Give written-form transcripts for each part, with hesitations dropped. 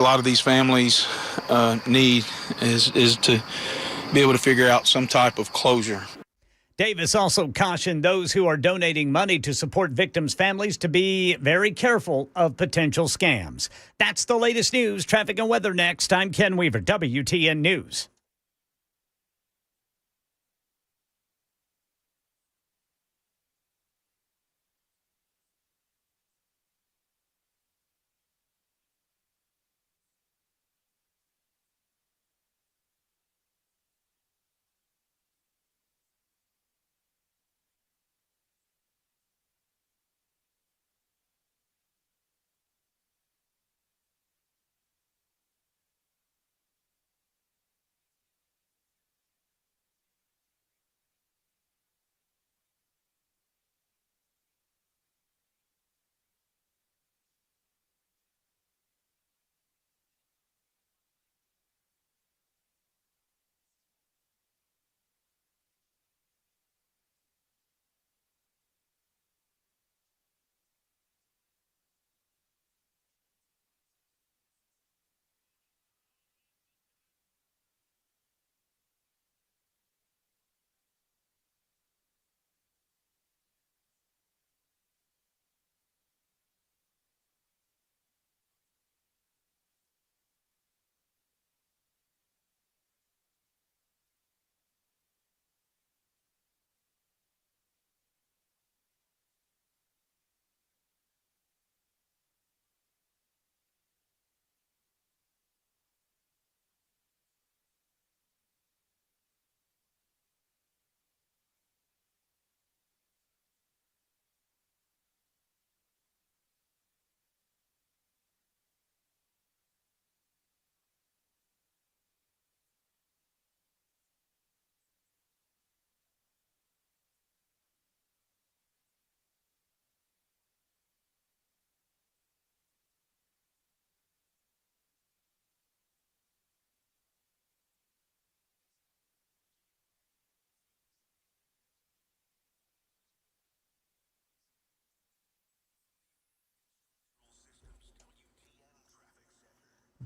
A lot of these families need is to be able to figure out some type of closure. Davis also cautioned those who are donating money to support victims' families to be very careful of potential scams. That's the latest news. Traffic and weather next. I'm Ken Weaver, WTN News.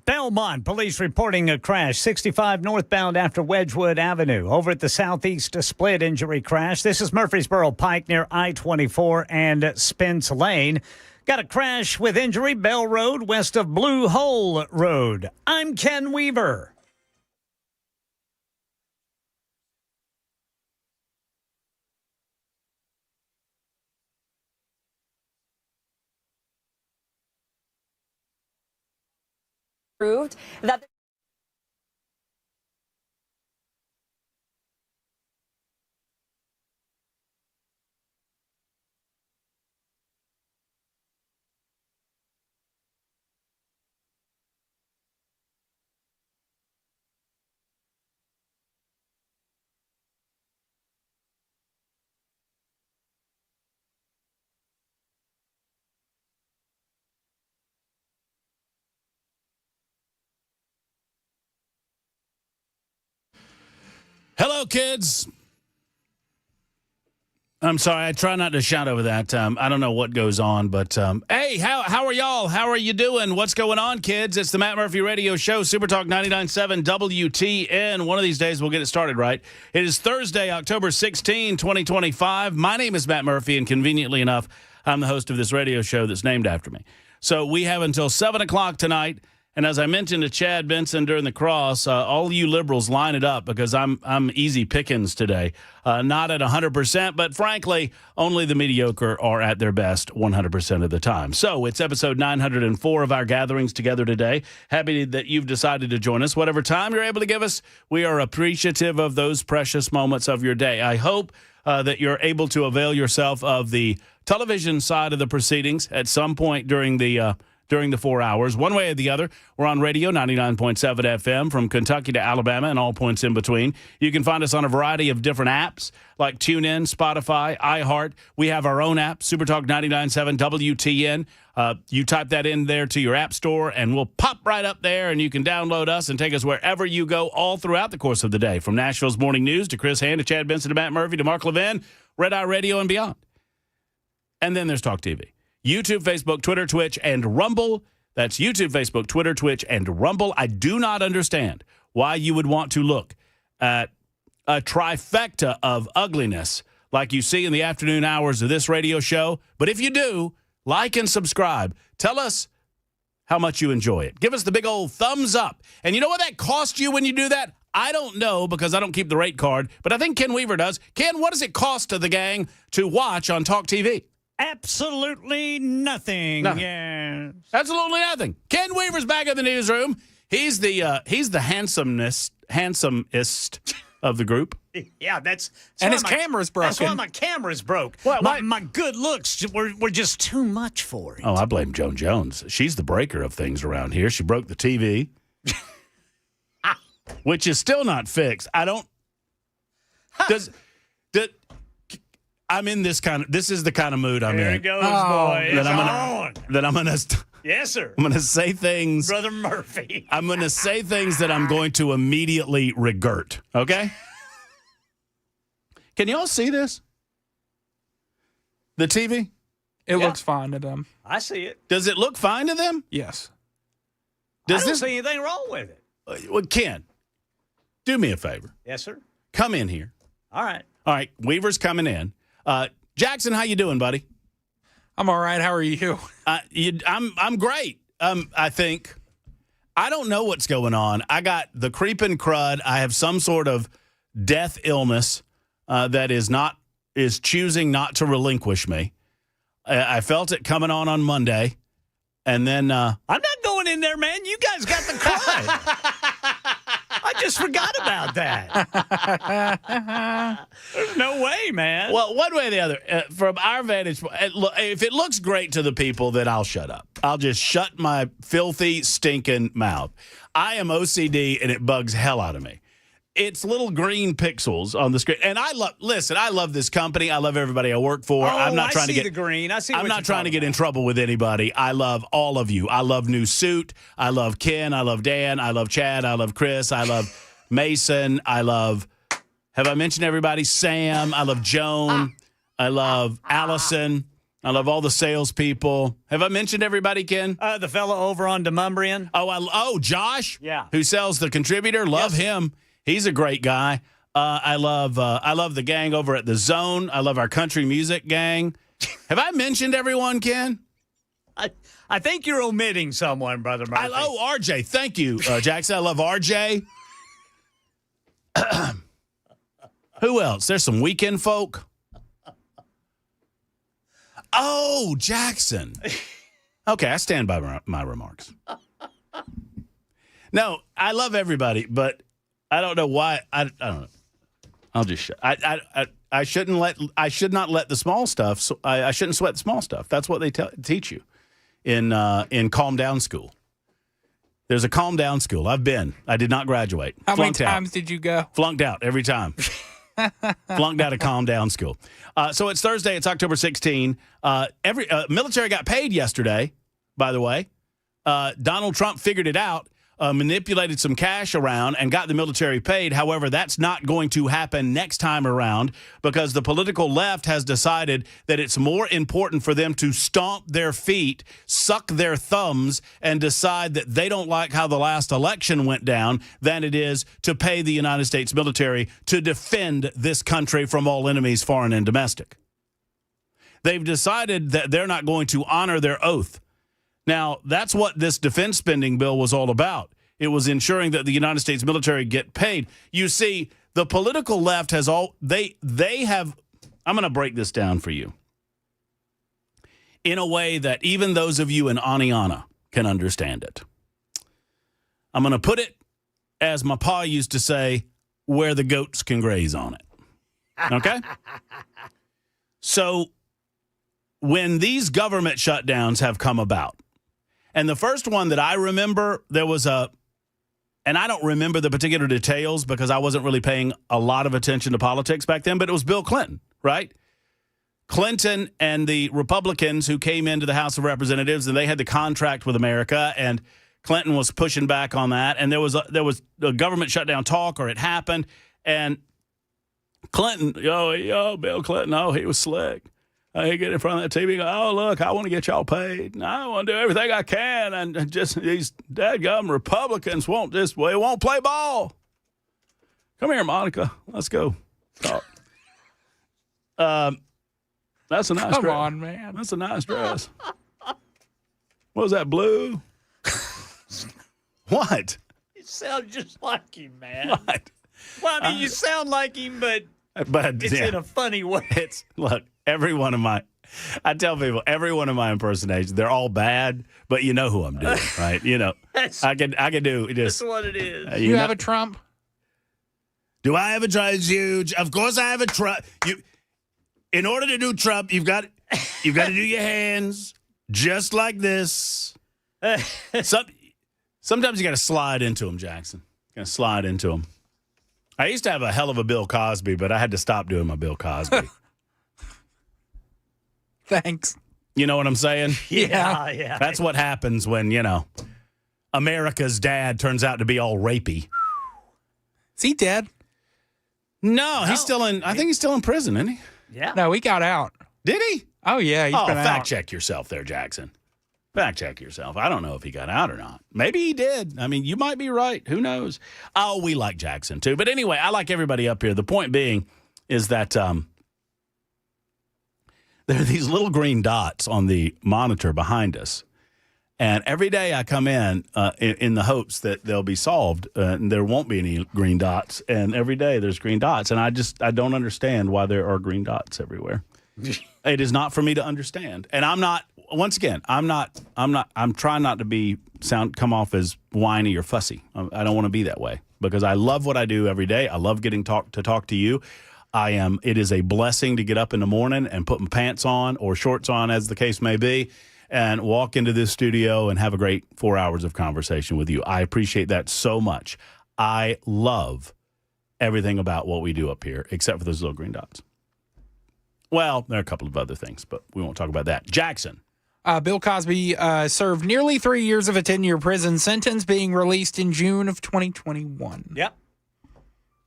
Belmont police reporting a crash 65 northbound after Wedgwood Avenue over at the southeast split injury crash. This is Murfreesboro Pike near I-24 and Spence Lane. Got a crash with injury Bell Road west of Blue Hole Road. I'm Ken Weaver. Proved that Hello, kids. I'm sorry. I try not to shout over that. I don't know what goes on, but hey, how are y'all? How are you doing? What's going on, kids? It's the Matt Murphy Radio Show, Super Talk 99.7 WTN. One of these days, we'll get it started right. It is Thursday, October 16, 2025. My name is Matt Murphy, and conveniently enough, I'm the host of this radio show that's named after me. So we have until 7 o'clock tonight. And as I mentioned to Chad Benson during the cross, all you liberals line it up because I'm easy pickings today. Not at 100%, but frankly, only the mediocre are at their best 100% of the time. So it's episode 904 of our gatherings together today. Happy that you've decided to join us. Whatever time you're able to give us, we are appreciative of those precious moments of your day. I hope that you're able to avail yourself of the television side of the proceedings at some point during the 4 hours. One way or the other, we're on radio, 99.7 FM from Kentucky to Alabama and all points in between. You can find us on a variety of different apps like TuneIn, Spotify, iHeart. We have our own app, SuperTalk 99.7 WTN. You type that in there to your app store, and we'll pop right up there, and you can download us and take us wherever you go all throughout the course of the day, from Nashville's Morning News to Chris Hand to Chad Benson to Matt Murphy to Mark Levin, Red Eye Radio, and beyond. And then there's Talk TV. YouTube, Facebook, Twitter, Twitch, and Rumble. That's YouTube, Facebook, Twitter, Twitch, and Rumble. I do not understand why you would want to look at a trifecta of ugliness like you see in the afternoon hours of this radio show. But if you do, like and subscribe. Tell us how much you enjoy it. Give us the big old thumbs up. And you know what that costs you when you do that? I don't know because I don't keep the rate card, but I think Ken Weaver does. Ken, what does it cost to the gang to watch on Talk TV? Absolutely nothing. Nothing. Yeah. Absolutely nothing. Ken Weaver's back in the newsroom. He's the handsomest of the group. Yeah, that's and his camera's broken. That's why my camera's broke. My good looks were just too much for it. Oh, I blame Joan Jones. She's the breaker of things around here. She broke the TV, which is still not fixed. I don't. I'm in this is the kind of mood I'm There in. it goes, boy. It's on. That I'm gonna. Yes, sir. I'm gonna say things, Brother Murphy. I'm gonna say things that I'm going to immediately regret. Okay. Can y'all see this? The TV? It looks fine to them. I see it. Does it look fine to them? Yes. I don't see anything wrong with it. Well, Ken, do me a favor. Yes, sir. Come in here. All right. All right, Weaver's coming in. Jackson, how you doing, buddy? I'm all right. How are you? I'm great. I think. I don't know what's going on. I got the creeping crud. I have some sort of death illness that is choosing not to relinquish me. I felt it coming on Monday, and then I'm not going in there, man. You guys got the crud. I just forgot about that. There's no way, man. Well, one way or the other, from our vantage point, if it looks great to the people, then I'll shut up. I'll just shut my filthy, stinking mouth. I am OCD, and it bugs hell out of me. It's little green pixels on the screen. And I love this company. I love everybody I work for. I'm not trying to get the green. I see. I'm not trying to get in trouble with anybody. I love all of you. I love New Suit. I love Ken. I love Dan. I love Chad. I love Chris. I love Mason. I love, have I mentioned everybody? Sam. I love Joan. I love Allison. I love all the salespeople. Have I mentioned everybody, Ken? The fellow over on Demumbrian. Oh, Josh. Yeah. Who sells the Contributor? Love him. He's a great guy. I love the gang over at the Zone. I love our country music gang. Have I mentioned everyone, Ken? I think you're omitting someone, Brother Murphy. RJ. Thank you, Jackson. I love RJ. Who else? There's some weekend folk. Oh, Jackson. Okay, I stand by my remarks. No, I love everybody, but I don't know why. I don't know. I'll just shut. I should not let the small stuff. So I shouldn't sweat the small stuff. That's what they teach you in Calm Down School. There's a Calm Down School. I've been. I did not graduate. How many times did you go? Flunked out every time. Flunked out of Calm Down School. So it's Thursday. It's October 16. Every military got paid yesterday. By the way, Donald Trump figured it out. Manipulated some cash around and got the military paid. However, that's not going to happen next time around because the political left has decided that it's more important for them to stomp their feet, suck their thumbs, and decide that they don't like how the last election went down than it is to pay the United States military to defend this country from all enemies, foreign and domestic. They've decided that they're not going to honor their oath. Now, that's what this defense spending bill was all about. It was ensuring that the United States military get paid. You see, the political left has they have, I'm going to break this down for you in a way that even those of you in Aniana can understand it. I'm going to put it, as my pa used to say, where the goats can graze on it. Okay? So when these government shutdowns have come about, and the first one that I remember, there was and I don't remember the particular details because I wasn't really paying a lot of attention to politics back then, but it was Bill Clinton, right? Clinton and the Republicans who came into the House of Representatives, and they had the contract with America, and Clinton was pushing back on that, and there was a government shutdown talk, or it happened, and Clinton, Bill Clinton, he was slick. I get in front of that TV and go, oh, look, I want to get y'all paid. And I want to do everything I can. And just these dadgum Republicans won't play ball. Come here, Monica. Let's go talk. That's a nice dress. Come on, man. That's a nice dress. What was that, blue? What? You sound just like him, man. What? Well, I mean, you sound like him, but it's yeah, in a funny way. look, I tell people every one of my impersonations, they're all bad, but you know who I'm doing, right? You know, I can do just. That's what it is. You have a Trump? Do I have a Trump? It's huge. Of course, I have a Trump. In order to do Trump, you've got to do your hands just like this. Sometimes you got to slide into them, Jackson. You got to slide into them. I used to have a hell of a Bill Cosby, but I had to stop doing my Bill Cosby. Thanks. You know what I'm saying? Yeah. That's what happens when, America's dad turns out to be all rapey. Is he dead? No, he's still in. I think he's still in prison, isn't he? Yeah. No, he got out. Did he? Oh, yeah. He's been fact out. check yourself there, Jackson. Fact check yourself. I don't know if he got out or not. Maybe he did. I mean, you might be right. Who knows? Oh, we like Jackson, too. But anyway, I like everybody up here. The point being is that there are these little green dots on the monitor behind us. And every day I come in the hopes that they'll be solved and there won't be any green dots. And every day there's green dots. And I don't understand why there are green dots everywhere. It is not for me to understand. And I'm trying not to come off as whiny or fussy. I don't want to be that way because I love what I do every day. I love getting to talk to you. It is a blessing to get up in the morning and put my pants on or shorts on, as the case may be, and walk into this studio and have a great 4 hours of conversation with you. I appreciate that so much. I love everything about what we do up here, except for those little green dots. Well, there are a couple of other things, but we won't talk about that. Jackson. Bill Cosby served nearly 3 years of a 10-year prison sentence, being released in June of 2021. Yep.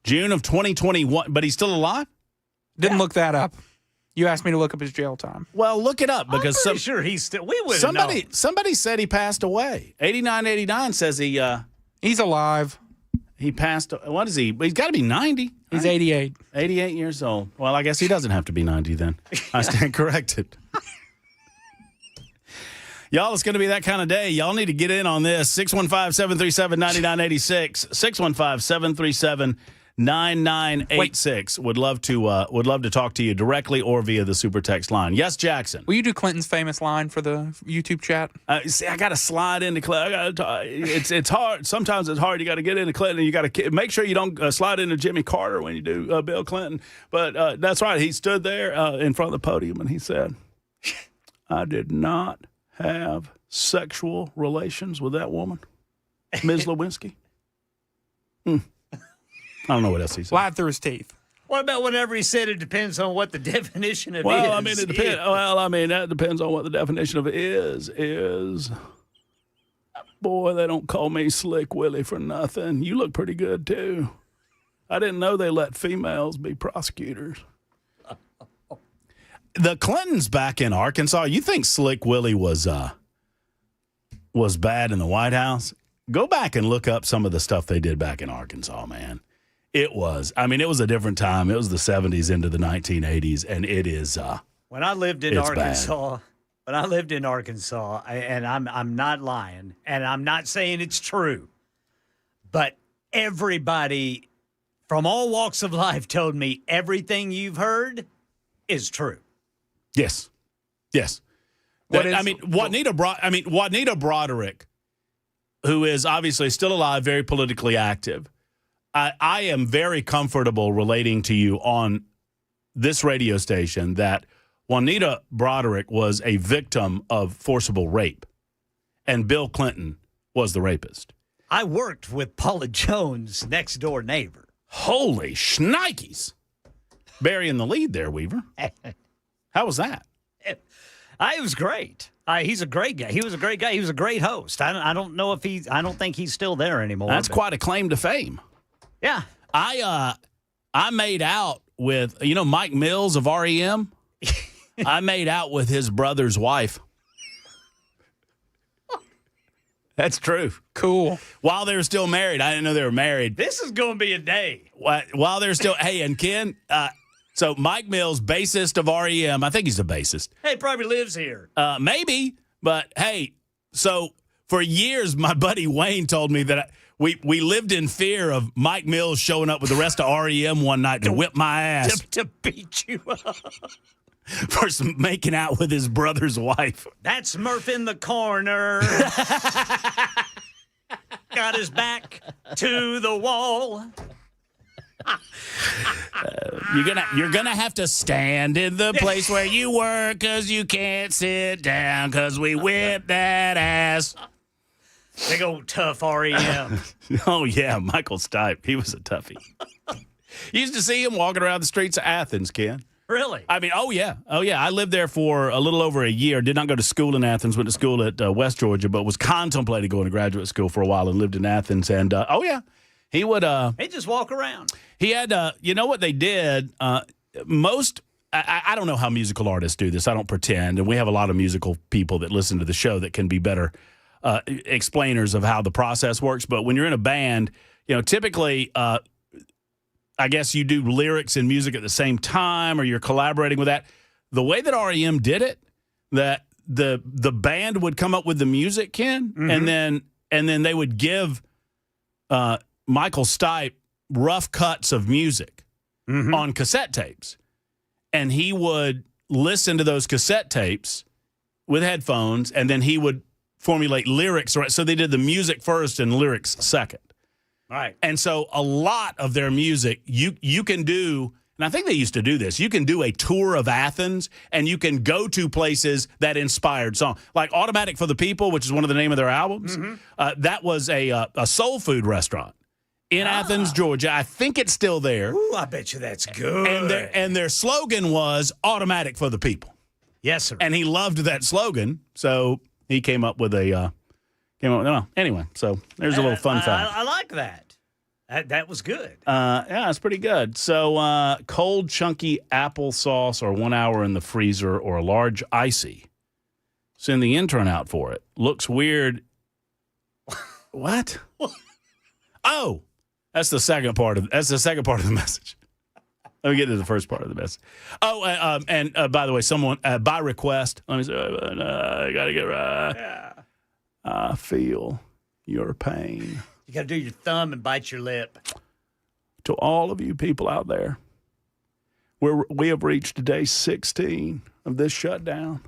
June of 2021, but he's still alive? Didn't look that up. You asked me to look up his jail time. Well, look it up because I'm pretty sure he's still. We would somebody said he passed away. 89 says He's alive. he passed. What is he? He's got to be 90. He's right? 88. 88 years old. Well, I guess he doesn't have to be 90 then. I stand corrected. Y'all, it's going to be that kind of day. Y'all need to get in on this. 615-737-9986. 615-737-9986. Would love to talk to you directly or via the super text line. Yes, Jackson. Will you do Clinton's famous line for the YouTube chat? See, I got to slide into Clinton. It's hard. Sometimes it's hard. You got to get into Clinton. You got to make sure you don't slide into Jimmy Carter when you do Bill Clinton. But that's right. He stood there in front of the podium and he said, "I did not have sexual relations with that woman, Ms. Lewinsky." I don't know what else he said. Lied through his teeth. What about whenever he said it depends on what the definition of Well, is? I mean, it depends. Well, I mean, that depends on what the definition of it is. Boy, they don't call me Slick Willie for nothing. You look pretty good, too. I didn't know they let females be prosecutors. The Clintons back in Arkansas, you think Slick Willie was bad in the White House? Go back and look up some of the stuff they did back in Arkansas, man. It was a different time. It was the 70s into the 1980s, and it is When I lived in it's Arkansas, and I'm not lying, and I'm not saying it's true, but everybody from all walks of life told me everything you've heard is true. Yes. Juanita Broderick, who is obviously still alive, very politically active. I am very comfortable relating to you on this radio station that Juanita Broderick was a victim of forcible rape, and Bill Clinton was the rapist. I worked with Paula Jones' next door neighbor. Holy shnikes. Burying the lead there, Weaver. How was that? It was great. He's a great guy. He was a great guy. He was a great host. I don't think he's still there anymore. That's quite a claim to fame. Yeah. I made out with, Mike Mills of REM. I made out with his brother's wife. That's true. Cool. While they were still married. I didn't know they were married. This is going to be a day. While they're still, hey, and Ken, so Mike Mills, bassist of REM, I think he's the bassist. Hey, probably lives here. Maybe, but hey, so for years, my buddy Wayne told me that we lived in fear of Mike Mills showing up with the rest of REM one night to whip my ass. To beat you up. For making out with his brother's wife. That's Murph in the corner. Got his back to the wall. You're gonna have to stand in the place where you work because you can't sit down because we whip that ass. Big old tough REM. Oh yeah, Michael Stipe. He was a toughie. You used to see him walking around the streets of Athens, Ken. Really? I mean, oh yeah. I lived there for a little over a year. Did not go to school in Athens. Went to school at West Georgia, but was contemplating going to graduate school for a while and lived in Athens. And he would. He just walk around. He had. You know what they did? Most. I don't know how musical artists do this. I don't pretend. And we have a lot of musical people that listen to the show that can be better explainers of how the process works. But when you're in a band, typically. I guess you do lyrics and music at the same time, or you're collaborating with that. The way that REM did it, that the band would come up with the music, Ken, and then they would give Michael Stipe rough cuts of music on cassette tapes, and he would listen to those cassette tapes with headphones, and then he would formulate lyrics. So they did the music first and lyrics second. Right. And so a lot of their music, you can do, and I think they used to do this, you can do a tour of Athens, and you can go to places that inspired song. Like Automatic for the People, which is one of the name of their albums, that was a soul food restaurant in Athens, Georgia. I think it's still there. Ooh, I bet you that's good. And their slogan was Automatic for the People. Yes, sir. And he loved that slogan, so he came up with anyway, so there's a little fun fact. I like that. That was good. Yeah, it's pretty good. So cold, chunky applesauce or 1 hour in the freezer or a large icy. Send the intern out for it. Looks weird. What? Oh, that's the second part of the message. Let me get to the first part of the message. Oh, and by the way, someone by request. Let me say, I gotta get right. Yeah. I feel your pain. You got to do your thumb and bite your lip. To all of you people out there, we have reached day 16 of this shutdown,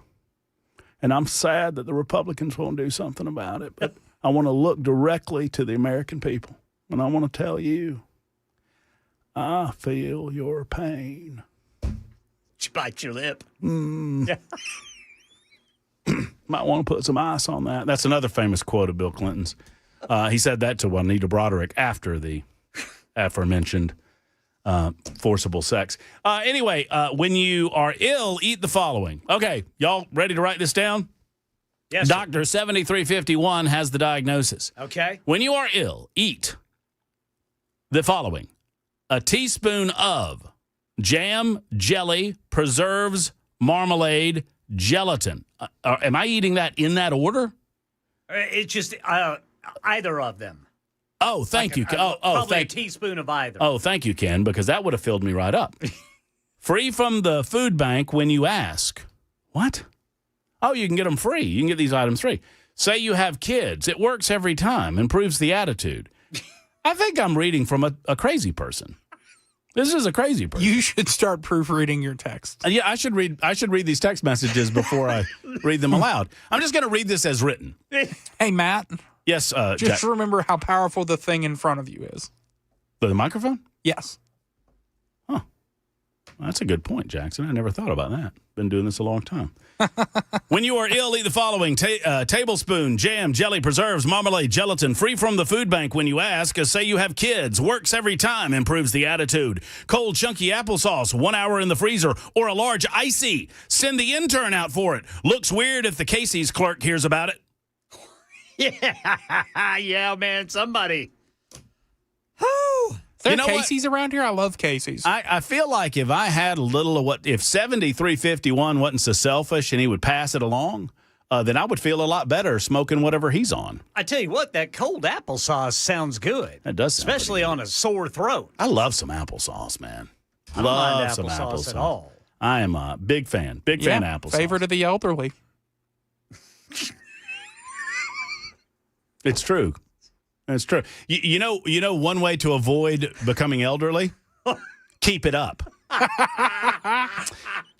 and I'm sad that the Republicans won't do something about it, but I want to look directly to the American people, and I want to tell you, I feel your pain. Did you bite your lip? Yeah. Might want to put some ice on that. That's another famous quote of Bill Clinton's. He said that to Juanita Broderick after the aforementioned forcible sex. Anyway, when you are ill, eat the following. Okay, y'all ready to write this down? Yes. Doctor 7351 has the diagnosis. Okay. When you are ill, eat the following. A teaspoon of jam, jelly, preserves, marmalade, gelatin. Am I eating that in that order? It's just either of them. Oh, thank you. Probably a teaspoon of either. Oh, thank you, Ken, because that would have filled me right up. Free from the food bank when you ask. What? Oh, you can get them free. You can get these items free. Say you have kids. It works every time. Improves the attitude. I think I'm reading from a crazy person. This is a crazy person. You should start proofreading your text. Yeah, I should read these text messages before I read them aloud. I'm just going to read this as written. Hey, Matt. Yes, just Jack. remember how powerful the thing in front of you is. The microphone? Yes. Huh. Well, that's a good point, Jackson. I never thought about that. Been doing this a long time. When you are ill, eat the following. Tablespoon, jam, jelly, preserves, marmalade, gelatin. Free from the food bank when you ask. Say you have kids. Works every time. Improves the attitude. Cold, chunky applesauce. 1 hour in the freezer. Or a large icy. Send the intern out for it. Looks weird if the Casey's clerk hears about it. Yeah, man, somebody. Whew. Is there You know what? Casey's around here? I love Casey's. I feel like if I had a little of what, if 7351 wasn't so selfish and he would pass it along, then I would feel a lot better smoking whatever he's on. I tell you what, that cold applesauce sounds good. That does sound especially pretty on a sore throat. I love some applesauce, man. I don't mind Love some applesauce at all. I am a big fan. Big fan of applesauce. Favorite of the elderly. It's true. It's true. You know one way to avoid becoming elderly? Keep it up.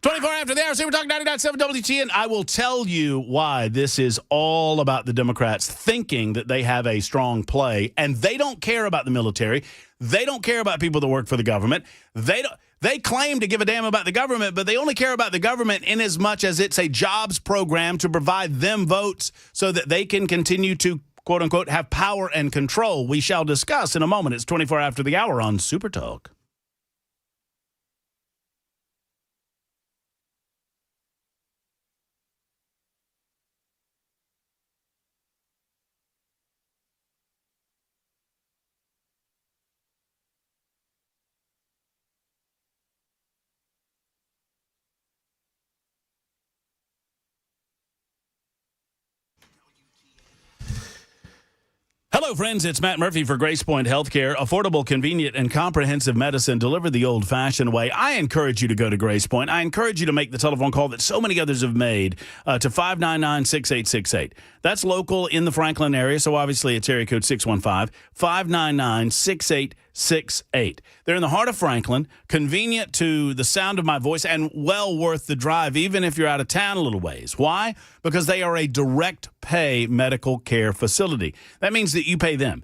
24 after the hour, Super Talk 99.7 WTN. I will tell you why this is all about the Democrats thinking that they have a strong play, and they don't care about the military. They don't care about people that work for the government. They claim to give a damn about the government, but they only care about the government in as much as it's a jobs program to provide them votes so that they can continue to, quote unquote, have power and control. We shall discuss in a moment. It's 24 after the hour on Super Talk. Hello, friends. It's Matt Murphy for Grace Point Healthcare. Affordable, convenient, and comprehensive medicine delivered the old-fashioned way. I encourage you to go to Grace Point. I encourage you to make the telephone call that so many others have made to 599-6868. That's local in the Franklin area, so obviously it's area code 615-599-6868. They're in the heart of Franklin, convenient to the sound of my voice, and well worth the drive, even if you're out of town a little ways. Why? Because they are a direct pay medical care facility. That means that you pay them.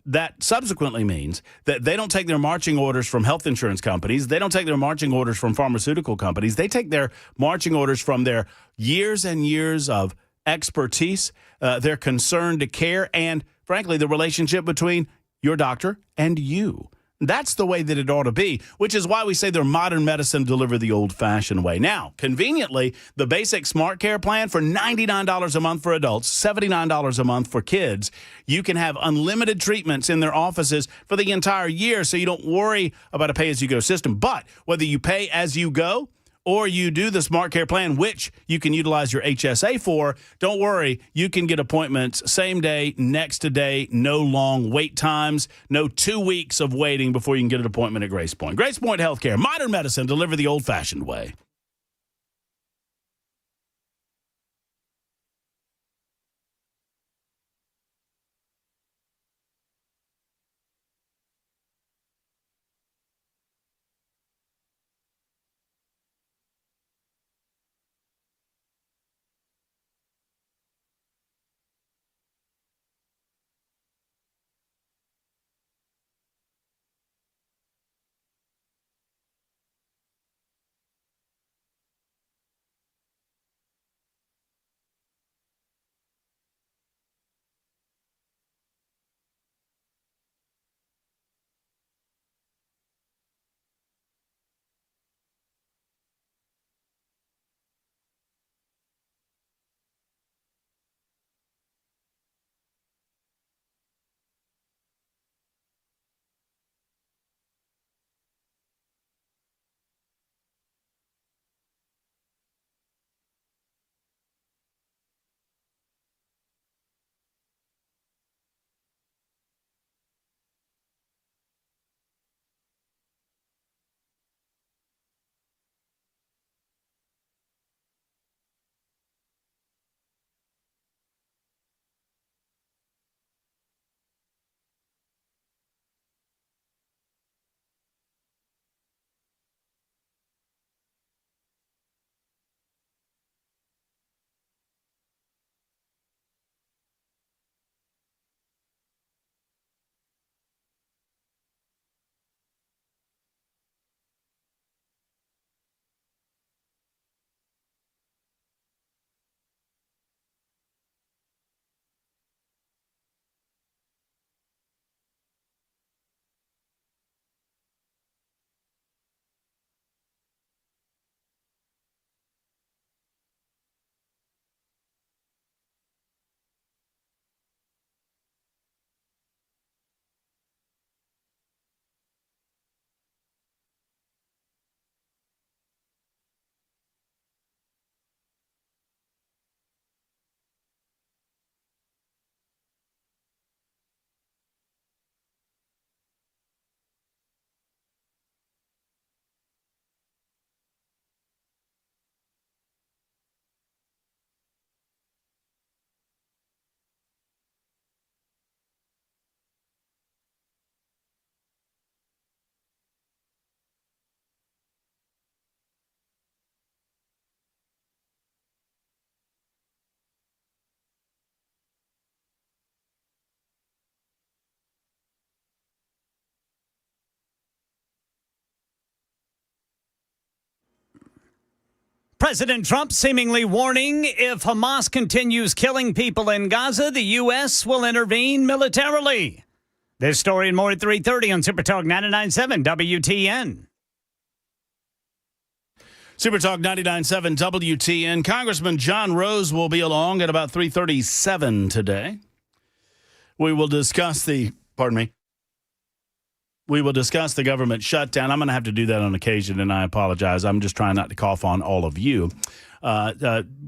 That subsequently means that they don't take their marching orders from health insurance companies. They don't take their marching orders from pharmaceutical companies. They take their marching orders from their years and years of expertise, their concern to care, and, frankly, the relationship between your doctor and you. That's the way that it ought to be, which is why we say they're modern medicine delivered the old-fashioned way. Now, conveniently, the basic Smart Care plan for $99 a month for adults, $79 a month for kids, you can have unlimited treatments in their offices for the entire year, so you don't worry about a pay-as-you-go system. But whether you pay as you go or you do the Smart Care plan, which you can utilize your HSA for, don't worry, you can get appointments same day, next day, no long wait times, no 2 weeks of waiting before you can get an appointment at Grace Point. Grace Point Healthcare, modern medicine delivered the old-fashioned way. President Trump seemingly warning if Hamas continues killing people in Gaza, the U.S. will intervene militarily. This story and more at 3:30 on Super Talk 99.7 WTN. Super Talk 99.7 WTN. Congressman John Rose will be along at about 3:37 today. We will discuss the government shutdown. I'm going to have to do that on occasion, and I apologize. I'm just trying not to cough on all of you.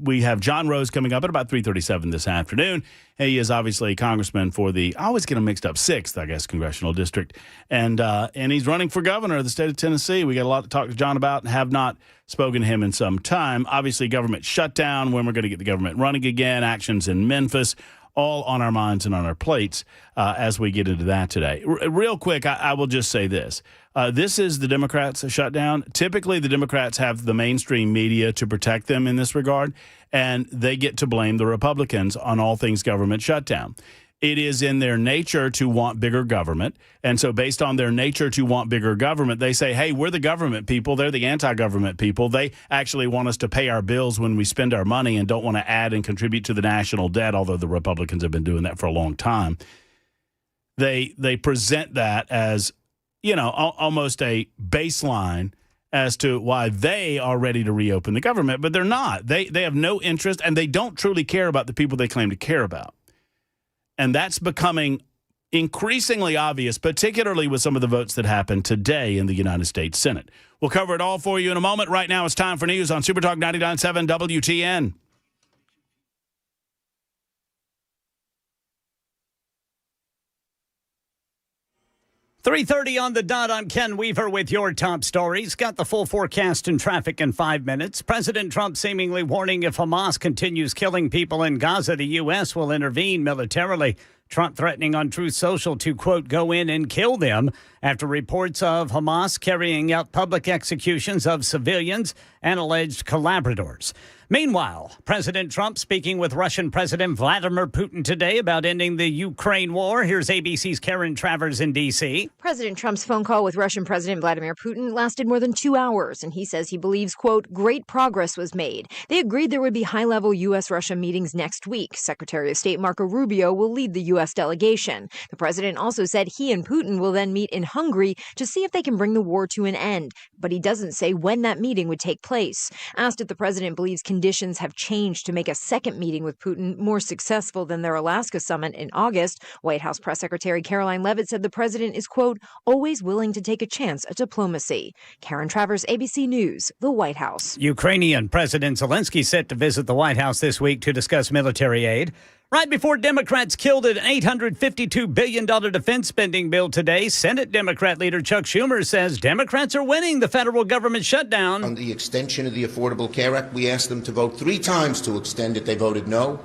We have John Rose coming up at about 3:37 this afternoon. He is obviously a congressman for the, I always get him mixed up, 6th, I guess, congressional district. And he's running for governor of the state of Tennessee. We got a lot to talk to John about and have not spoken to him in some time. Obviously, government shutdown, when we're going to get the government running again, actions in Memphis, all on our minds and on our plates as we get into that today. Real quick, I will just say this. This is the Democrats' shutdown. Typically, the Democrats have the mainstream media to protect them in this regard, and they get to blame the Republicans on all things government shutdown. It is in their nature to want bigger government. And so based on their nature to want bigger government, they say, hey, we're the government people. They're the anti-government people. They actually want us to pay our bills when we spend our money and don't want to add and contribute to the national debt, although the Republicans have been doing that for a long time. They present that as, almost a baseline as to why they are ready to reopen the government, but they're not. They have no interest, and they don't truly care about the people they claim to care about. And that's becoming increasingly obvious, particularly with some of the votes that happened today in the United States Senate. We'll cover it all for you in a moment. Right now, it's time for news on Super Talk 99.7 WTN. .30 on the dot. I'm Ken Weaver with your top stories. Got the full forecast and traffic in 5 minutes. President Trump seemingly warning if Hamas continues killing people in Gaza, the U.S. will intervene militarily. Trump threatening on Truth Social to, quote, go in and kill them after reports of Hamas carrying out public executions of civilians and alleged collaborators. Meanwhile, President Trump speaking with Russian President Vladimir Putin today about ending the Ukraine war. Here's ABC's Karen Travers in D.C. President Trump's phone call with Russian President Vladimir Putin lasted more than 2 hours, and he says he believes, quote, great progress was made. They agreed there would be high-level U.S.-Russia meetings next week. Secretary of State Marco Rubio will lead the U.S. delegation. The president also said he and Putin will then meet in Hungary to see if they can bring the war to an end. But he doesn't say when that meeting would take place. Asked if the president believes conditions have changed to make a second meeting with Putin more successful than their Alaska summit in August, White House Press Secretary Caroline Leavitt said the president is, quote, always willing to take a chance at diplomacy. Karen Travers, ABC News, the White House. Ukrainian President Zelensky set to visit the White House this week to discuss military aid. Right before Democrats killed an $852 billion defense spending bill today, Senate Democrat leader Chuck Schumer says Democrats are winning the federal government shutdown. On the extension of the Affordable Care Act, we asked them to vote 3 times to extend it. They voted no.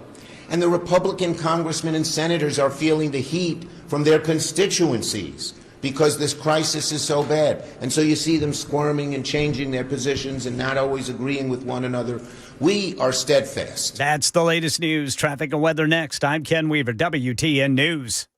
And the Republican congressmen and senators are feeling the heat from their constituencies because this crisis is so bad. And so you see them squirming and changing their positions and not always agreeing with one another. We are steadfast. That's the latest news, traffic, and weather next. I'm Ken Weaver, WTN News.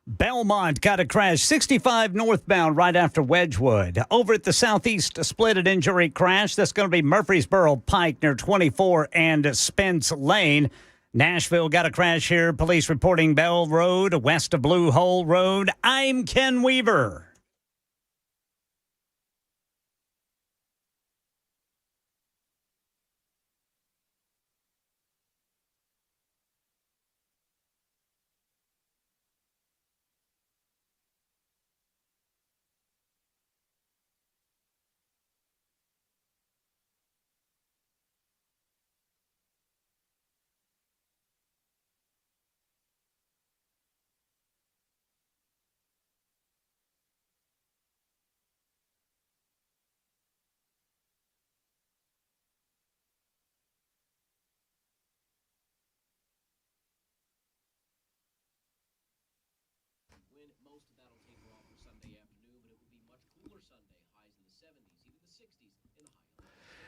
Belmont got a crash 65 northbound right after Wedgwood. Over at the southeast, a split and injury crash. That's going to be Murfreesboro Pike near 24 and Spence Lane. Nashville got a crash here. Police reporting Bell Road west of Blue Hole Road. I'm Ken Weaver.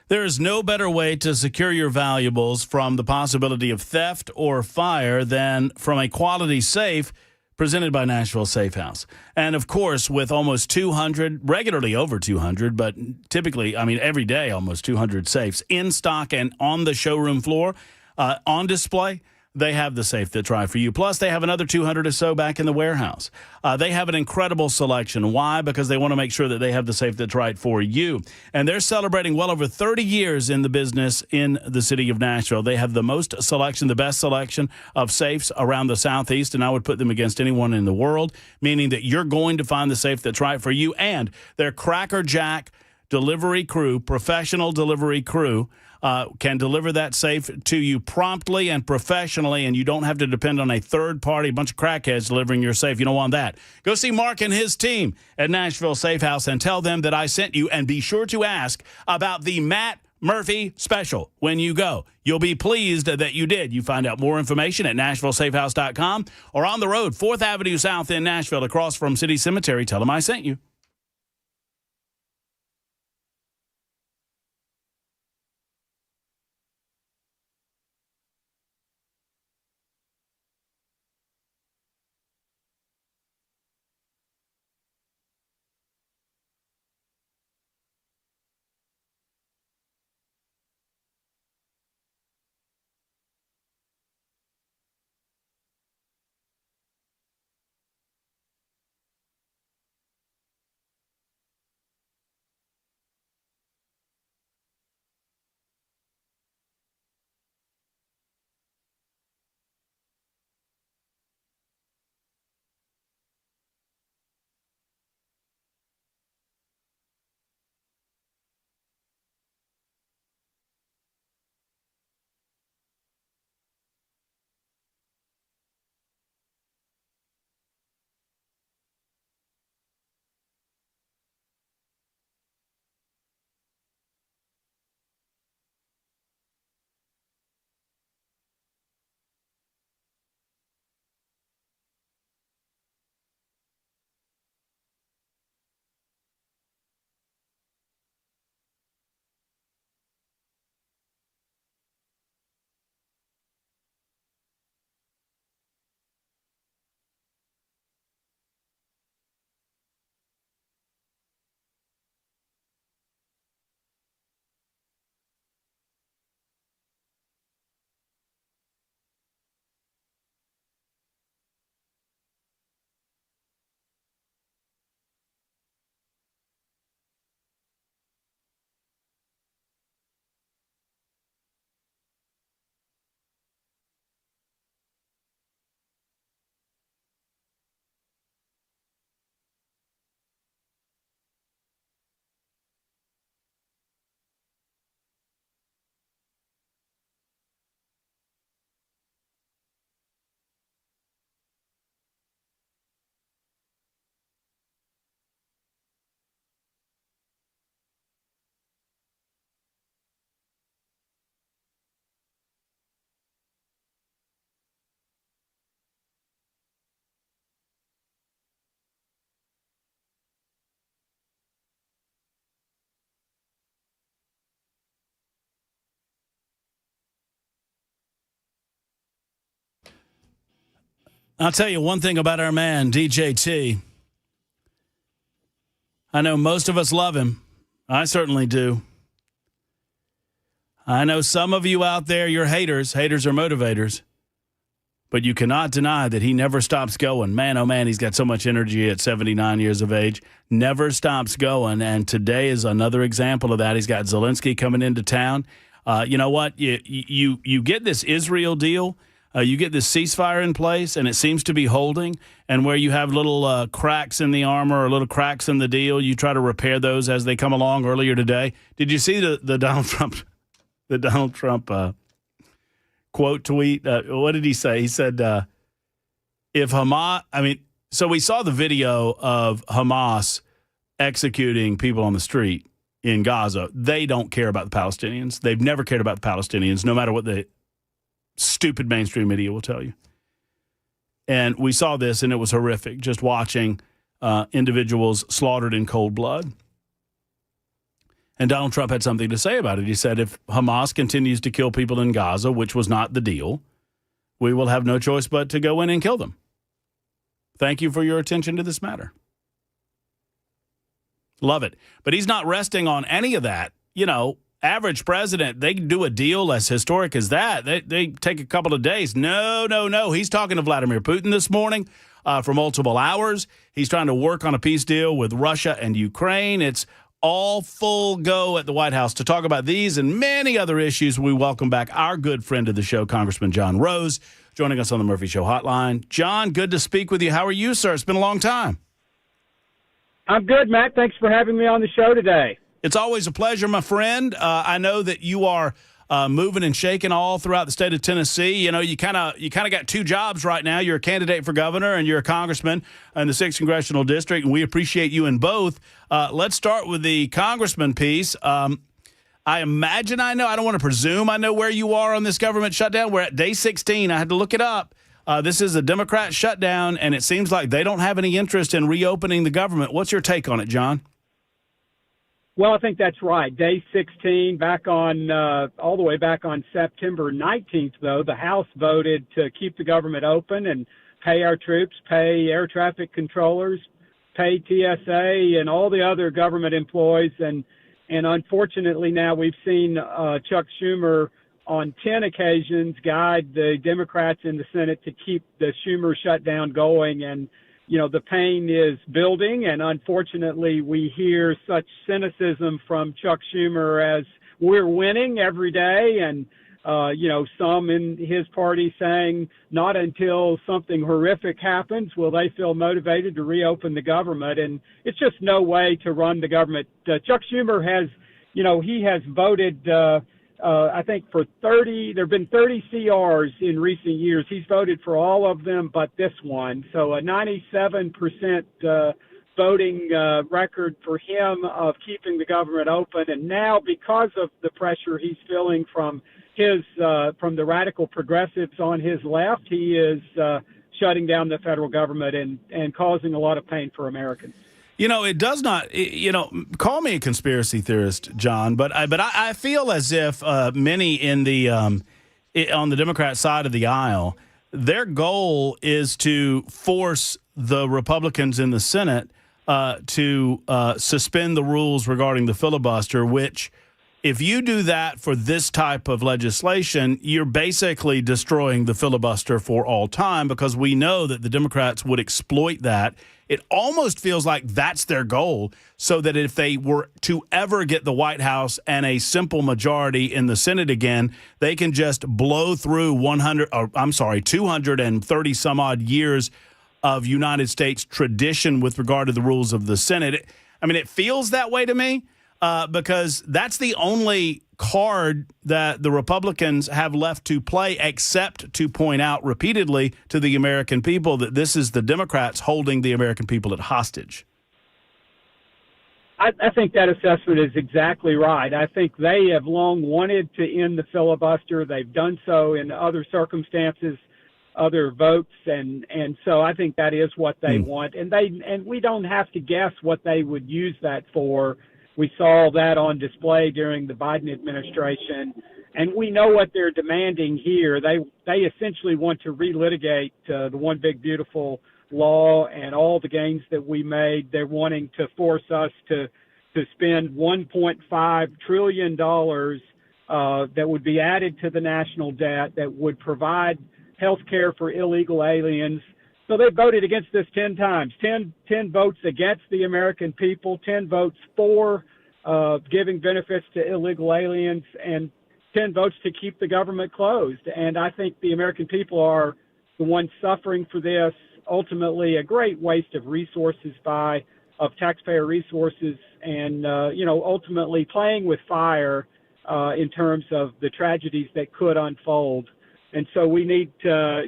There is no better way to secure your valuables from the possibility of theft or fire than from a quality safe presented by Nashville Safe House. And, of course, with almost 200, regularly over 200, but typically, every day almost 200 safes in stock and on the showroom floor, on display, they have the safe that's right for you. Plus, they have another 200 or so back in the warehouse. They have an incredible selection. Why? Because they want to make sure that they have the safe that's right for you. And they're celebrating well over 30 years in the business in the city of Nashville. They have the most selection, the best selection of safes around the Southeast, and I would put them against anyone in the world, meaning that you're going to find the safe that's right for you. And their Cracker Jack delivery crew, professional delivery crew, can deliver that safe to you promptly and professionally, and you don't have to depend on a third party, bunch of crackheads delivering your safe. You don't want that. Go see Mark and his team at Nashville Safe House and tell them that I sent you, and be sure to ask about the Matt Murphy special when you go. You'll be pleased that you did. You find out more information at NashvilleSafeHouse.com or on the road, 4th Avenue South in Nashville, across from City Cemetery. Tell them I sent you. I'll tell you one thing about our man, DJT. I know most of us love him. I certainly do. I know some of you out there, you're haters. Haters are motivators. But you cannot deny that he never stops going. Man, oh man, he's got so much energy at 79 years of age. Never stops going. And today is another example of that. He's got Zelensky coming into town. You know what? You get this Israel deal. You get this ceasefire in place, and it seems to be holding. And where you have little cracks in the armor or little cracks in the deal, you try to repair those as they come along. Earlier today, did you see the Donald Trump quote tweet? What did he say? He said, "If Hamas," so we saw the video of Hamas executing people on the street in Gaza. They don't care about the Palestinians. They've never cared about the Palestinians, no matter what the stupid mainstream media will tell you. And we saw this, and it was horrific, just watching individuals slaughtered in cold blood. And Donald Trump had something to say about it. He said, if Hamas continues to kill people in Gaza, which was not the deal, we will have no choice but to go in and kill them. Thank you for your attention to this matter. Love it. But he's not resting on any of that. You know, average president, they do a deal as historic as that. They take a couple of days. No. He's talking to Vladimir Putin this morning for multiple hours. He's trying to work on a peace deal with Russia and Ukraine. It's all full go at the White House. To talk about these and many other issues, we welcome back our good friend of the show, Congressman John Rose, joining us on the Murphy Show hotline. John, good to speak with you. How are you, sir? It's been a long time. I'm good, Matt. Thanks for having me on the show today. It's always a pleasure, my friend. I know that you are moving and shaking all throughout the state of Tennessee. You know, you kind of got two jobs right now. You're a candidate for governor and you're a congressman in the 6th Congressional District, and we appreciate you in both. Let's start with the congressman piece. I imagine I don't want to presume I know where you are on this government shutdown. We're at day 16. I had to look it up. This is a Democrat shutdown, and it seems like they don't have any interest in reopening the government. What's your take on it, John? Well, I think that's right. Day 16, back on all the way back on September 19th, though, the House voted to keep the government open and pay our troops, pay air traffic controllers, pay TSA and all the other government employees. And unfortunately now we've seen Chuck Schumer on 10 occasions guide the Democrats in the Senate to keep the Schumer shutdown going. And, you know, the pain is building. And unfortunately, we hear such cynicism from Chuck Schumer as we're winning every day. And, you know, some in his party saying not until something horrific happens will they feel motivated to reopen the government. And it's just no way to run the government. Chuck Schumer has, you know, he has voted I think for 30, there have been 30 CRs in recent years. He's voted for all of them but this one. So a 97% voting record for him of keeping the government open. And now because of the pressure he's feeling from from the radical progressives on his left, he is shutting down the federal government and causing a lot of pain for Americans. You know, it does not, you know, call me a conspiracy theorist, John, but I feel as if many in the on the Democrat side of the aisle, their goal is to force the Republicans in the Senate to suspend the rules regarding the filibuster, which if you do that for this type of legislation, you're basically destroying the filibuster for all time, because we know that the Democrats would exploit that. It almost feels like that's their goal, so that if they were to ever get the White House and a simple majority in the Senate again, they can just blow through 230 some odd years of United States tradition with regard to the rules of the Senate. I mean, it feels that way to me. Because that's the only card that the Republicans have left to play, except to point out repeatedly to the American people that this is the Democrats holding the American people at hostage. I think that assessment is exactly right. I think they have long wanted to end the filibuster. They've done so in other circumstances, other votes, and so I think that is what they want. And we don't have to guess what they would use that for. We saw that on display during the Biden administration, and we know what they're demanding here. They essentially want to relitigate the One Big Beautiful law and all the gains that we made. They're wanting to force us to spend $1.5 trillion that would be added to the national debt, that would provide health care for illegal aliens. So they voted against this 10 times, 10 votes against the American people, 10 votes for giving benefits to illegal aliens, and 10 votes to keep the government closed. And I think the American people are the ones suffering for this. Ultimately, a great waste of resources of taxpayer resources, and, ultimately playing with fire in terms of the tragedies that could unfold. And so we need to,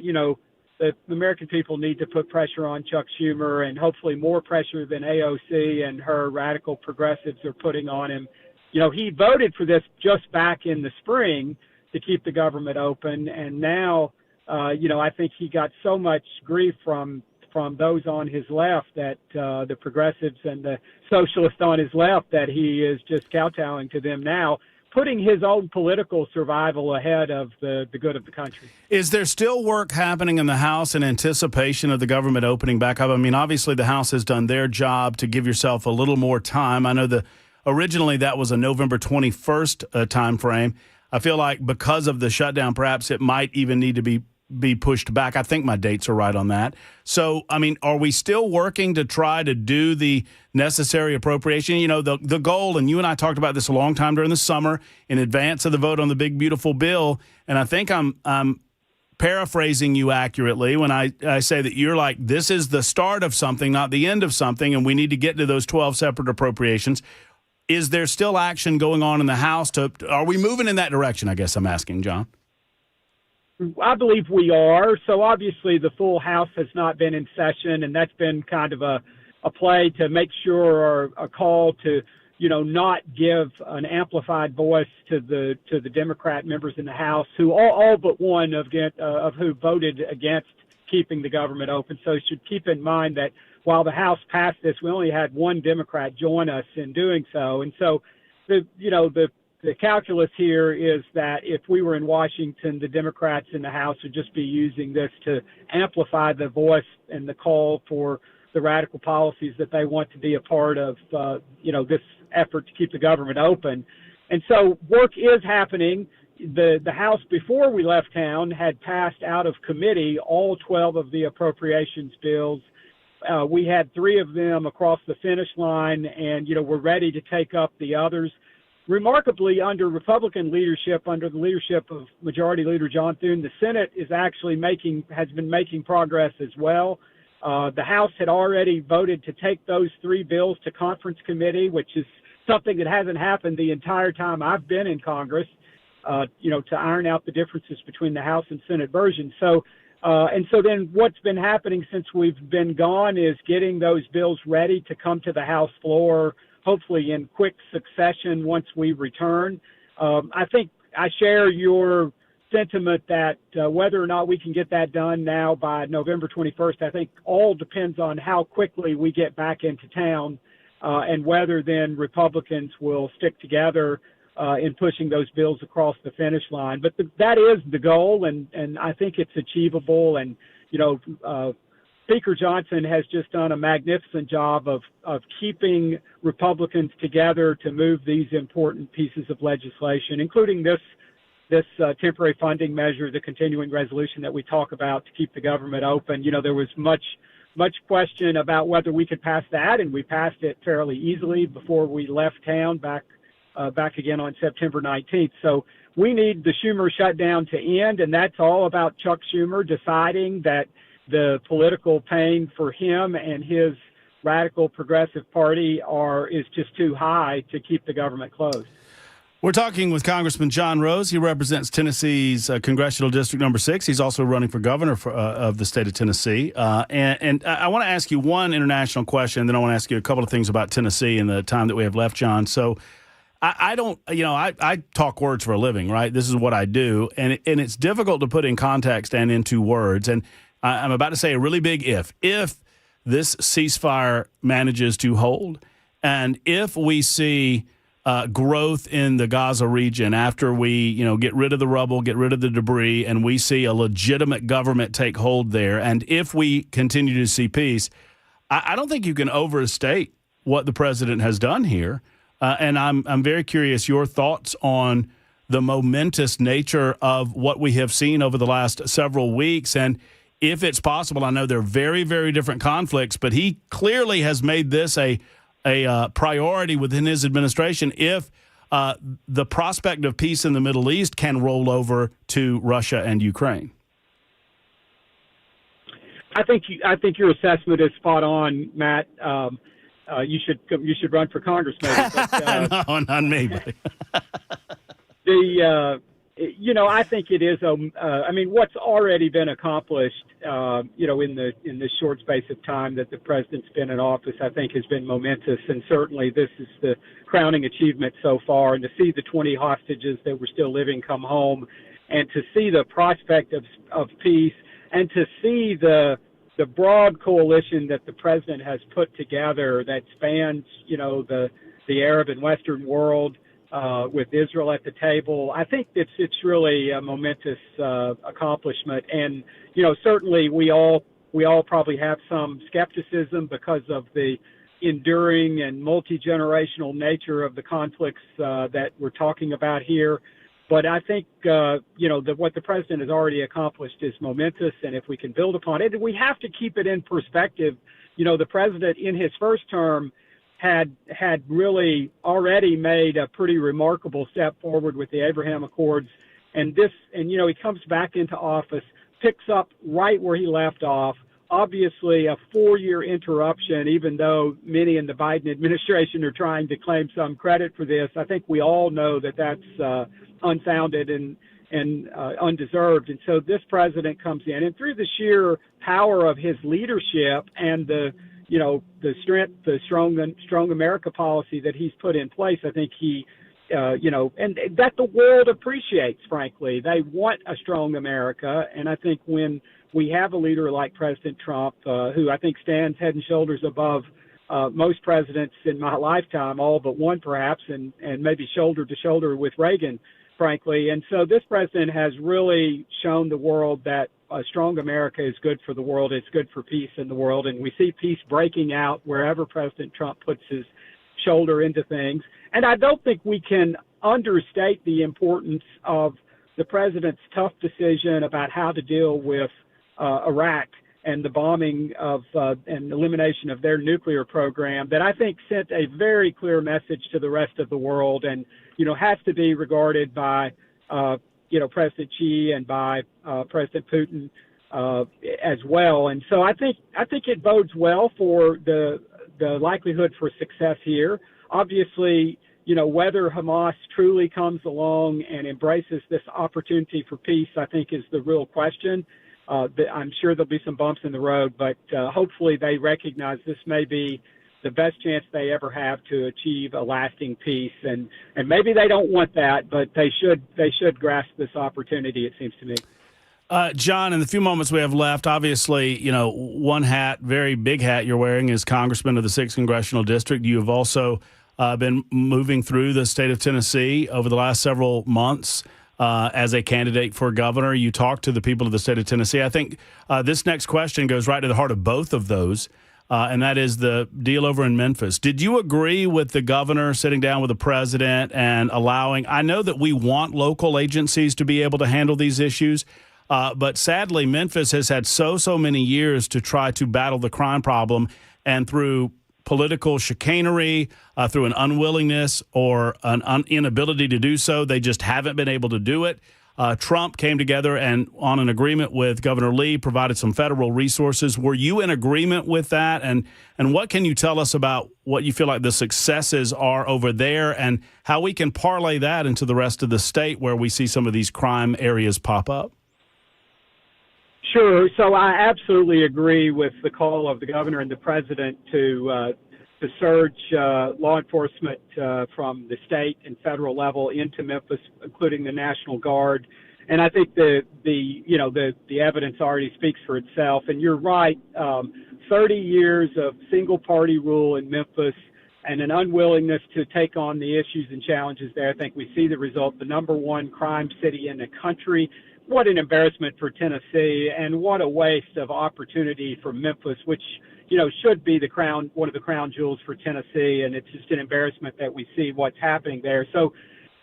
the American people need to put pressure on Chuck Schumer, and hopefully more pressure than AOC and her radical progressives are putting on him. You know, he voted for this just back in the spring to keep the government open, and now, I think he got so much grief from from those on his left, that the progressives and the socialists on his left, that he is just kowtowing to them now, putting his own political survival ahead of the good of the country. Is there still work happening in the House in anticipation of the government opening back up? I mean, obviously the House has done their job to give yourself a little more time. I know originally that was a November 21st time frame. I feel like because of the shutdown, perhaps it might even need to be pushed back. I think my dates are right on that. So, I mean, are we still working to try to do the necessary appropriation? You know, the goal, and you and I talked about this a long time during the summer in advance of the vote on the big, beautiful bill, and I think I'm paraphrasing you accurately when I say that you're like, this is the start of something, not the end of something, and we need to get to those 12 separate appropriations. Is there still action going on in the House? Are we moving in that direction, I guess I'm asking, John? I believe we are. So obviously the full House has not been in session, and that's been kind of a play to make sure, or a call to, not give an amplified voice to the Democrat members in the House, who all but one of who voted against keeping the government open. So you should keep in mind that while the House passed this, we only had one Democrat join us in doing so. And so the calculus here is that if we were in Washington, the Democrats in the House would just be using this to amplify the voice and the call for the radical policies that they want to be a part of, this effort to keep the government open. And so work is happening. The House, before we left town, had passed out of committee all 12 of the appropriations bills. We had 3 of them across the finish line, and, we're ready to take up the others. Remarkably, under Republican leadership, under the leadership of Majority Leader John Thune, the Senate is actually has been making progress as well. The House had already voted to take those 3 bills to conference committee, which is something that hasn't happened the entire time I've been in Congress, to iron out the differences between the House and Senate versions. So then what's been happening since we've been gone is getting those bills ready to come to the House floor, hopefully in quick succession once we return. I think I share your sentiment that whether or not we can get that done now by November 21st, I think all depends on how quickly we get back into town and whether then Republicans will stick together in pushing those bills across the finish line. But that is the goal, and I think it's achievable. And, Speaker Johnson has just done a magnificent job of keeping Republicans together to move these important pieces of legislation, including this temporary funding measure, the continuing resolution that we talk about to keep the government open. There was much question about whether we could pass that, and we passed it fairly easily before we left town back again on September 19th. So we need the Schumer shutdown to end, and that's all about Chuck Schumer deciding that the political pain for him and his radical progressive party is just too high to keep the government closed. We're talking with Congressman John Rose. He represents Tennessee's Congressional District Number 6. He's also running for governor of the state of Tennessee. And I want to ask you one international question, and then I want to ask you a couple of things about Tennessee in the time that we have left, John. So I talk words for a living, right? This is what I do. And it's difficult to put in context and into words. And I'm about to say a really big if. If this ceasefire manages to hold, and if we see growth in the Gaza region after we, get rid of the rubble, get rid of the debris, and we see a legitimate government take hold there, and if we continue to see peace, I don't think you can overstate what the president has done here. And I'm very curious your thoughts on the momentous nature of what we have seen over the last several weeks, and if it's possible. I know they're very, very different conflicts, but he clearly has made this a priority within his administration. If the prospect of peace in the Middle East can roll over to Russia and Ukraine. I think your assessment is spot on, Matt. You should run for Congress, maybe. But, no, not me. Buddy. I think it is. What's already been accomplished, in the short space of time that the president's been in office, I think has been momentous. And certainly this is the crowning achievement so far. And to see the 20 hostages that were still living come home, and to see the prospect of peace, and to see the the broad coalition that the president has put together that spans, the Arab and Western world, with Israel at the table, I think it's really a momentous accomplishment. And certainly we all probably have some skepticism because of the enduring and multi-generational nature of the conflicts that we're talking about here. But I think, that what the president has already accomplished is momentous, and if we can build upon it, we have to keep it in perspective. The president in his first term had really already made a pretty remarkable step forward with the Abraham Accords, and he comes back into office, picks up right where he left off. Obviously, a 4-year interruption, even though many in the Biden administration are trying to claim some credit for this. I think we all know that that's unfounded and undeserved. And so this president comes in, and through the sheer power of his leadership and the strength, the strong America policy that he's put in place, I think he, and that the world appreciates, frankly. They want a strong America. And I think when we have a leader like President Trump, who I think stands head and shoulders above most presidents in my lifetime, all but one perhaps, and maybe shoulder to shoulder with Reagan, frankly. And so this president has really shown the world that a strong America is good for the world. It's good for peace in the world. And we see peace breaking out wherever President Trump puts his shoulder into things. And I don't think we can understate the importance of the president's tough decision about how to deal with Iraq and the bombing of and elimination of their nuclear program, that I think sent a very clear message to the rest of the world, and has to be regarded by President Xi and by President Putin as well. And so I think it bodes well for the likelihood for success here. Obviously, whether Hamas truly comes along and embraces this opportunity for peace, I think is the real question. I'm sure there'll be some bumps in the road, but hopefully they recognize this may be the best chance they ever have to achieve a lasting peace. And maybe they don't want that, but they should grasp this opportunity, it seems to me. John, in the few moments we have left, obviously, one hat, very big hat you're wearing is Congressman of the 6th Congressional District. You have also been moving through the state of Tennessee over the last several months as a candidate for governor. You talked to the people of the state of Tennessee. I think this next question goes right to the heart of both of those, and that is the deal over in Memphis. Did you agree with the governor sitting down with the president and allowing – I know that we want local agencies to be able to handle these issues, but sadly Memphis has had so many years to try to battle the crime problem, and through political chicanery, through an unwillingness or an inability to do so, they just haven't been able to do it. Trump came together and on an agreement with Governor Lee provided some federal resources. Were you in agreement with that? And what can you tell us about what you feel like the successes are over there and how we can parlay that into the rest of the state where we see some of these crime areas pop up? Sure. So I absolutely agree with the call of the governor and the president to surge law enforcement from the state and federal level into Memphis, including the National Guard. And I think the evidence already speaks for itself. And you're right, 30 years of single party rule in Memphis and an unwillingness to take on the issues and challenges there. I think we see the result, the number one crime city in the country. What an embarrassment for Tennessee, and what a waste of opportunity for Memphis, which, should be one of the crown jewels for Tennessee. And it's just an embarrassment that we see what's happening there. So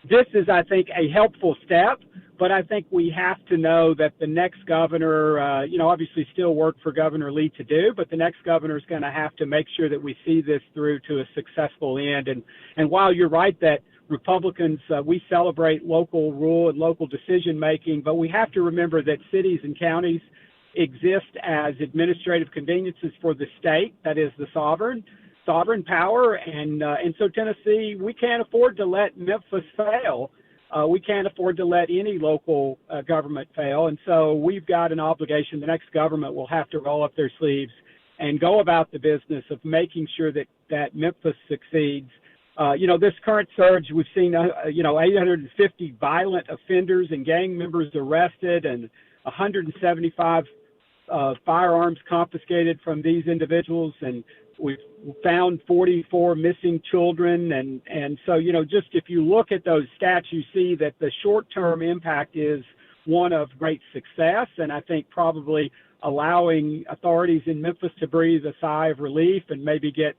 this is, I think, a helpful step, but I think we have to know that the next governor, obviously still work for Governor Lee to do, but the next governor is going to have to make sure that we see this through to a successful end. And while you're right that Republicans, we celebrate local rule and local decision making, but we have to remember that cities and counties exist as administrative conveniences for the state, that is the sovereign power. And so Tennessee, we can't afford to let Memphis fail. We can't afford to let any local government fail. And so we've got an obligation. The next government will have to roll up their sleeves and go about the business of making sure that Memphis succeeds. This current surge, we've seen, 850 violent offenders and gang members arrested and 175 firearms confiscated from these individuals, and we've found 44 missing children. And so, just if you look at those stats, you see that the short-term impact is one of great success, and I think probably allowing authorities in Memphis to breathe a sigh of relief and maybe get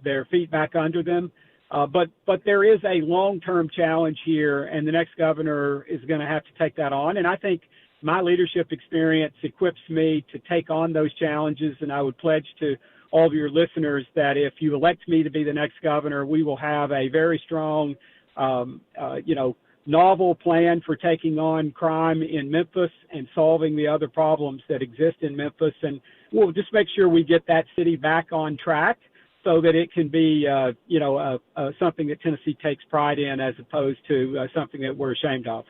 their feet back under them. But there is a long-term challenge here, and the next governor is going to have to take that on. And I think my leadership experience equips me to take on those challenges, and I would pledge to all of your listeners that if you elect me to be the next governor, we will have a very strong, novel plan for taking on crime in Memphis and solving the other problems that exist in Memphis. And we'll just make sure we get that city back on track so that it can be, something that Tennessee takes pride in as opposed to something that we're ashamed of.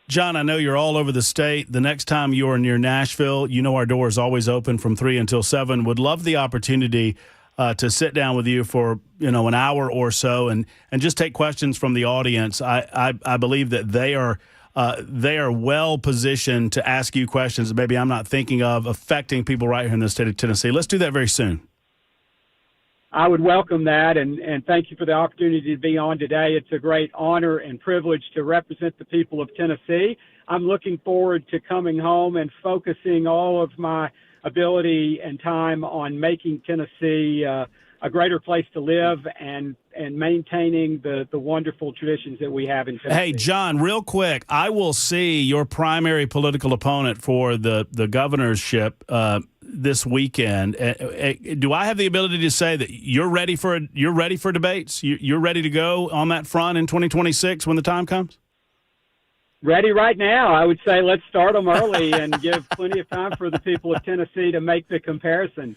John, I know you're all over the state. The next time you're near Nashville, our door is always open from 3 until 7. Would love the opportunity to sit down with you for, an hour or so and just take questions from the audience. I believe that they are well positioned to ask you questions that maybe I'm not thinking of affecting people right here in the state of Tennessee. Let's do that very soon. I would welcome that, and thank you for the opportunity to be on today. It's a great honor and privilege to represent the people of Tennessee. I'm looking forward to coming home and focusing all of my ability and time on making Tennessee a greater place to live and maintaining the wonderful traditions that we have in Tennessee. Hey, John, real quick, I will see your primary political opponent for the governorship this weekend. Do I have the ability to say that you're ready for debates? You're ready to go on that front in 2026 when the time comes? Ready right now. I would say let's start them early and give plenty of time for the people of Tennessee to make the comparison.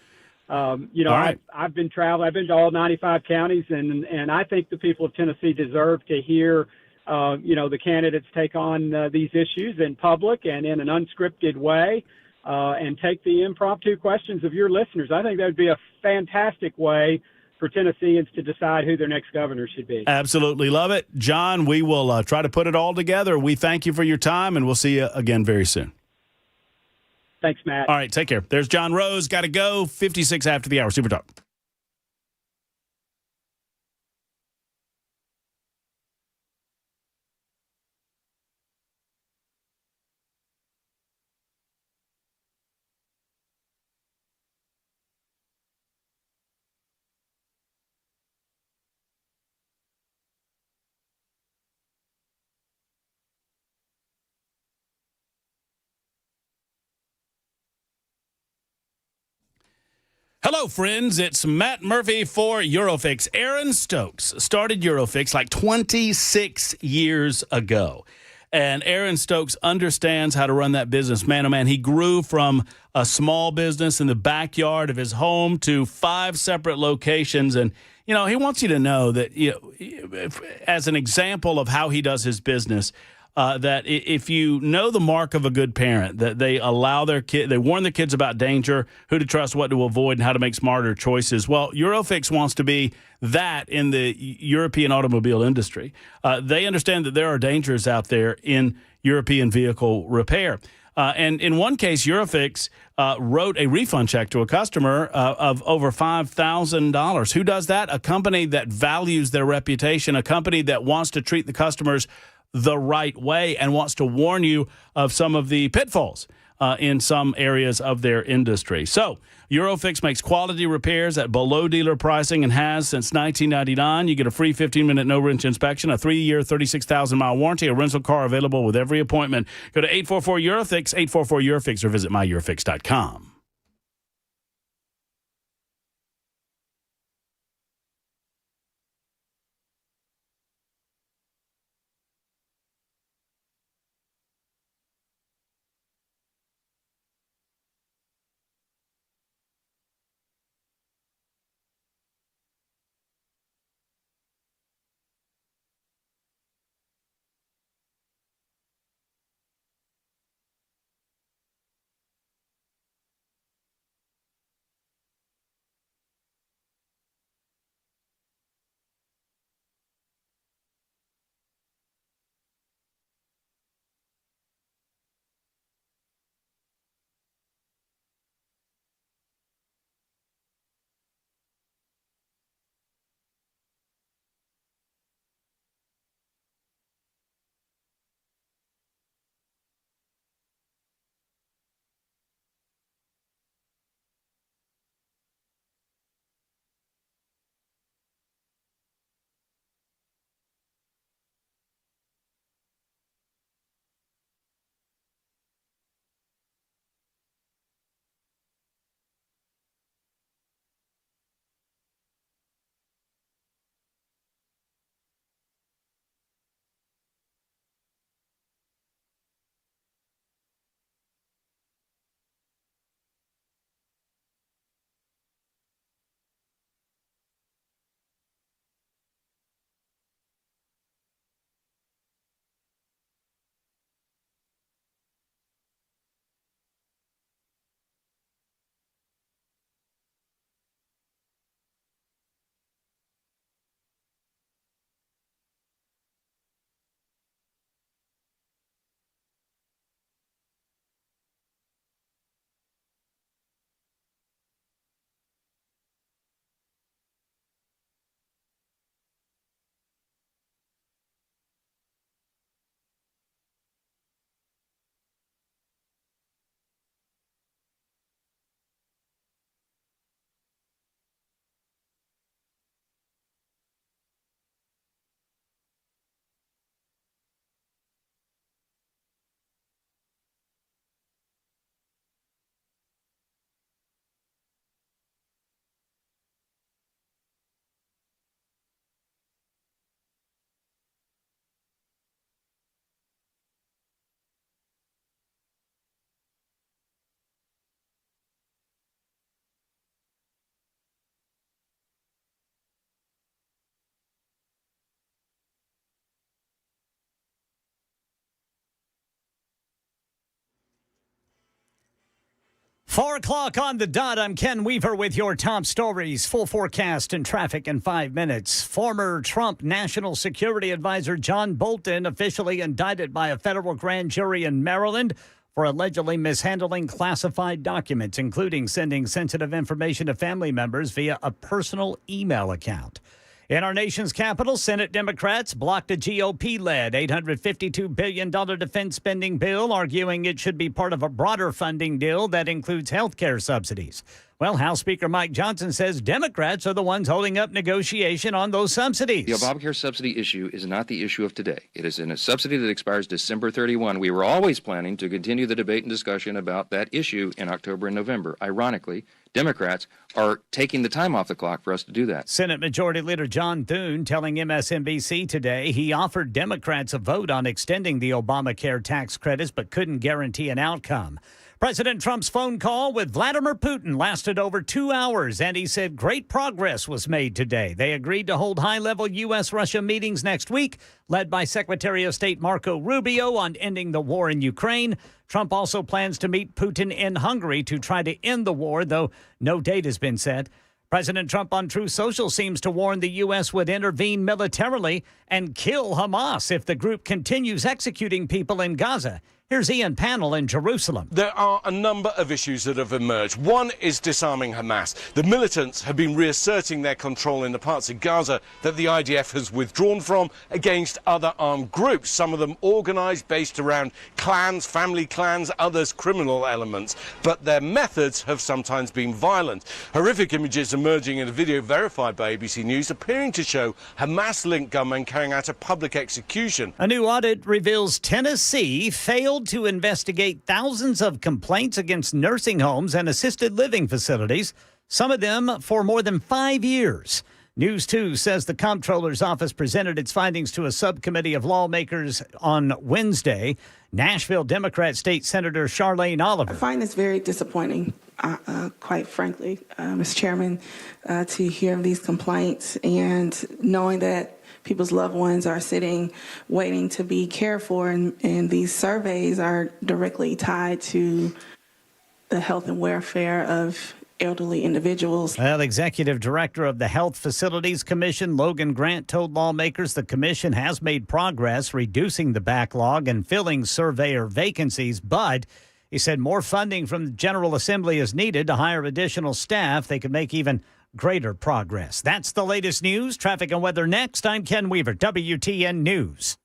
Right. I've been traveling. I've been to all 95 counties, and I think the people of Tennessee deserve to hear, the candidates take on these issues in public and in an unscripted way, and take the impromptu questions of your listeners. I think that would be a fantastic way for Tennesseans to decide who their next governor should be. Absolutely love it. John, we will try to put it all together. We thank you for your time, and we'll see you again very soon. Thanks, Matt. All right, take care. There's John Rose. Got to go. 56 after the hour. Super Talk. Hello, friends. It's Matt Murphy for Eurofix. Aaron Stokes started Eurofix like 26 years ago. And Aaron Stokes understands how to run that business. Man, oh man, he grew from a small business in the backyard of his home to 5 separate locations. And, he wants you to know that, as an example of how he does his business, that if you know the mark of a good parent, that they allow their kid, they warn their kids about danger, who to trust, what to avoid, and how to make smarter choices. Well, Eurofix wants to be that in the European automobile industry. They understand that there are dangers out there in European vehicle repair. And in one case, Eurofix wrote a refund check to a customer of over $5,000. Who does that? A company that values their reputation, a company that wants to treat the customers the right way and wants to warn you of some of the pitfalls in some areas of their industry. So Eurofix makes quality repairs at below dealer pricing and has since 1999. You get a free 15-minute no-wrench inspection, a 3-year, 36,000-mile warranty, a rental car available with every appointment. Go to 844-EUROFIX, 844-EUROFIX, or visit myEurofix.com. 4 o'clock on the dot. I'm Ken Weaver with your top stories. Full forecast and traffic in 5 minutes. Former Trump National Security Advisor John Bolton officially indicted by a federal grand jury in Maryland for allegedly mishandling classified documents, including sending sensitive information to family members via a personal email account. In our nation's capital, Senate Democrats blocked a GOP-led $852 billion defense spending bill, arguing it should be part of a broader funding deal that includes health care subsidies. Well, House Speaker Mike Johnson says Democrats are the ones holding up negotiation on those subsidies. The Obamacare subsidy issue is not the issue of today. It is in a subsidy that expires December 31. We were always planning to continue the debate and discussion about that issue in October and November. Ironically, Democrats are taking the time off the clock for us to do that. Senate Majority Leader John Thune telling MSNBC today he offered Democrats a vote on extending the Obamacare tax credits but couldn't guarantee an outcome. President Trump's phone call with Vladimir Putin lasted over 2 hours, and he said great progress was made today. They agreed to hold high-level U.S.-Russia meetings next week, led by Secretary of State Marco Rubio on ending the war in Ukraine. Trump also plans to meet Putin in Hungary to try to end the war, though no date has been set. President Trump on Truth Social seems to warn the U.S. would intervene militarily and kill Hamas if the group continues executing people in Gaza. Here's Ian Pannell in Jerusalem. There are a number of issues that have emerged. One is disarming Hamas. The militants have been reasserting their control in the parts of Gaza that the IDF has withdrawn from against other armed groups, some of them organised based around clans, family clans, others criminal elements. But their methods have sometimes been violent. Horrific images emerging in a video verified by ABC News appearing to show Hamas-linked gunmen carrying out a public execution. A new audit reveals Tennessee failed to investigate thousands of complaints against nursing homes and assisted living facilities, some of them for more than 5 years. News 2 says the comptroller's office presented its findings to a subcommittee of lawmakers on Wednesday. Nashville Democrat State Senator Charlene Oliver. I find this very disappointing, quite frankly, Mr. Chairman, to hear of these complaints and knowing that people's loved ones are sitting waiting to be cared for, and these surveys are directly tied to the health and welfare of elderly individuals. Well, Executive Director of the Health Facilities Commission, Logan Grant, told lawmakers the commission has made progress reducing the backlog and filling surveyor vacancies, but he said more funding from the General Assembly is needed to hire additional staff. They could make even greater progress. That's the latest news. Traffic and weather next. I'm Ken Weaver, WTN News.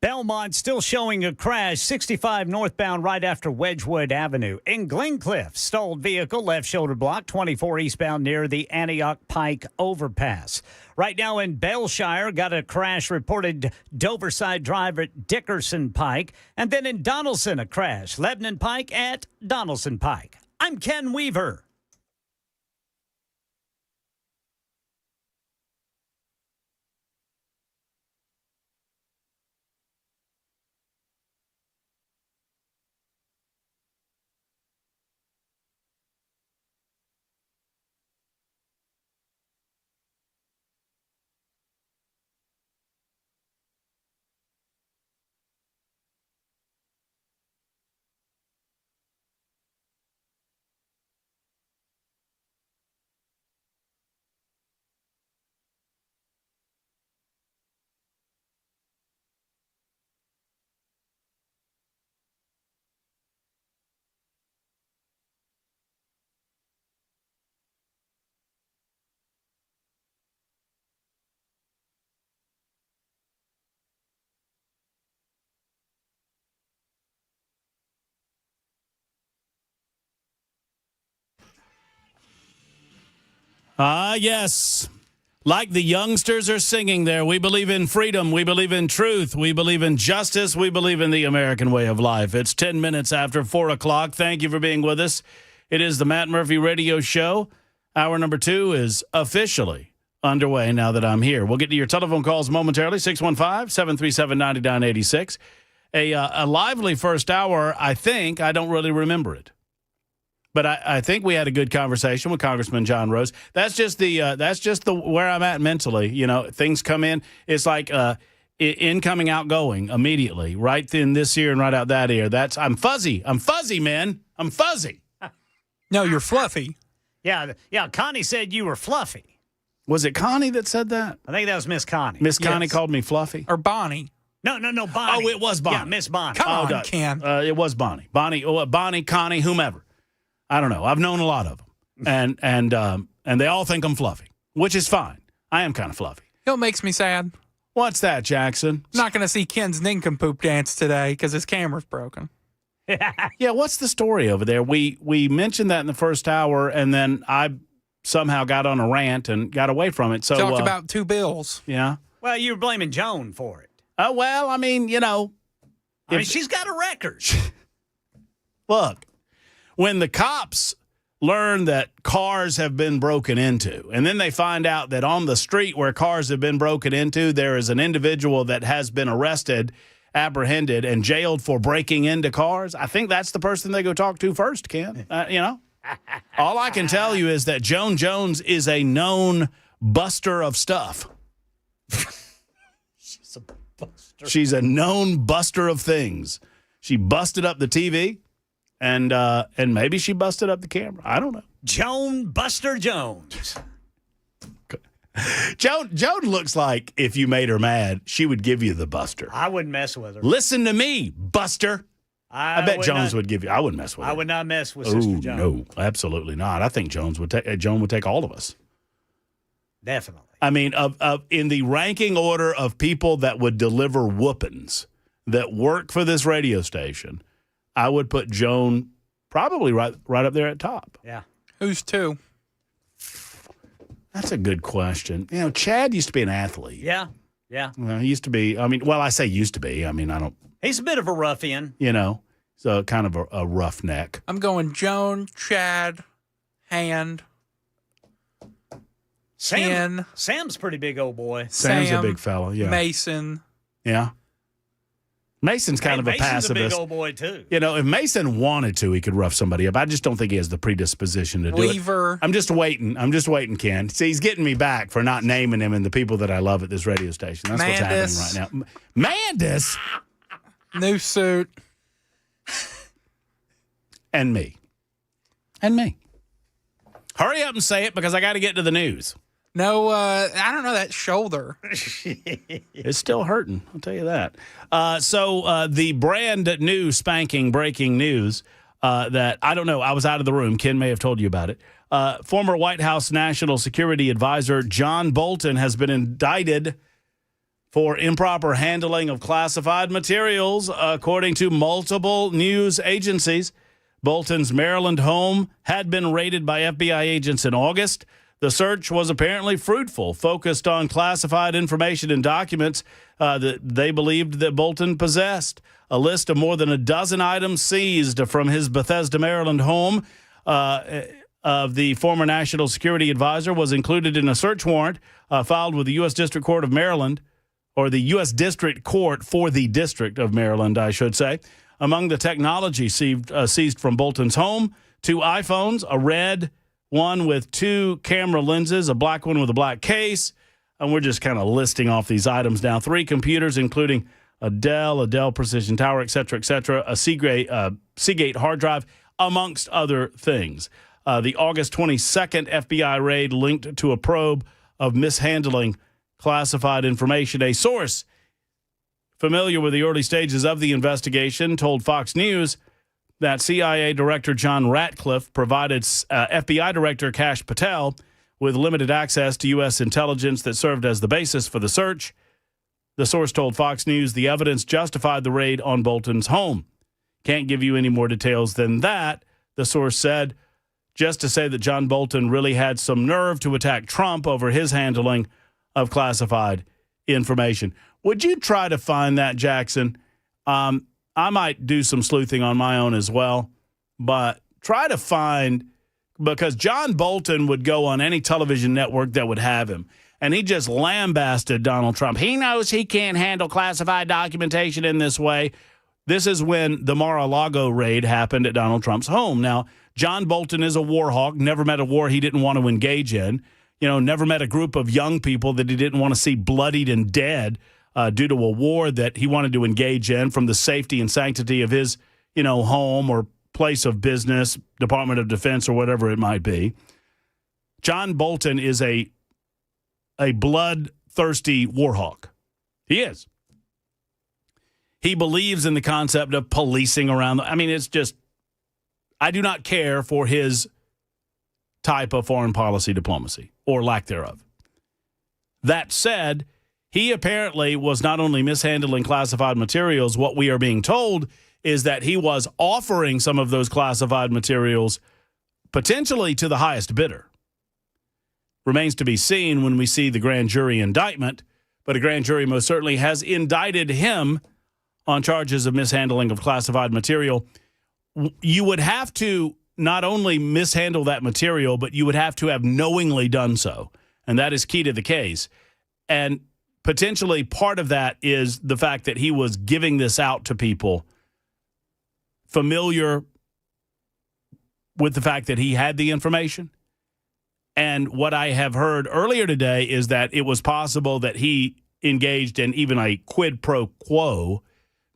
Belmont still showing a crash, 65 northbound right after Wedgwood Avenue. In Glencliff, stalled vehicle, left shoulder block, 24 eastbound near the Antioch Pike overpass. Right now in Belshire, got a crash reported Doverside Drive at Dickerson Pike. And then in Donaldson, a crash, Lebanon Pike at Donaldson Pike. I'm Ken Weaver. Yes. Like the youngsters are singing there, we believe in freedom, we believe in truth, we believe in justice, we believe in the American way of life. It's 10 minutes after 4 o'clock. Thank you for being with us. It is the Matt Murphy Radio Show. Hour number 2 is officially underway now that I'm here. We'll get to your telephone calls momentarily, 615-737-9986. A lively first hour, I think. I don't really remember it. But I think we had a good conversation with Congressman John Rose. That's just the where I'm at mentally. You know, things come in. It's like incoming, outgoing immediately, right in this ear and right out that ear. I'm fuzzy. I'm fuzzy, man. I'm fuzzy. No, you're fluffy. Yeah. Connie said you were fluffy. Was it Connie that said that? I think that was Miss Connie. Miss Connie called me fluffy? Or Bonnie. No, Bonnie. Oh, it was Bonnie. Yeah, Miss Bonnie. Come on, Ken. It was Bonnie. Bonnie, Connie, whomever. I don't know. I've known a lot of them, and they all think I'm fluffy, which is fine. I am kind of fluffy. It makes me sad. What's that, Jackson? Not going to see Ken's nincompoop dance today because his camera's broken. Yeah, what's the story over there? We mentioned that in the first hour, and then I somehow got on a rant and got away from it. So talked about two bills. Yeah. Well, you were blaming Joan for it. Well, I mean, you know. I mean, she's got a record. Look. When the cops learn that cars have been broken into, and then they find out that on the street where cars have been broken into, there is an individual that has been arrested, apprehended, and jailed for breaking into cars, I think that's the person they go talk to first, Ken. You know? All I can tell you is that Joan Jones is a known buster of stuff. She's a buster. She's a known buster of things. She busted up the TV. And maybe she busted up the camera. I don't know. Joan Buster Jones. Joan looks like if you made her mad, she would give you the buster. I wouldn't mess with her. Listen to me, Buster. I bet Jones would give you. I wouldn't mess with her. I would not mess with Sister Joan. No, absolutely not. I think Joan would take all of us. Definitely. I mean, in the ranking order of people that would deliver whoopings that work for this radio station, I would put Joan probably right up there at top. Yeah. Who's two? That's a good question. You know, Chad used to be an athlete. Yeah. Well, he used to be. I mean, well, I say used to be. I mean, I don't. He's a bit of a ruffian. You know, so kind of a roughneck. I'm going Joan, Chad, Hand, Ken. Sam's a pretty big old boy. Sam's a big fella. Yeah. Mason. Yeah. Mason's kind of a pacifist. Mason's a big old boy, too. You know, if Mason wanted to, he could rough somebody up. I just don't think he has the predisposition to do Weaver. it. I'm just waiting, Ken. See, he's getting me back for not naming him and the people that I love at this radio station. That's Mandis. what's happening right now. Mandis. New suit. And me. Hurry up and say it because I got to get to the news. No, I don't know that shoulder. It's still hurting, I'll tell you that. So the brand new spanking breaking news that, I don't know, I was out of the room. Ken may have told you about it. Former White House National Security Advisor John Bolton has been indicted for improper handling of classified materials, according to multiple news agencies. Bolton's Maryland home had been raided by FBI agents in August. The search was apparently fruitful, focused on classified information and documents that they believed that Bolton possessed. A list of more than a dozen items seized from his Bethesda, Maryland home of the former National Security Advisor was included in a search warrant filed with the U.S. District Court of Maryland, or the U.S. District Court for the District of Maryland, I should say. Among the technology seized from Bolton's home, 2 iPhones, a red one with 2 camera lenses, a black one with a black case, and we're just kind of listing off these items now. 3 computers, including a Dell Precision Tower, et cetera, a Seagate hard drive, amongst other things. The August 22nd FBI raid linked to a probe of mishandling classified information. A source familiar with the early stages of the investigation told Fox News that CIA Director John Ratcliffe provided FBI Director Kash Patel with limited access to U.S. intelligence that served as the basis for the search. The source told Fox News the evidence justified the raid on Bolton's home. Can't give you any more details than that, the source said, just to say that John Bolton really had some nerve to attack Trump over his handling of classified information. Would you try to find that, Jackson? I might do some sleuthing on my own as well, but try to find, because John Bolton would go on any television network that would have him, and he just lambasted Donald Trump. He knows he can't handle classified documentation in this way. This is when the Mar-a-Lago raid happened at Donald Trump's home. Now, John Bolton is a war hawk, never met a war he didn't want to engage in, never met a group of young people that he didn't want to see bloodied and dead due to a war that he wanted to engage in from the safety and sanctity of his, home or place of business, Department of Defense or whatever it might be. John Bolton is a bloodthirsty war hawk. He is. He believes in the concept of policing around. It's just, I do not care for his type of foreign policy diplomacy or lack thereof. That said, he apparently was not only mishandling classified materials. What we are being told is that he was offering some of those classified materials potentially to the highest bidder. Remains to be seen when we see the grand jury indictment, but a grand jury most certainly has indicted him on charges of mishandling of classified material. You would have to not only mishandle that material, but you would have to have knowingly done so. And that is key to the case. And potentially part of that is the fact that he was giving this out to people familiar with the fact that he had the information. And what I have heard earlier today is that it was possible that he engaged in even a quid pro quo,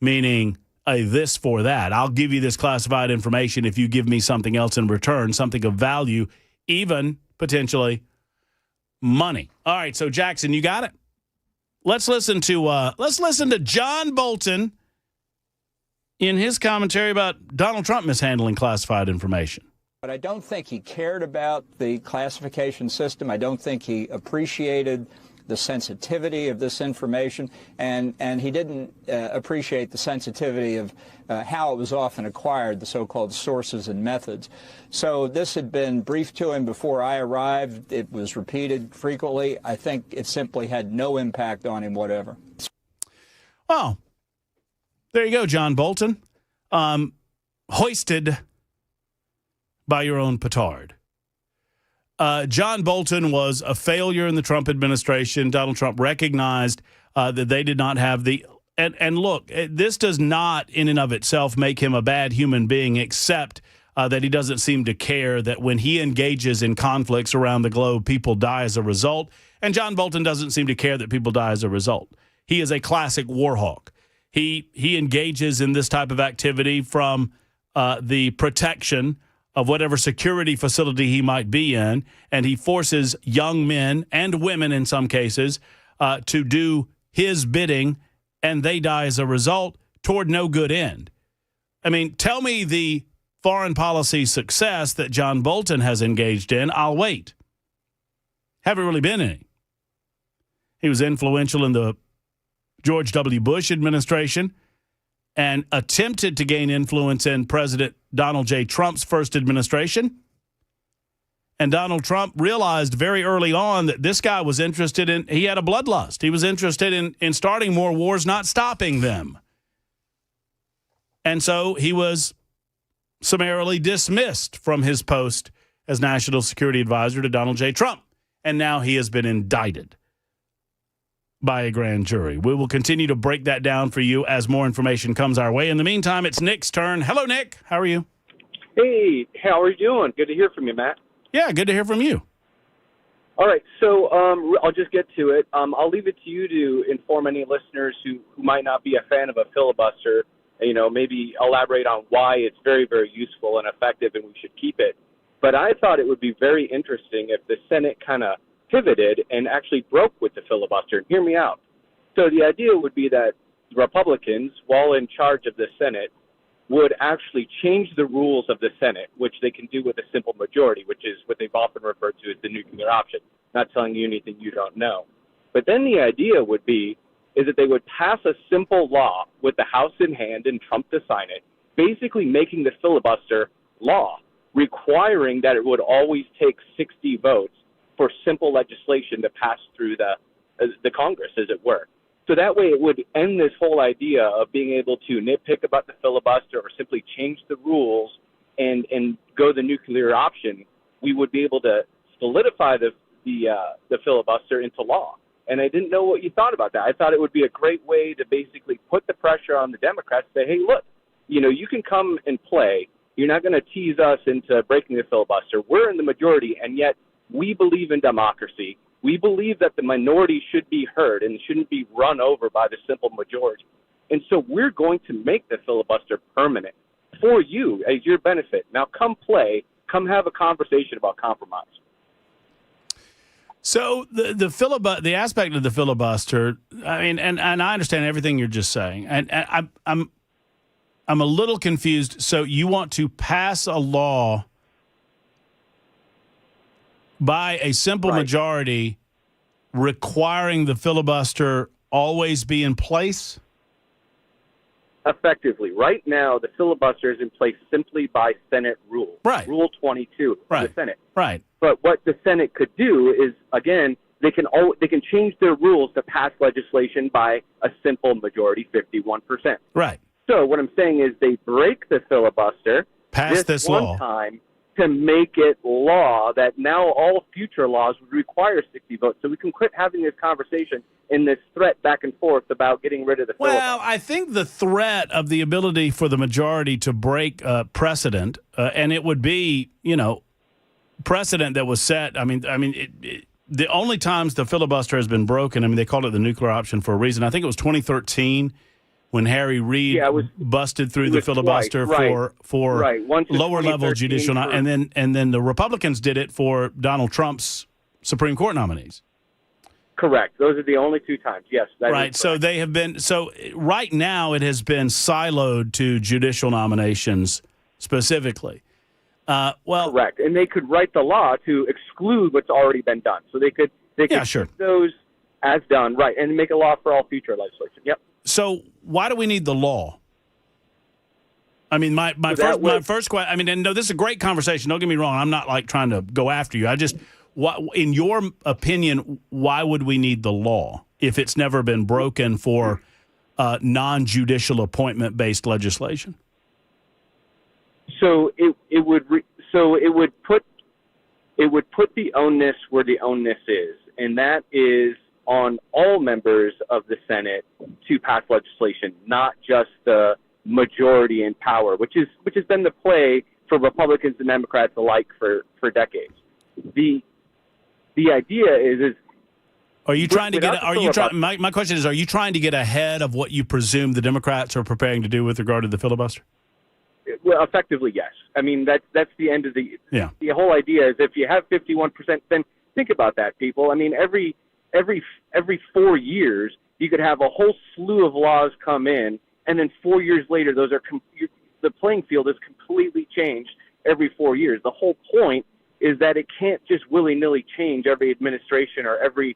meaning a this for that. I'll give you this classified information if you give me something else in return, something of value, even potentially money. All right, so Jackson, you got it. Let's listen to John Bolton in his commentary about Donald Trump mishandling classified information. But I don't think he cared about the classification system. I don't think he appreciated the sensitivity of this information, and he didn't appreciate the sensitivity of how it was often acquired, the so-called sources and methods. So this had been briefed to him before I arrived. It was repeated frequently. I think it simply had no impact on him whatever. Well, there you go, John Bolton. Hoisted by your own petard. John Bolton was a failure in the Trump administration. Donald Trump recognized that they did not have the and look, this does not in and of itself make him a bad human being, except that he doesn't seem to care that when he engages in conflicts around the globe, people die as a result. And John Bolton doesn't seem to care that people die as a result. He is a classic war hawk. He engages in this type of activity from the protection of whatever security facility he might be in, and he forces young men and women in some cases to do his bidding, and they die as a result toward no good end. I mean, tell me the foreign policy success that John Bolton has engaged in. I'll wait. Haven't really been any. He was influential in the George W. Bush administration and attempted to gain influence in President Donald J. Trump's first administration. And Donald Trump realized very early on that this guy was interested in, he had a bloodlust. He was interested in starting more wars, not stopping them. And so he was summarily dismissed from his post as National Security Advisor to Donald J. Trump. And now he has been indicted by a grand jury. We will continue to break that down for you as more information comes our way. In the meantime, it's Nick's turn. Hello, Nick. How are you? Hey, how are you doing? Good to hear from you, Matt. Yeah, good to hear from you. All right, so I'll just get to it. I'll leave it to you to inform any listeners who might not be a fan of a filibuster, maybe elaborate on why it's very, very useful and effective and we should keep it. But I thought it would be very interesting if the Senate kind of pivoted and actually broke with the filibuster. Hear me out. So the idea would be that Republicans, while in charge of the Senate, would actually change the rules of the Senate, which they can do with a simple majority, which is what they've often referred to as the nuclear option. Not telling you anything you don't know. But then the idea would be is that they would pass a simple law with the House in hand and Trump to sign it, basically making the filibuster law, requiring that it would always take 60 votes for simple legislation to pass through the Congress, as it were. So that way it would end this whole idea of being able to nitpick about the filibuster or simply change the rules and go the nuclear option. We would be able to solidify the filibuster into law. And I didn't know what you thought about that. I thought it would be a great way to basically put the pressure on the Democrats to say, hey, look, you can come and play. You're not going to tease us into breaking the filibuster. We're in the majority, and yet we believe in democracy. We believe that the minority should be heard and shouldn't be run over by the simple majority. And so we're going to make the filibuster permanent for you as your benefit. Now come play, come have a conversation about compromise. So the aspect of the filibuster, I mean, and I understand everything you're just saying. And I'm a little confused. So you want to pass a law by a simple majority requiring the filibuster always be in place? Effectively. Right now, the filibuster is in place simply by Senate rule. Right. Rule 22 of the Senate. Right. But what the Senate could do is, again, they can change their rules to pass legislation by a simple majority, 51%. Right. So what I'm saying is they break the filibuster pass this one law time to make it law that now all future laws would require 60 votes. So we can quit having this conversation and this threat back and forth about getting rid of the filibuster. Well, I think the threat of the ability for the majority to break precedent, and it would be, precedent that was set. I mean, the only times the filibuster has been broken, they called it the nuclear option for a reason. I think it was 2013 when Harry Reid busted through the filibuster for lower level judicial, and then the Republicans did it for Donald Trump's Supreme Court nominees. Correct. Those are the only two times. Yes. Right. So they have been. So right now it has been siloed to judicial nominations specifically. Correct. And they could write the law to exclude what's already been done. So they could keep those as done, right, and make a law for all future legislation. Yep. So why do we need the law? I mean, my first question. And no, this is a great conversation. Don't get me wrong. I'm not trying to go after you. In your opinion, why would we need the law if it's never been broken for non-judicial appointment-based legislation? So it would put the onus where the onus is, and that is on all members of the Senate to pass legislation, not just the majority in power, which has been the play for Republicans and Democrats alike for decades. The idea is are you trying to get? Are you trying? My question is: are you trying to get ahead of what you presume the Democrats are preparing to do with regard to the filibuster? Well, effectively, yes. I mean, that's the end of the whole idea is if you have 51%, then think about that, people. I mean, every 4 years you could have a whole slew of laws come in, and then 4 years later, the playing field is completely changed every 4 years. The whole point is that it can't just willy-nilly change every administration or every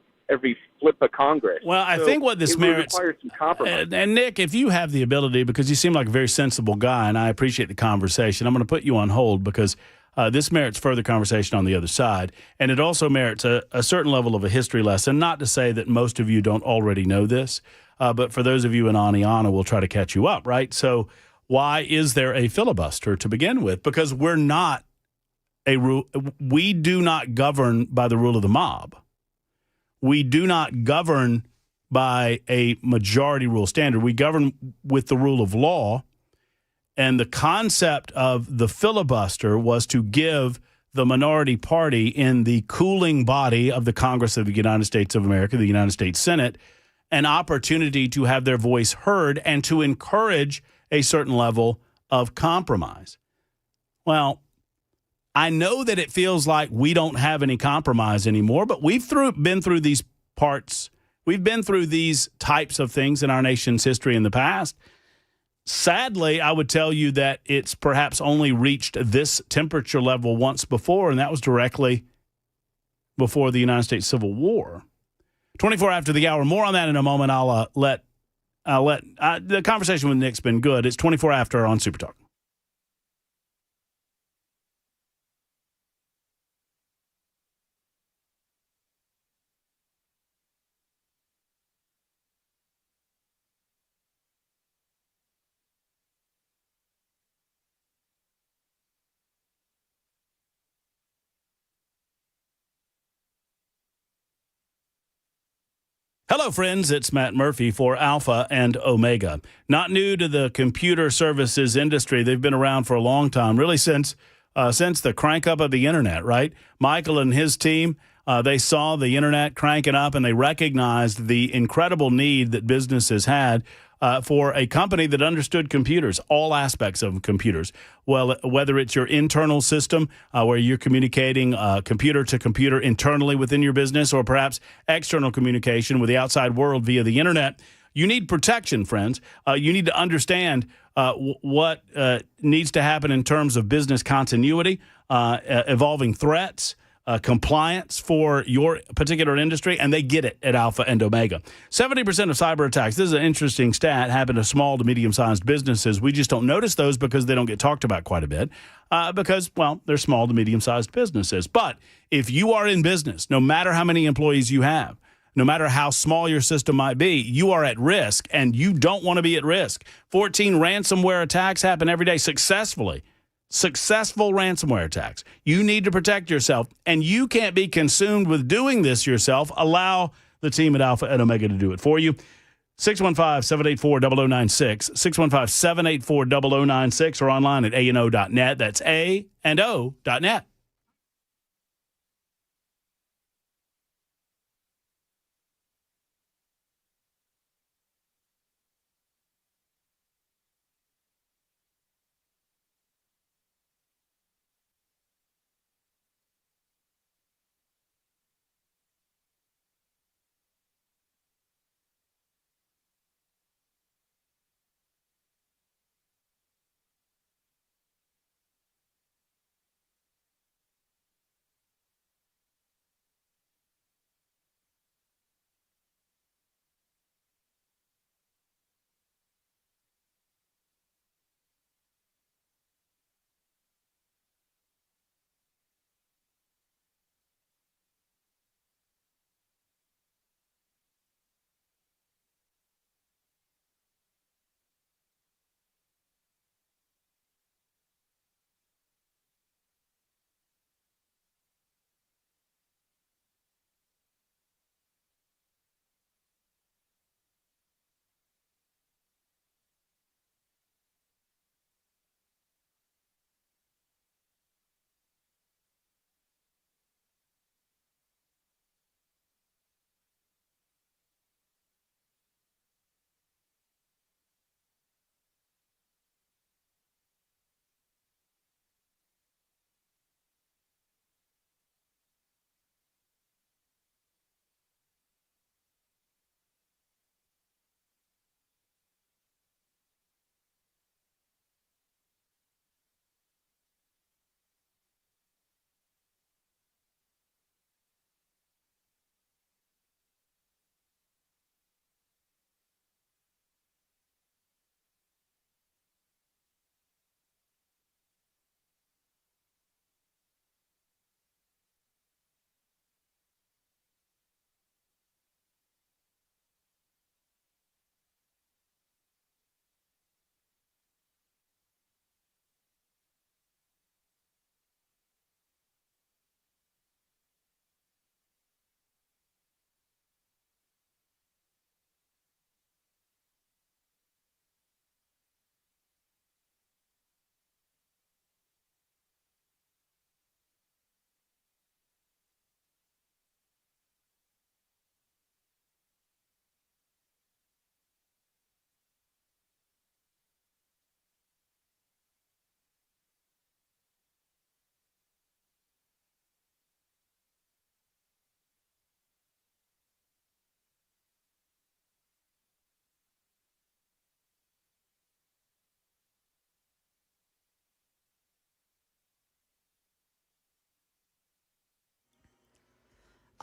flip of Congress. Well, I So think what this it would merits, require some compromise. and Nick, if you have the ability, because you seem like a very sensible guy, and I appreciate the conversation, I'm going to put you on hold because this merits further conversation on the other side, and it also merits a certain level of a history lesson. Not to say that most of you don't already know this, but for those of you in Aniana, we'll try to catch you up, right? So why is there a filibuster to begin with? Because we do not govern by the rule of the mob. We do not govern by a majority rule standard. We govern with the rule of law. And the concept of the filibuster was to give the minority party in the cooling body of the Congress of the United States of America, the United States Senate, an opportunity to have their voice heard and to encourage a certain level of compromise. Well, I know that it feels like we don't have any compromise anymore, but we've been through these parts. We've been through these types of things in our nation's history in the past. Sadly, I would tell you that it's perhaps only reached this temperature level once before, and that was directly before the United States Civil War. 24 after the hour. More on that in a moment. I'll let the conversation with Nick's been good. It's 24 after on Super Talk. Hello, friends. It's Matt Murphy for Alpha and Omega. Not new to the computer services industry. They've been around for a long time, really since the crank up of the internet, right? Michael and his team, they saw the internet cranking up, and they recognized the incredible need that businesses had for a company that understood computers, all aspects of computers. Well, whether it's your internal system where you're communicating computer to computer internally within your business, or perhaps external communication with the outside world via the internet, you need protection, friends. You need to understand what needs to happen in terms of business continuity, evolving threats, compliance for your particular industry, and they get it at Alpha and Omega. 70% of cyber attacks, this is an interesting stat, happen to small to medium-sized businesses. We just don't notice those because they don't get talked about quite a bit because, well, they're small to medium-sized businesses. But if you are in business, no matter how many employees you have, no matter how small your system might be, you are at risk, and you don't want to be at risk. 14 ransomware attacks happen every day successfully. Successful ransomware attacks. You need to protect yourself, and you can't be consumed with doing this yourself. Allow the team at Alpha and Omega to do it for you. 615-784-0096, 615-784-0096, or online at ANO.net. That's A&O.net.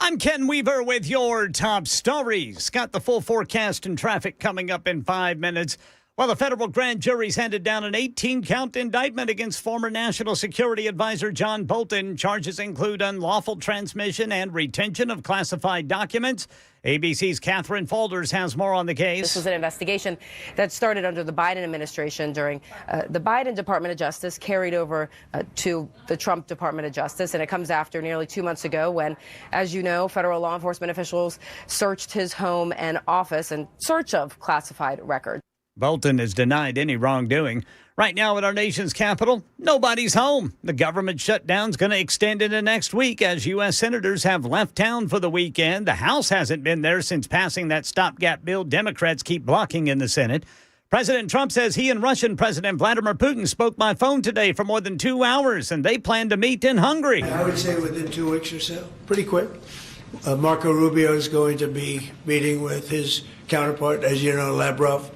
I'm Ken Weaver with your top stories. Got the full forecast and traffic coming up in 5 minutes. Well, the federal grand jury's handed down an 18-count indictment against former National Security Advisor John Bolton. Charges include unlawful transmission and retention of classified documents. ABC's Catherine Faulders has more on the case. This was an investigation that started under the Biden administration during the Biden Department of Justice, carried over to the Trump Department of Justice, and it comes after nearly 2 months ago when, as you know, federal law enforcement officials searched his home and office in search of classified records. Bolton has denied any wrongdoing. Right now at our nation's capital, nobody's home. The government shutdown's going to extend into next week as U.S. senators have left town for the weekend. The House hasn't been there since passing that stopgap bill Democrats keep blocking in the Senate. President Trump says he and Russian President Vladimir Putin spoke by phone today for more than 2 hours, and they plan to meet in Hungary. I would say within 2 weeks or so, pretty quick. Marco Rubio is going to be meeting with his counterpart, as you know, Lavrov.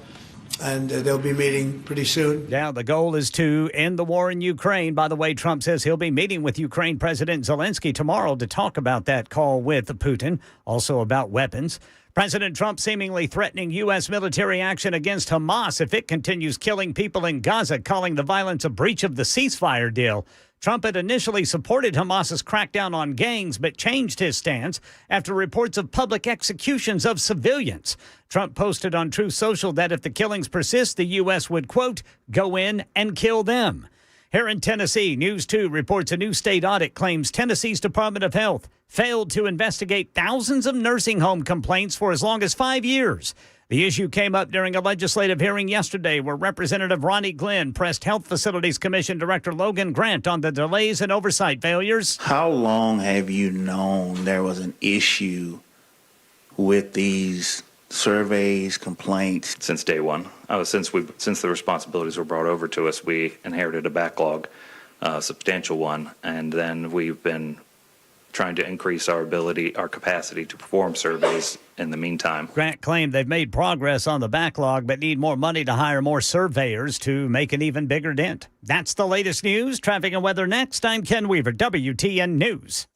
And they'll be meeting pretty soon. Yeah, the goal is to end the war in Ukraine. By the way, Trump says he'll be meeting with Ukraine President Zelensky tomorrow to talk about that call with Putin, also about weapons. President Trump seemingly threatening U.S. military action against Hamas if it continues killing people in Gaza, calling the violence a breach of the ceasefire deal. Trump had initially supported Hamas's crackdown on gangs, but changed his stance after reports of public executions of civilians. Trump posted on Truth Social that if the killings persist, the U.S. would, quote, go in and kill them. Here in Tennessee, News 2 reports a new state audit claims Tennessee's Department of Health failed to investigate thousands of nursing home complaints for as long as 5 years. The issue came up during a legislative hearing yesterday where Representative Ronnie Glenn pressed Health Facilities Commission Director Logan Grant on the delays and oversight failures. How long have you known there was an issue with these surveys, complaints? Since day one. Since the responsibilities were brought over to us, we inherited a backlog, a substantial one, and then we've been trying to increase our capacity to perform surveys in the meantime. Grant claimed they've made progress on the backlog, but need more money to hire more surveyors to make an even bigger dent. That's the latest news. Traffic and weather next. I'm Ken Weaver, WTN News.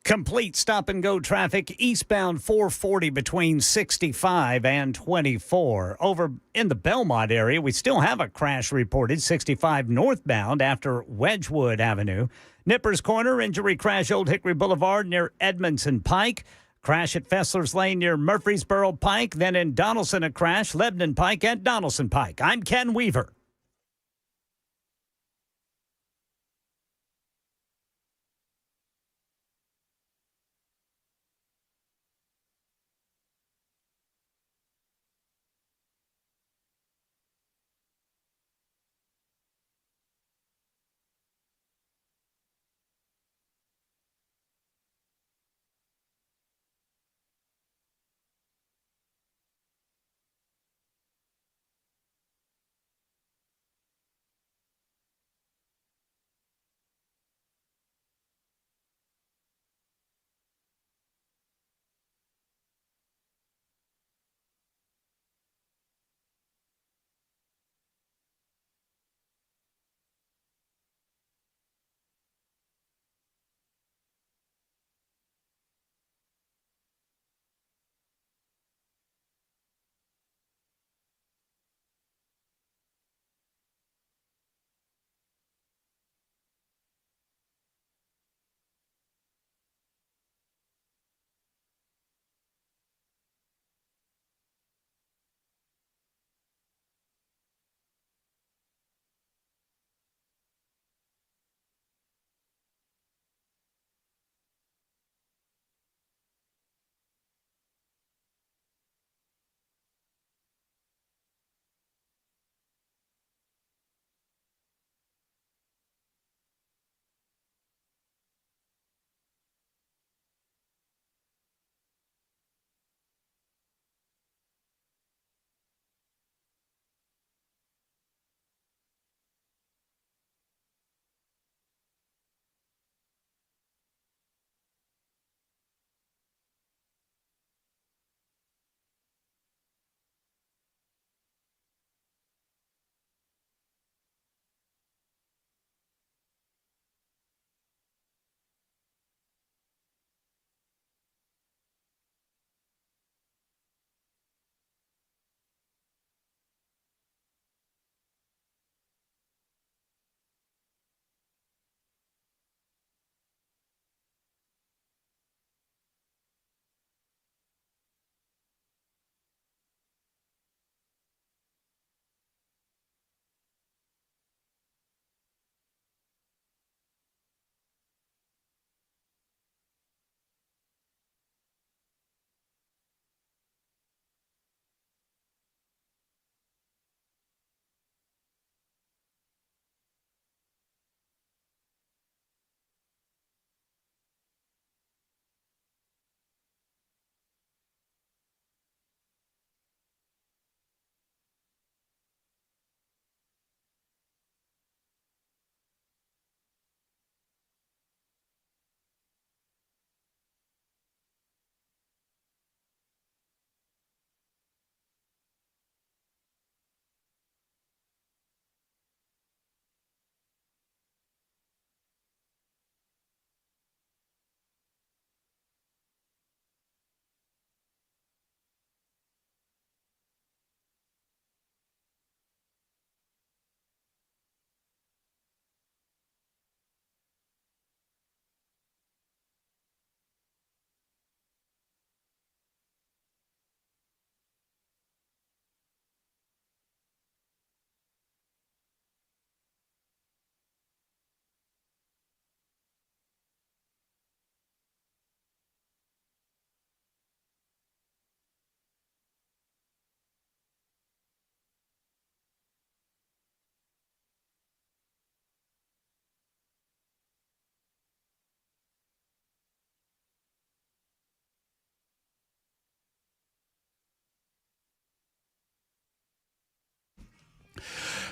Complete stop-and-go traffic eastbound 440 between 65 and 24. Over in the Belmont area, we still have a crash reported, 65 northbound after Wedgwood Avenue. Nippers Corner, injury crash Old Hickory Boulevard near Edmondson Pike. Crash at Fessler's Lane near Murfreesboro Pike. Then in Donaldson, a crash, Lebanon Pike at Donaldson Pike. I'm Ken Weaver.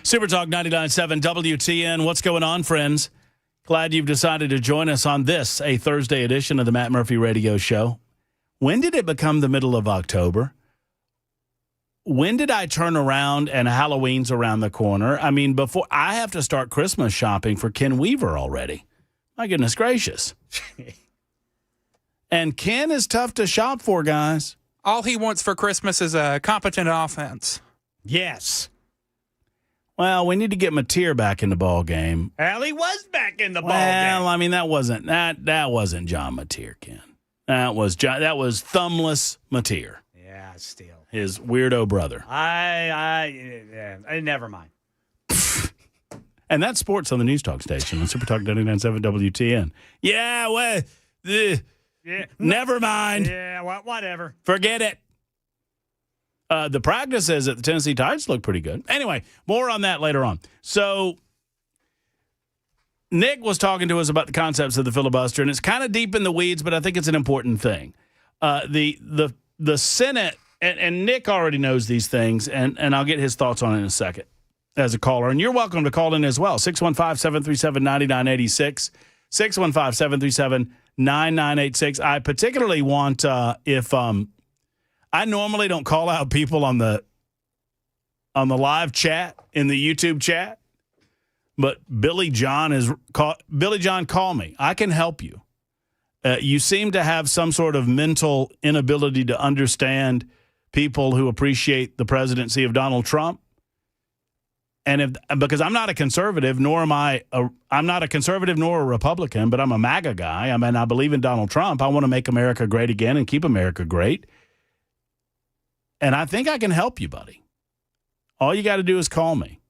Super Talk 99.7 WTN. What's going on, friends? Glad you've decided to join us on this, a Thursday edition of the Matt Murphy Radio Show. When did it become the middle of October? When did I turn around and Halloween's around the corner? I mean, before I have to start Christmas shopping for Ken Weaver already. My goodness gracious. And Ken is tough to shop for, guys. All he wants for Christmas is a competent offense. Yes. Well, we need to get Mateer back in the ball game. Well, he was back in the ball game. Well, I mean, that wasn't John Mateer, Ken. That was thumbless Mateer. Yeah, still. His weirdo brother. Never mind. And that's sports on the News Talk station on Super Talk 99.7 WTN. Yeah, well, never mind. Yeah, whatever. Forget it. The practices at the Tennessee Titans look pretty good. Anyway, more on that later on. So Nick was talking to us about the concepts of the filibuster, and it's kind of deep in the weeds, but I think it's an important thing. The Senate, and Nick already knows these things, and I'll get his thoughts on it in a second as a caller. And you're welcome to call in as well, 615-737-9986, 615-737-9986. I particularly want, if I normally don't call out people on the live chat, in the YouTube chat, but Billy John, call me. I can help you. You seem to have some sort of mental inability to understand people who appreciate the presidency of Donald Trump. And because I'm not a conservative, nor I'm not a conservative nor a Republican, but I'm a MAGA guy. I mean, I believe in Donald Trump. I want to make America great again and keep America great. And I think I can help you, buddy. All you got to do is call me.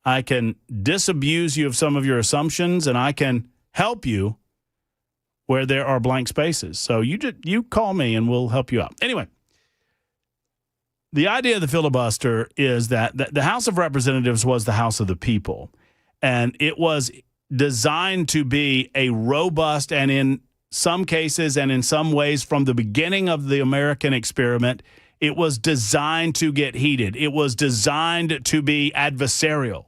I can disabuse you of some of your assumptions, and I can help you where there are blank spaces. So you call me, and we'll help you out. Anyway, the idea of the filibuster is that the House of Representatives was the House of the people, and it was designed to be a robust, and in some cases and in some ways from the beginning of the American experiment, it was designed to get heated. It was designed to be adversarial.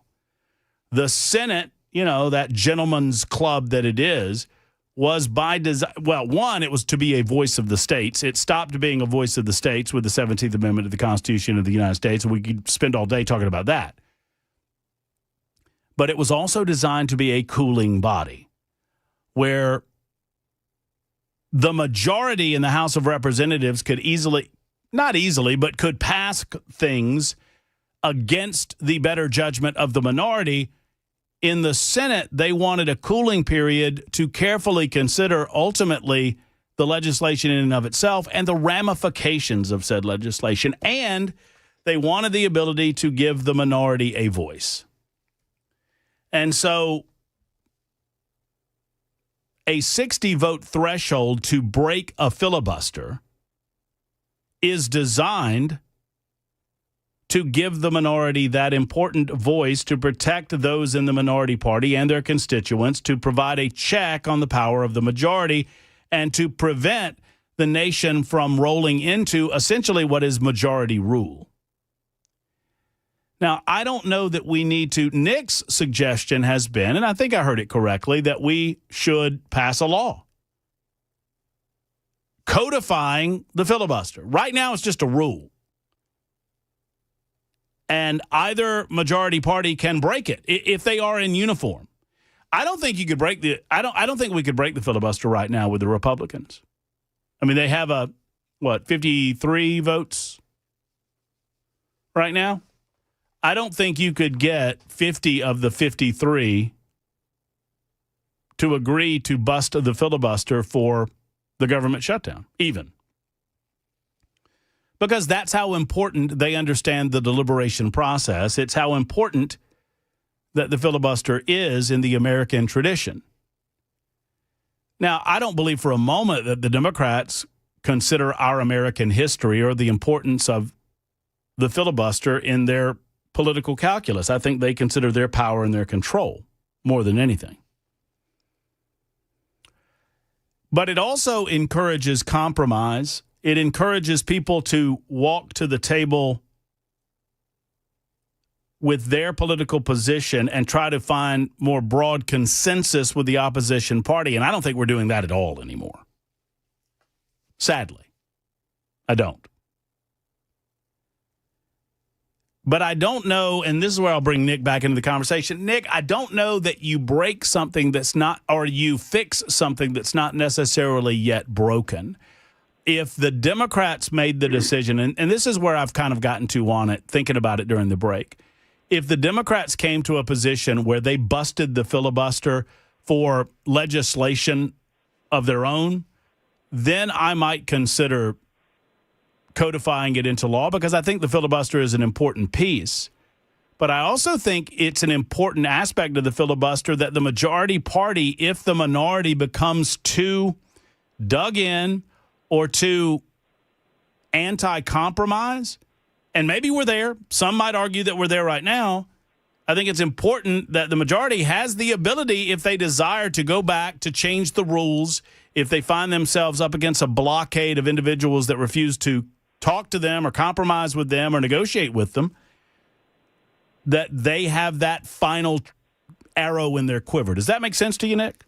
The Senate, that gentleman's club that it is, was by design. Well, one, it was to be a voice of the states. It stopped being a voice of the states with the 17th Amendment of the Constitution of the United States, and we could spend all day talking about that. But it was also designed to be a cooling body where the majority in the House of Representatives could could pass things against the better judgment of the minority. In the Senate, they wanted a cooling period to carefully consider ultimately the legislation in and of itself and the ramifications of said legislation. And they wanted the ability to give the minority a voice. And so a 60-vote threshold to break a filibuster is designed to give the minority that important voice to protect those in the minority party and their constituents, to provide a check on the power of the majority, and to prevent the nation from rolling into essentially what is majority rule. Now, I don't know that we need to. Nick's suggestion has been, and I think I heard it correctly, that we should pass a law codifying the filibuster. Right now, it's just a rule. And either majority party can break it if they are in uniform. I don't think you could break I don't think we could break the filibuster right now with the Republicans. I mean, they have 53 votes right now? I don't think you could get 50 of the 53 to agree to bust the filibuster for the government shutdown, even. Because that's how important they understand the deliberation process. It's how important that the filibuster is in the American tradition. Now, I don't believe for a moment that the Democrats consider our American history or the importance of the filibuster in their political calculus. I think they consider their power and their control more than anything. But it also encourages compromise. It encourages people to walk to the table with their political position and try to find more broad consensus with the opposition party. And I don't think we're doing that at all anymore. Sadly, I don't. But I don't know, and this is where I'll bring Nick back into the conversation. Nick, I don't know that you break something that's not, or you fix something that's not necessarily yet broken. If the Democrats made the decision, and this is where I've kind of gotten to on it, thinking about it during the break. If the Democrats came to a position where they busted the filibuster for legislation of their own, then I might consider codifying it into law, because I think the filibuster is an important piece. But I also think it's an important aspect of the filibuster that the majority party, if the minority becomes too dug in or too anti-compromise, and maybe we're there, some might argue that we're there right now, I think it's important that the majority has the ability, if they desire, to go back, to change the rules, if they find themselves up against a blockade of individuals that refuse to talk to them or compromise with them or negotiate with them, that they have that final arrow in their quiver. Does that make sense to you, Nick?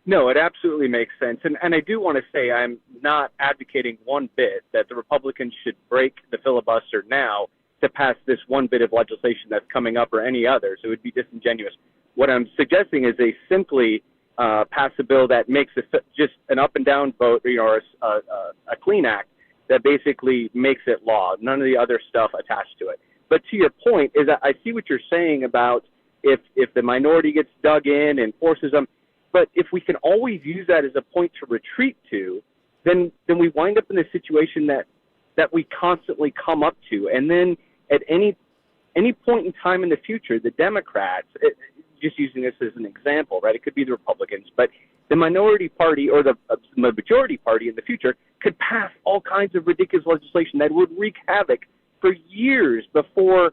No, it absolutely makes sense. And I do want to say I'm not advocating one bit that the Republicans should break the filibuster now to pass this one bit of legislation that's coming up or any others. It would be disingenuous. What I'm suggesting is they simply pass a bill that makes just an up and down vote, or a clean act that basically makes it law. None of the other stuff attached to it. But to your point, is that I see what you're saying about if the minority gets dug in and forces them. But if we can always use that as a point to retreat to, then we wind up in a situation that we constantly come up to. And then at any point in time in the future, the Democrats, just using this as an example, right? It could be the Republicans, but the minority party or the majority party in the future could pass all kinds of ridiculous legislation that would wreak havoc for years before,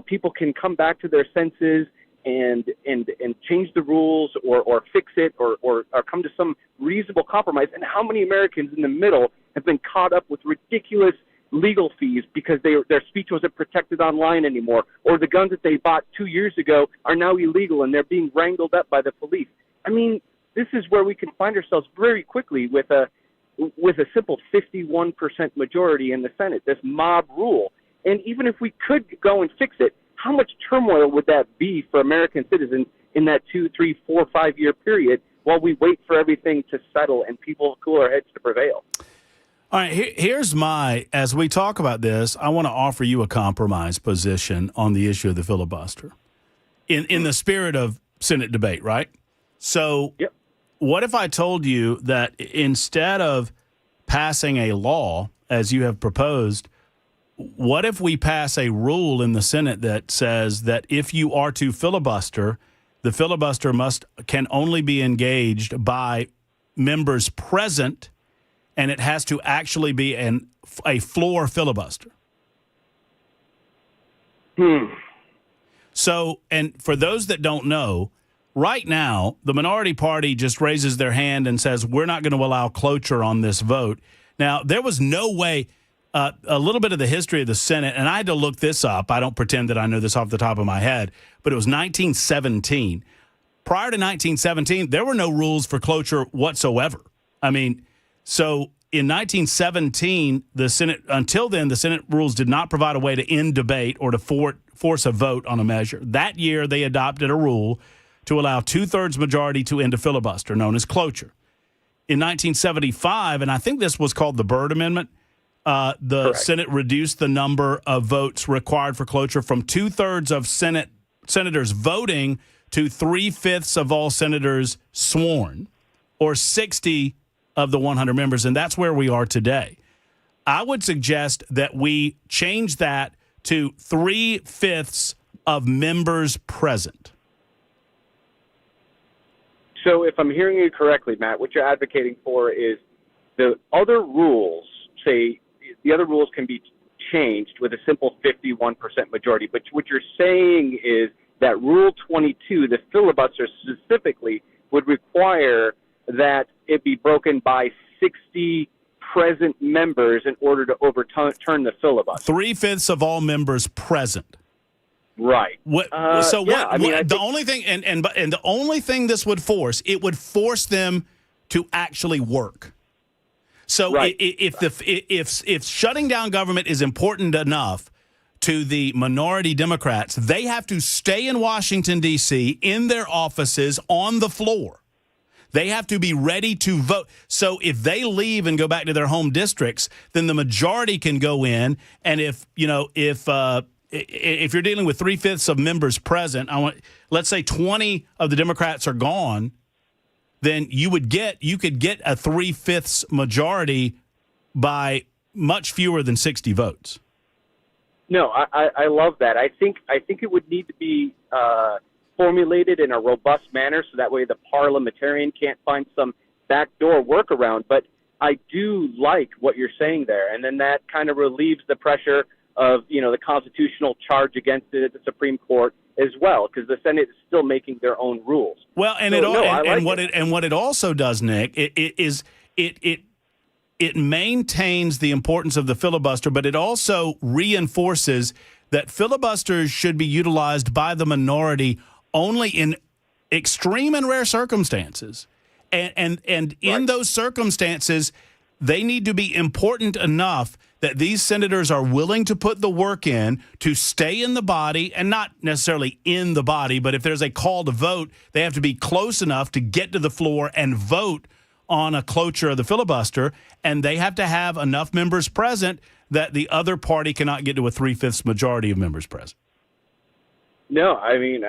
people can come back to their senses and change the rules or fix it or come to some reasonable compromise. And how many Americans in the middle have been caught up with ridiculous legal fees because their speech wasn't protected online anymore, or the guns that they bought 2 years ago are now illegal and they're being wrangled up by the police. I mean, this is where we can find ourselves very quickly with a simple 51% majority in the Senate, this mob rule. And even if we could go and fix it, how much turmoil would that be for American citizens in that 2, 3, 4, 5 year period while we wait for everything to settle and people cool their heads to prevail? All right, here's as we talk about this, I want to offer you a compromise position on the issue of the filibuster in the spirit of Senate debate, right? So What if I told you that instead of passing a law, as you have proposed, what if we pass a rule in the Senate that says that if you are to filibuster, the filibuster can only be engaged by members present, and it has to actually be a floor filibuster? So, and for those that don't know, right now, the minority party just raises their hand and says, we're not going to allow cloture on this vote. Now, there was no way, a little bit of the history of the Senate, and I had to look this up. I don't pretend that I know this off the top of my head, but it was 1917. Prior to 1917, there were no rules for cloture whatsoever. I mean, so in 1917, the Senate, until then, the Senate rules did not provide a way to end debate or to force a vote on a measure. That year, they adopted a rule to allow 2/3 majority to end a filibuster, known as cloture. In 1975, and I think this was called the Byrd Amendment, the Senate reduced the number of votes required for cloture from 2/3 of senators voting to 3/5 of all senators sworn, or 60 of the 100 members, and that's where we are today. I would suggest that we change that to 3/5 of members present. So if I'm hearing you correctly, Matt, what you're advocating for is the other rules, say the other rules can be changed with a simple 51% majority. But what you're saying is that Rule 22, the filibuster specifically, would require that it be broken by 60 present members in order to overturn the filibuster. 3/5 of all members present. Right. The only thing, and the only thing this would force, it would force them to actually work. So if shutting down government is important enough to the minority Democrats, they have to stay in Washington, D.C., in their offices on the floor. They have to be ready to vote. So if they leave and go back to their home districts, then the majority can go in. And if you're dealing with 3/5 of members present, let's say 20 of the Democrats are gone, then you could get a 3/5 majority by much fewer than 60 votes. No, I love that. I think it would need to be formulated in a robust manner so that way the parliamentarian can't find some backdoor workaround. But I do like what you're saying there, and then that kind of relieves the pressure of the constitutional charge against it at the Supreme Court as well, because the Senate is still making their own rules. Well, and what it also does, Nick, it maintains the importance of the filibuster, but it also reinforces that filibusters should be utilized by the minority only in extreme and rare circumstances. And in those circumstances, they need to be important enough that these senators are willing to put the work in to stay in the body, and not necessarily in the body, but if there's a call to vote, they have to be close enough to get to the floor and vote on a cloture of the filibuster, and they have to have enough members present that the other party cannot get to a 3/5 majority of members present. No, I mean,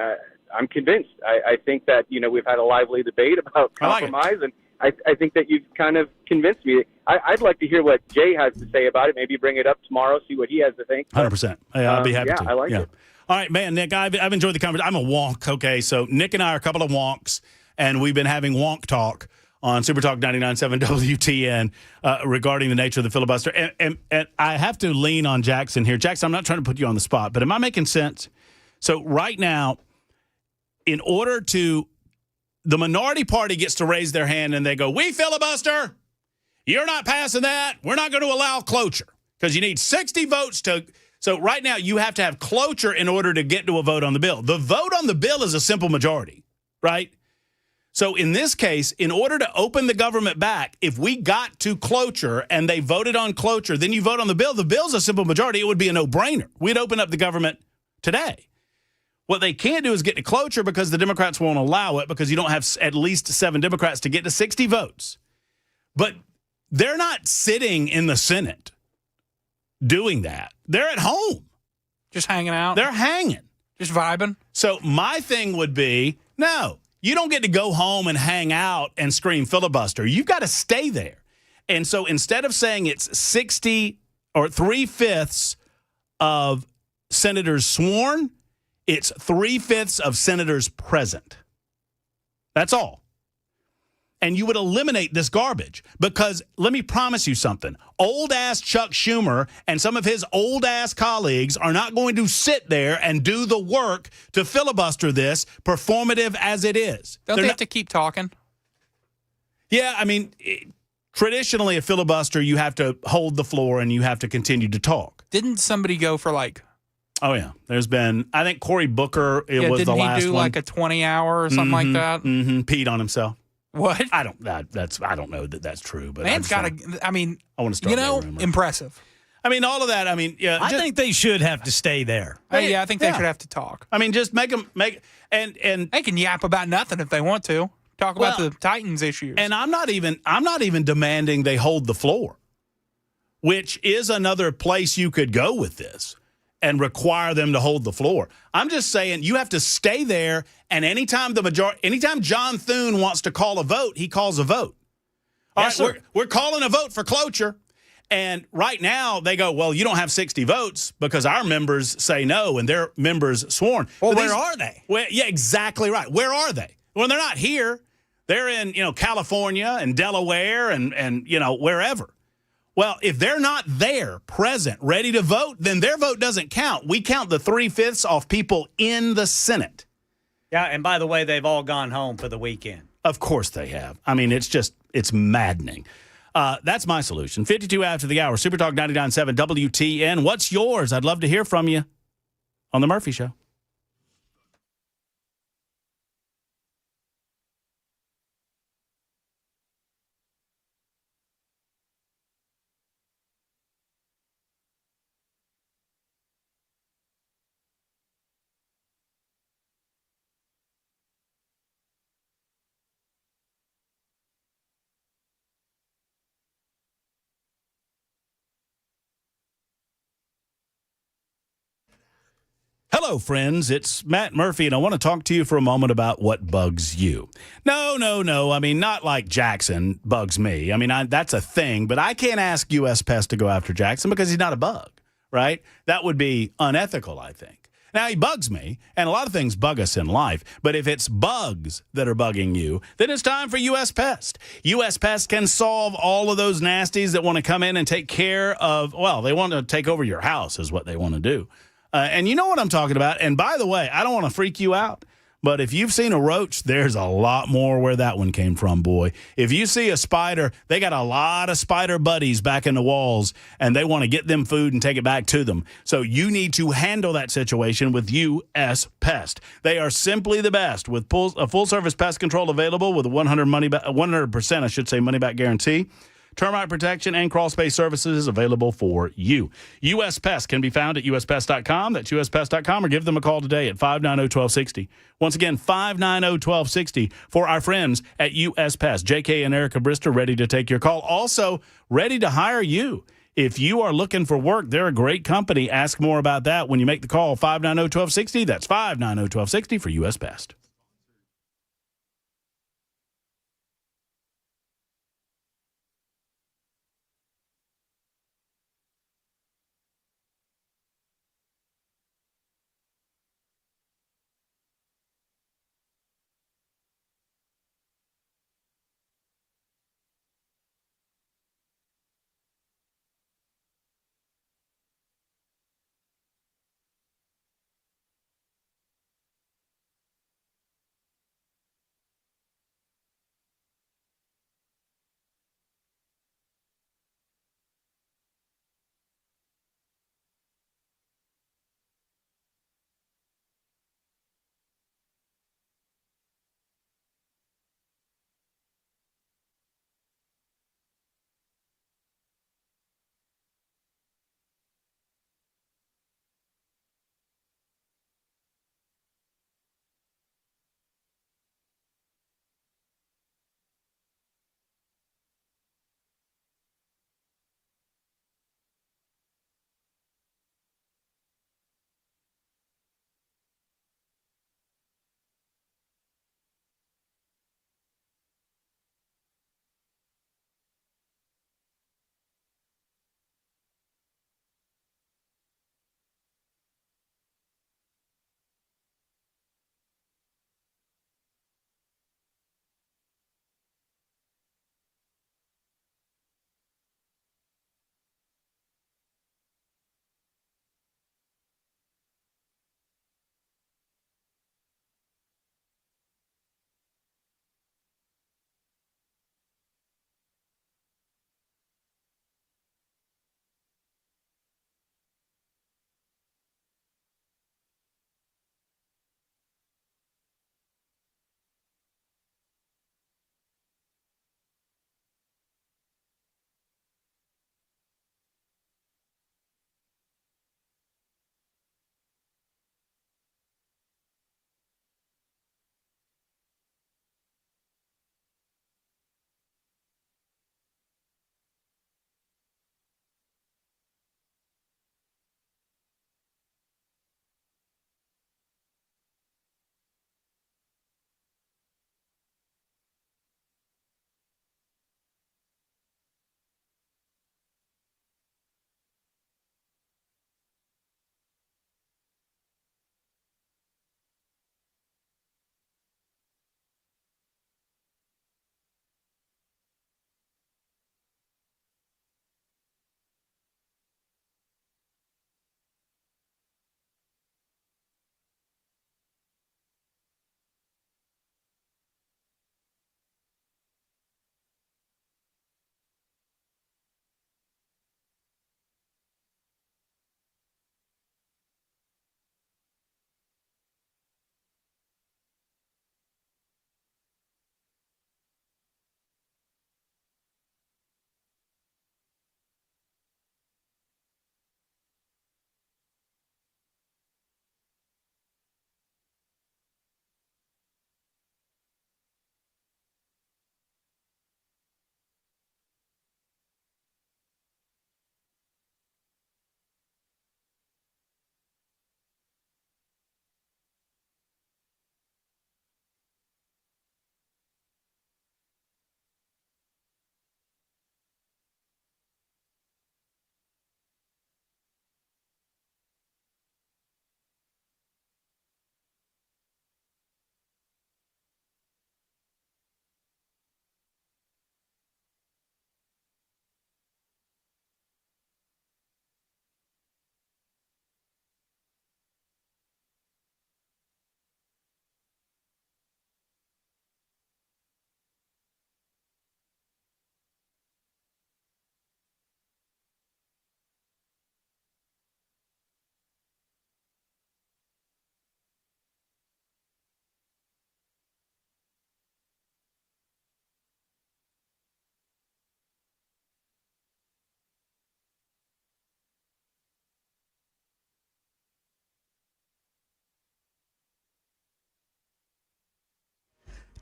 I'm convinced. I think that, we've had a lively debate about compromise, and I think that you've kind of convinced me. I'd like to hear what Jay has to say about it. Maybe bring it up tomorrow, see what he has to think. 100%. I'll be happy to. I like it. All right, man, Nick, I've enjoyed the conversation. I'm a wonk, okay? So Nick and I are a couple of wonks, and we've been having wonk talk on Super Talk 99.7 WTN regarding the nature of the filibuster. And I have to lean on Jackson here. Jackson, I'm not trying to put you on the spot, but am I making sense? So right now, in order to, the minority party gets to raise their hand and they go, we filibuster. You're not passing that. We're not going to allow cloture because you need 60 votes to. So right now you have to have cloture in order to get to a vote on the bill. The vote on the bill is a simple majority, right? So in this case, in order to open the government back, if we got to cloture and they voted on cloture, then you vote on the bill. The bill's a simple majority. It would be a no-brainer. We'd open up the government today. What they can't do is get to cloture because the Democrats won't allow it because you don't have at least 7 Democrats to get to 60 votes. But they're not sitting in the Senate doing that. They're at home. Just hanging out? They're hanging. Just vibing? So my thing would be, no, you don't get to go home and hang out and scream filibuster. You've got to stay there. And so instead of saying it's 60 or 3/5 of senators sworn, it's 3/5 of senators present. That's all. And you would eliminate this garbage because let me promise you something. Old-ass Chuck Schumer and some of his old-ass colleagues are not going to sit there and do the work to filibuster this, performative as it is. Don't they have to keep talking? Yeah, I mean, traditionally a filibuster, you have to hold the floor and you have to continue to talk. Didn't somebody go for Oh, yeah. There's been, I think Cory Booker was the last one. Didn't he do like a 20-hour or something like that? Mm-hmm. Peed on himself. What? I don't know that that's true. But man's got to, I want to start that rumor. Impressive. I mean, all of that, yeah. I think they should have to stay there. Yeah, I think they should have to talk. I mean, just make them, and they can yap about nothing if they want to. Talk about the Titans issues. And I'm not even demanding they hold the floor, which is another place you could go with this and require them to hold the floor. I'm just saying you have to stay there, and anytime John Thune wants to call a vote, he calls a vote. All right, we're calling a vote for cloture. And right now they go, well, you don't have 60 votes because our members say no and their members sworn. Well, where are they? Well, yeah, exactly right. Where are they? Well, they're not here. They're in, California and Delaware and wherever. Well, if they're not there, present, ready to vote, then their vote doesn't count. We count the 3/5 off people in the Senate. Yeah, and by the way, they've all gone home for the weekend. Of course they have. I mean, it's maddening. That's my solution. 52 after the hour, Super Talk 99.7 WTN. What's yours? I'd love to hear from you on The Murphy Show. Hello, friends. It's Matt Murphy, and I want to talk to you for a moment about what bugs you. No. I mean, not like Jackson bugs me. I mean, that's a thing, but I can't ask U.S. Pest to go after Jackson because he's not a bug, right? That would be unethical, I think. Now, he bugs me, and a lot of things bug us in life, but if it's bugs that are bugging you, then it's time for U.S. Pest. U.S. Pest can solve all of those nasties that want to come in and take care of, well, they want to take over your house is what they want to do. And you know what I'm talking about. And by the way, I don't want to freak you out, but if you've seen a roach, there's a lot more where that one came from, boy. If you see a spider, they got a lot of spider buddies back in the walls, and they want to get them food and take it back to them. So you need to handle that situation with U.S. Pest. They are simply the best with a full-service pest control available with a 100% money-back guarantee. Termite protection and crawl space services available for you. U.S. Pest can be found at uspest.com. That's uspest.com, or give them a call today at 590-1260. Once again, 590-1260 for our friends at U.S. Pest. J.K. and Erica Brister ready to take your call. Also, ready to hire you. If you are looking for work, they're a great company. Ask more about that when you make the call, 590-1260. That's 590-1260 for U.S. Pest.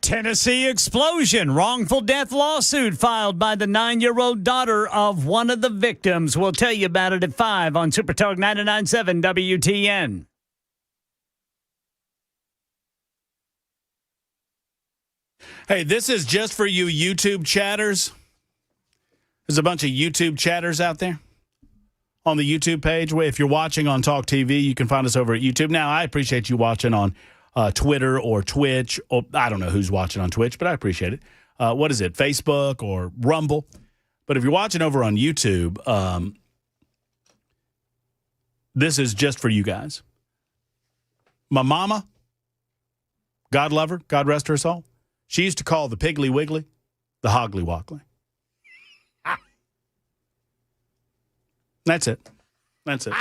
Tennessee explosion. Wrongful death lawsuit filed by the 9-year-old daughter of one of the victims. We'll tell you about it at 5 on Super Talk 99.7 WTN. Hey, this is just for you YouTube chatters. There's a bunch of YouTube chatters out there on the YouTube page. If you're watching on Talk TV, you can find us over at YouTube. Now, I appreciate you watching on Twitter or Twitch. Or I don't know who's watching on Twitch, but I appreciate it. What is it, Facebook or Rumble? But if you're watching over on YouTube, this is just for you guys. My mama, God love her, God rest her soul, she used to call the Piggly Wiggly the Hoggly Woggly. That's it. That's it.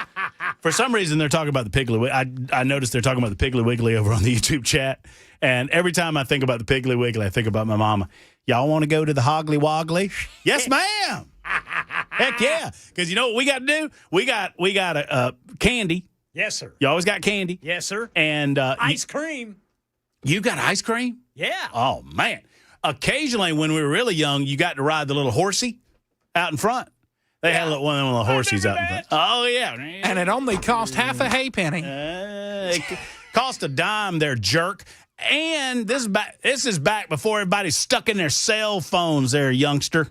For some reason, they're talking about the Piggly Wiggly. I noticed they're talking about the Piggly Wiggly over on the YouTube chat. And every time I think about the Piggly Wiggly, I think about my mama. Y'all want to go to the Hoggly Woggly? Yes, ma'am. Heck yeah. Because you know what we got to do? We got a candy. Yes, sir. You always got candy. Yes, sir. And ice cream. You got ice cream? Yeah. Oh, man. Occasionally, when we were really young, you got to ride the little horsey out in front. They had one of them little horses out in front. Oh, yeah. And it only cost half a halfpenny. It cost a dime there, jerk. And this is back before everybody's stuck in their cell phones there, youngster.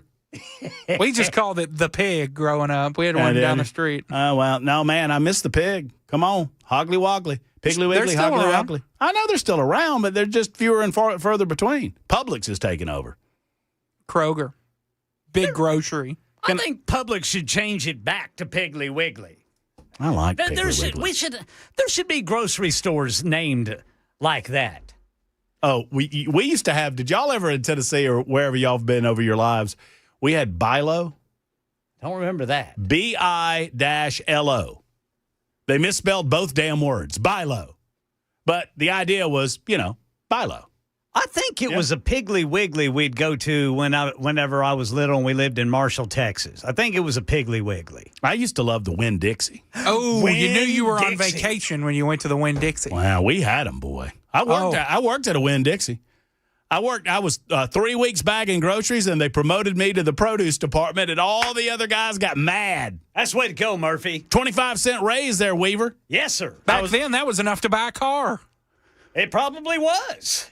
We just called it the pig growing up. We had one down the street. Oh, well, no, man, I miss the pig. Come on, Hoggly Woggly. Piggly Wiggly, Hoggly Woggly. I know they're still around, but they're just fewer and further between. Publix is taking over. Kroger. Big grocery. I think Publix should change it back to Piggly Wiggly. I like Piggly Wiggly. There should be grocery stores named like that. Oh, we used to have, did y'all ever in Tennessee or wherever y'all have been over your lives, we had Bilo? Don't remember that. B-I-L-O. They misspelled both damn words, Bilo. But the idea was, Bilo. I think it was a Piggly Wiggly we'd go to whenever I was little and we lived in Marshall, Texas. I think it was a Piggly Wiggly. I used to love the Winn-Dixie. Oh, you knew you were on vacation when you went to the Winn-Dixie. Wow, we had them, boy. I worked at a Winn-Dixie. I was 3 weeks bagging groceries, and they promoted me to the produce department, and all the other guys got mad. That's the way to go, Murphy. 25-cent raise there, Weaver. Yes, sir. Back then, that was enough to buy a car. It probably was.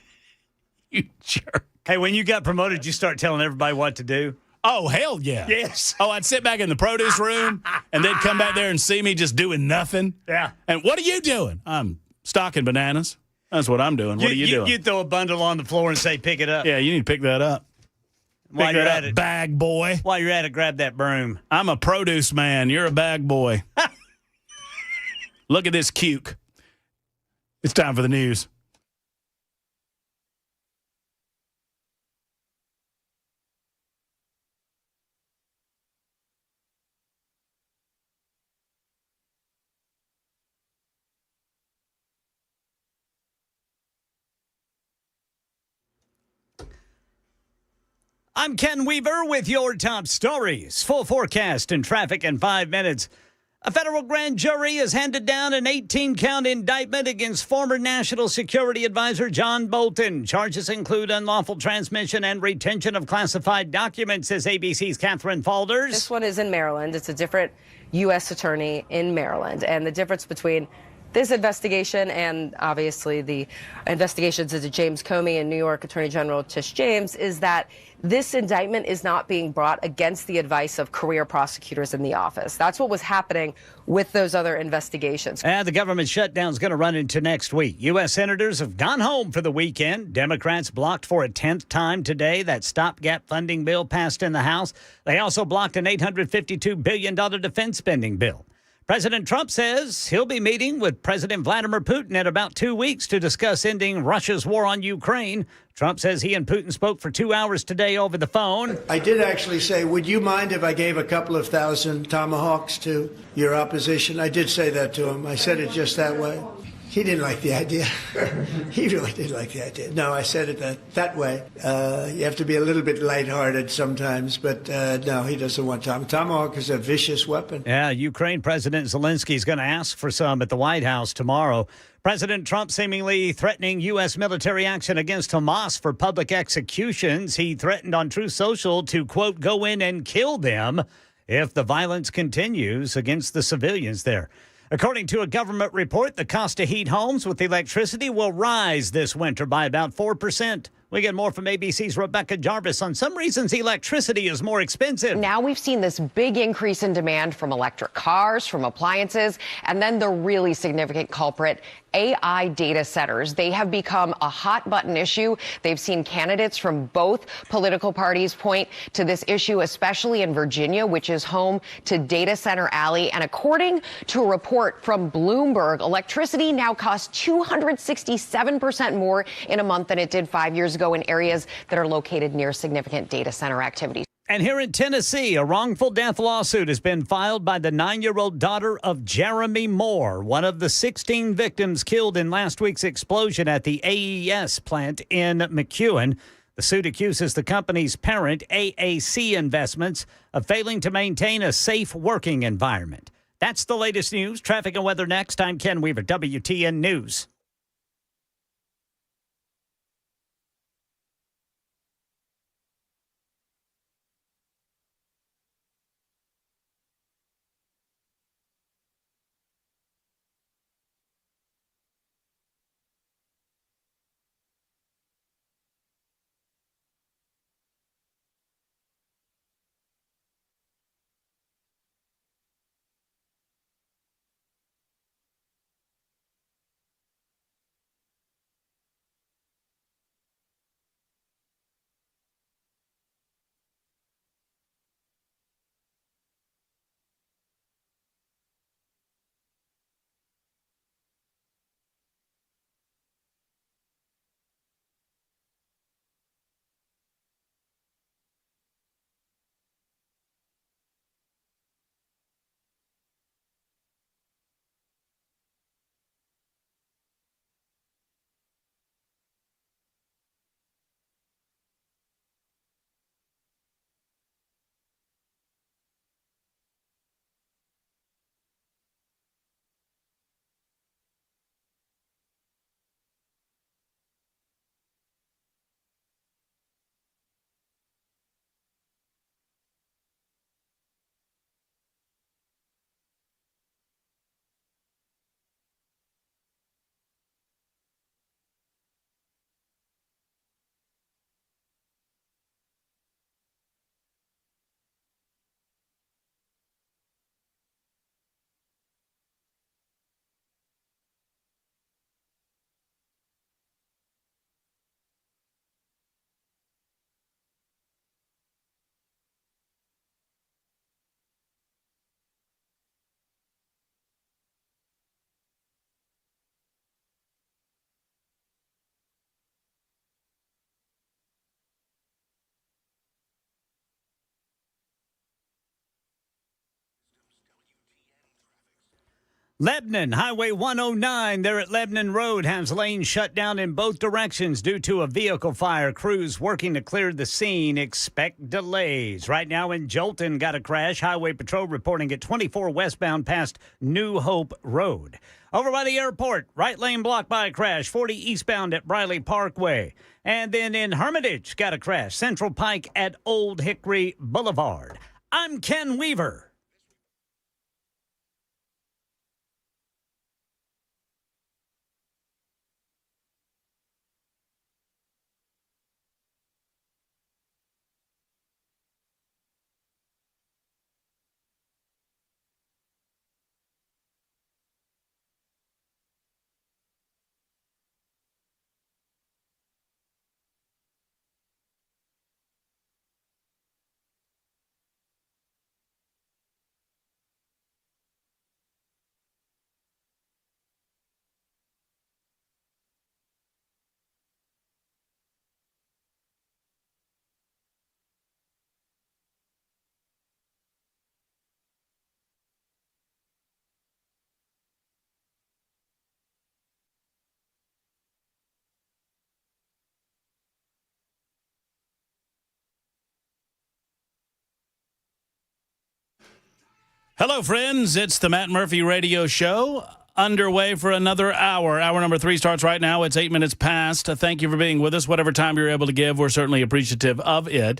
You jerk. Hey, when you got promoted, you start telling everybody what to do? Oh, hell yeah. Yes. Oh, I'd sit back in the produce room, and they'd come back there and see me just doing nothing. Yeah. And what are you doing? I'm stocking bananas. That's what I'm doing. What are you doing? You throw a bundle on the floor and say, pick it up. Yeah, you need to pick that up. While you're at it, bag boy. While you're at it, grab that broom. I'm a produce man. You're a bag boy. Look at this cuke. It's time for the news. I'm Ken Weaver with your top stories. Full forecast and traffic in 5 minutes. A federal grand jury has handed down an 18-count indictment against former National Security Advisor John Bolton. Charges include unlawful transmission and retention of classified documents, says ABC's Catherine Falders. This one is in Maryland. It's a different U.S. attorney in Maryland. And the difference between this investigation and obviously the investigations into James Comey and New York Attorney General Tish James is that this indictment is not being brought against the advice of career prosecutors in the office. That's what was happening with those other investigations. And the government shutdown is going to run into next week. U.S. senators have gone home for the weekend. Democrats blocked for a 10th time today that stopgap funding bill passed in the House. They also blocked an $852 billion defense spending bill. President Trump says he'll be meeting with President Vladimir Putin in about 2 weeks to discuss ending Russia's war on Ukraine. Trump says he and Putin spoke for 2 hours today over the phone. I did actually say, would you mind if I gave a couple of thousand tomahawks to your opposition? I did say that to him. I said it just that way. He didn't like the idea. He really didn't like the idea. No, I said it that way. You have to be a little bit lighthearted sometimes, but no, he doesn't want Tomahawk is a vicious weapon. Yeah, Ukraine President Zelensky is going to ask for some at the White House tomorrow. President Trump seemingly threatening U.S. military action against Hamas for public executions. He threatened on Truth Social to, quote, go in and kill them if the violence continues against the civilians there. According to a government report, the cost to heat homes with electricity will rise this winter by about 4%. We get more from ABC's Rebecca Jarvis on some reasons electricity is more expensive. Now we've seen this big increase in demand from electric cars, from appliances, and then the really significant culprit, AI data centers. They have become a hot button issue. They've seen candidates from both political parties point to this issue, especially in Virginia, which is home to Data Center Alley. And according to a report from Bloomberg, electricity now costs 267% more in a month than it did 5 years ago in areas that are located near significant data center activities. And here in Tennessee, a wrongful death lawsuit has been filed by the 9-year-old daughter of Jeremy Moore, one of the 16 victims killed in last week's explosion at the AES plant in McEwen. The suit accuses the company's parent, AAC Investments, of failing to maintain a safe working environment. That's the latest news. Traffic and weather next. I'm Ken Weaver, WTN News. Lebanon, Highway 109 there at Lebanon Road has lanes shut down in both directions due to a vehicle fire. Crews working to clear the scene. Expect delays. Right now in Jolton, got a crash. Highway Patrol reporting at 24 westbound past New Hope Road. Over by the airport, right lane blocked by a crash. 40 eastbound at Briley Parkway. And then in Hermitage, got a crash. Central Pike at Old Hickory Boulevard. I'm Ken Weaver. Hello, friends. It's the Matt Murphy Radio Show. Underway for another hour. Hour number 3 starts right now. It's 8 minutes past. Thank you for being with us. Whatever time you're able to give, we're certainly appreciative of it.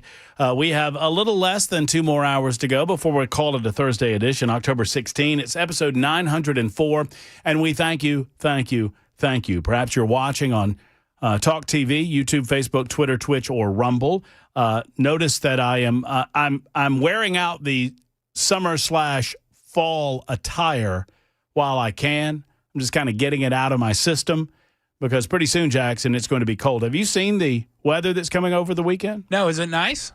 We have a little less than 2 more hours to go before we call it a Thursday edition, October 16. It's episode 904, and we thank you. Perhaps you're watching on Talk TV, YouTube, Facebook, Twitter, Twitch, or Rumble. Notice that I'm wearing out the summer/fall attire while I can. I'm just kind of getting it out of my system because pretty soon, Jackson, it's going to be cold. Have you seen the weather that's coming over the weekend? No, is it nice?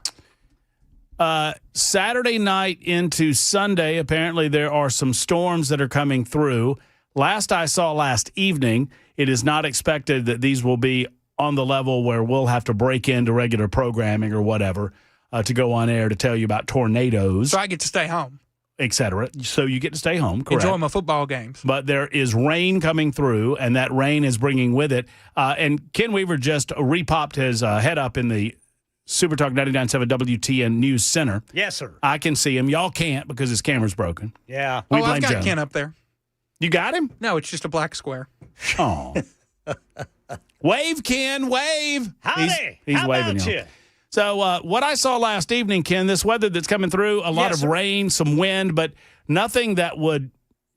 Saturday night into Sunday, apparently there are some storms that are coming through. Last I saw last evening, it is not expected that these will be on the level where we'll have to break into regular programming or whatever to go on air to tell you about tornadoes. So I get to stay home. Etc. So you get to stay home, correct? Enjoy my football games. But there is rain coming through, and that rain is bringing with it. And Ken Weaver just repopped his head up in the Super Talk 99.7 WTN News Center. Yes, sir. I can see him. Y'all can't because his camera's broken. Yeah. I've got Ken up there. You got him? No, it's just a black square. Oh. Wave, Ken, wave. Howdy. He's How waving about y'all. you? So what I saw last evening, Ken, this weather that's coming through, a lot of rain, some wind, but nothing that would,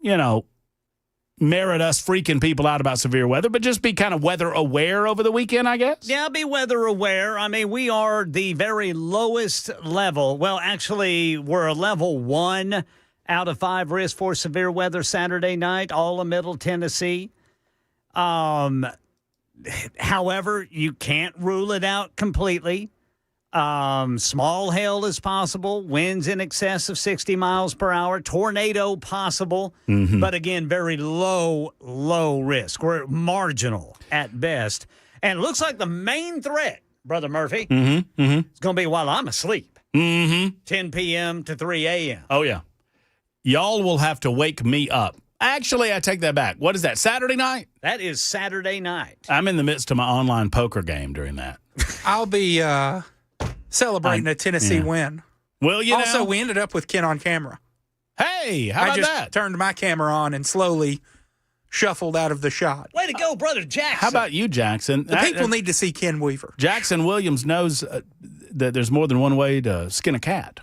merit us freaking people out about severe weather, but just be kind of weather aware over the weekend, I guess. Yeah, be weather aware. I mean, we are the very lowest level. Well, actually, we're a level 1 out of 5 risk for severe weather Saturday night, all of Middle Tennessee. However, you can't rule it out completely. Small hail is possible, winds in excess of 60 miles per hour, tornado possible, but again, very low risk. We're marginal at best. And it looks like the main threat, Brother Murphy, is going to be while I'm asleep, 10 p.m. to 3 a.m. Oh, yeah. Y'all will have to wake me up. Actually, I take that back. What is that, Saturday night? That is Saturday night. I'm in the midst of my online poker game during that. I'll be celebrating a Tennessee win. Well, also, we ended up with Ken on camera. Hey, how about I just that? turned my camera on and slowly shuffled out of the shot. Way to go, Brother Jackson. How about you, Jackson? The people need to see Ken Weaver. Jackson Williams knows that there's more than one way to skin a cat.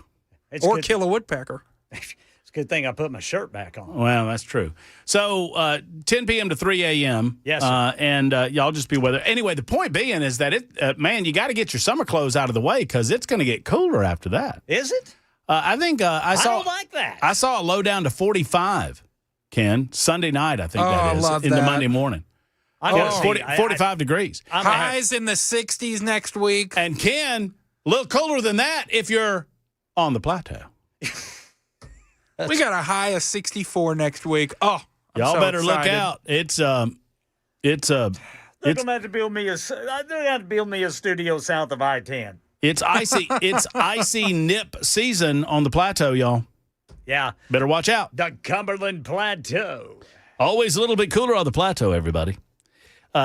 Or kill a woodpecker. It's a good thing I put my shirt back on. Well, that's true. So 10 p.m. to 3 a.m. Yes, sir. And y'all just be weather. Anyway, the point being is that, you got to get your summer clothes out of the way because it's going to get cooler after that. Is it? I think I don't like that. I saw a low down to 45, Ken, Sunday night, I think that is, love into that. Monday morning. 45 degrees. Highs in the 60s next week. And Ken, a little colder than that if you're on the plateau. We got a high of 64 next week. Oh, y'all so better excited. look out. They're going to have to build me a studio south of I-10. It's icy. It's icy nip season on the plateau, y'all. Yeah. Better watch out. The Cumberland Plateau. Always a little bit cooler on the plateau, everybody.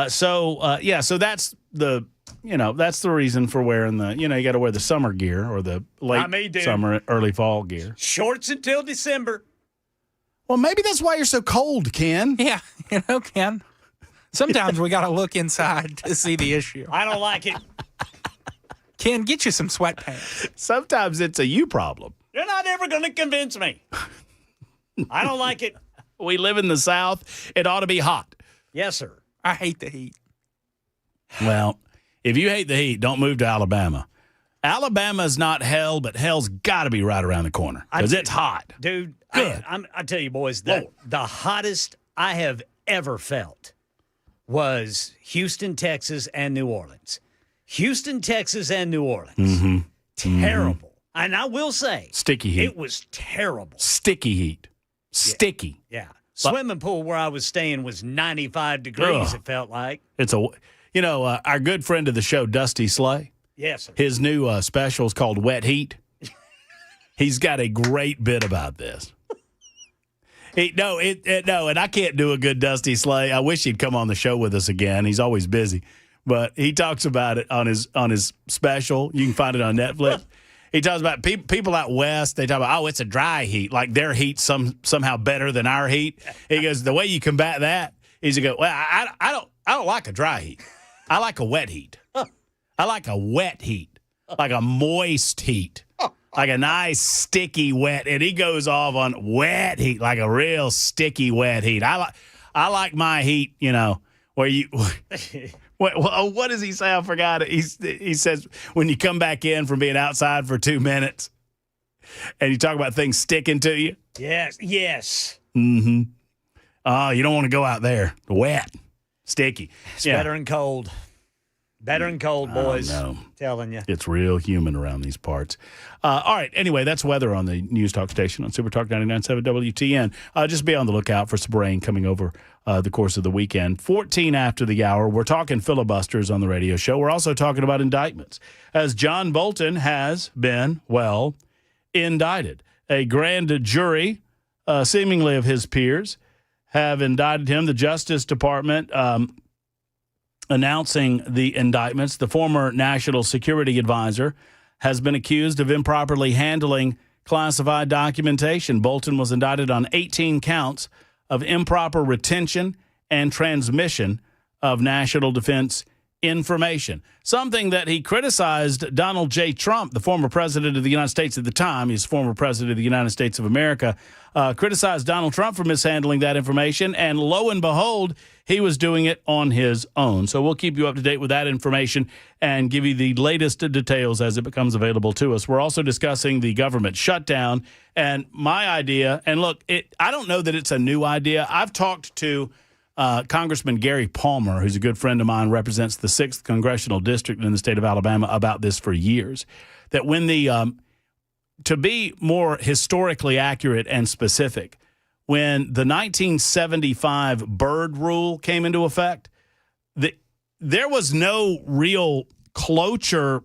So that's the, that's the reason for wearing the, you got to wear the summer gear or the late summer, early fall gear. Shorts until December. Well, maybe that's why you're so cold, Ken. Yeah, Ken. Sometimes we got to look inside to see the issue. I don't like it. Ken, get you some sweatpants. Sometimes it's a you problem. You're not ever going to convince me. I don't like it. We live in the South. It ought to be hot. Yes, sir. I hate the heat. Well, if you hate the heat, don't move to Alabama. Alabama's not hell, but hell's got to be right around the corner because it's hot. Dude, Good. I tell you, boys, the hottest I have ever felt was Houston, Texas, and New Orleans. Houston, Texas, and New Orleans. Terrible. And I will say, sticky heat. It was terrible. Sticky heat. Sticky. Yeah. Swimming pool where I was staying was 95 degrees, it felt like. It's our good friend of the show, Dusty Slay. Yes, sir. His new special is called Wet Heat. He's got a great bit about this. And I can't do a good Dusty Slay. I wish he'd come on the show with us again. He's always busy. But he talks about it on his special. You can find it on Netflix. He talks about people out west. They talk about, it's a dry heat, like their heat somehow better than our heat. He goes, the way you combat that is to go, well, I don't like a dry heat. I like a wet heat. I like a wet heat, like a moist heat, like a nice sticky wet. And he goes off on wet heat, like a real sticky wet heat. I like my heat, where you. What does he say? I forgot it. He says when you come back in from being outside for 2 minutes and you talk about things sticking to you. Yes. Mm-hmm. You don't want to go out there. Wet, sticky. It's better and cold. Better and cold, boys. Telling you. It's real humid around these parts. All right. Anyway, that's weather on the News Talk station on Super Talk 99.7 WTN. Just be on the lookout for some rain coming over the course of the weekend. 14 after the hour. We're talking filibusters on the radio show. We're also talking about indictments, as John Bolton has been, indicted. A grand jury, seemingly of his peers, have indicted him. The Justice Department announcing the indictments. The former National Security Advisor has been accused of improperly handling classified documentation. Bolton was indicted on 18 counts of improper retention and transmission of national defense information, something that he criticized Donald J. Trump, the former president of the United States at the time. He's former president of the United States of America, criticized Donald Trump for mishandling that information, and lo and behold, he was doing it on his own. So we'll keep you up to date with that information and give you the latest details as it becomes available to us. We're also discussing the government shutdown and my idea. And look, I don't know that it's a new idea. I've talked to Congressman Gary Palmer, who's a good friend of mine, represents the 6th Congressional District in the state of Alabama, about this for years, that when to be more historically accurate and specific, when the 1975 Byrd Rule came into effect, there was no real cloture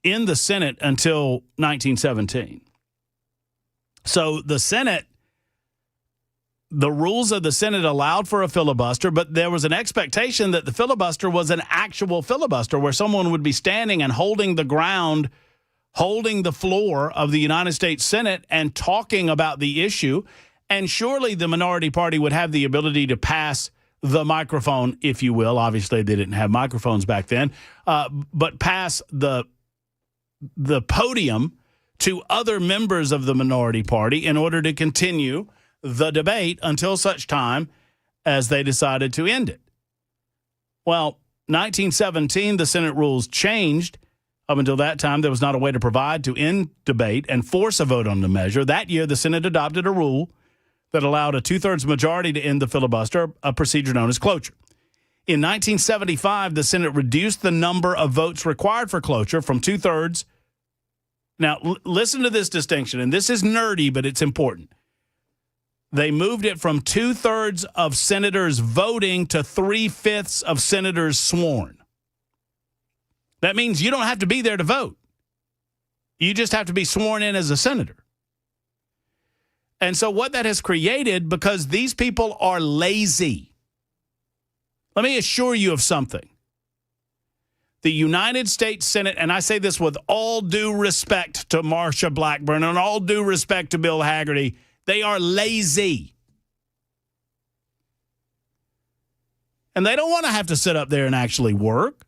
in the Senate until 1917. So the Senate, the rules of the Senate allowed for a filibuster, but there was an expectation that the filibuster was an actual filibuster where someone would be standing and holding the ground, holding the floor of the United States Senate and talking about the issue. And surely the minority party would have the ability to pass the microphone, if you will. Obviously, they didn't have microphones back then, but pass the podium to other members of the minority party in order to continue the debate until such time as they decided to end it. Well, 1917, the Senate rules changed. Up until that time, there was not a way to provide to end debate and force a vote on the measure. That year, the Senate adopted a rule that allowed a 2/3 majority to end the filibuster, a procedure known as cloture. In 1975, the Senate reduced the number of votes required for cloture from 2/3. Now, listen to this distinction, and this is nerdy, but it's important. They moved it from 2/3 of senators voting to 3/5 of senators sworn. That means you don't have to be there to vote. You just have to be sworn in as a senator. And so what that has created, because these people are lazy, let me assure you of something. The United States Senate, and I say this with all due respect to Marsha Blackburn and all due respect to Bill Hagerty, they are lazy. And they don't want to have to sit up there and actually work.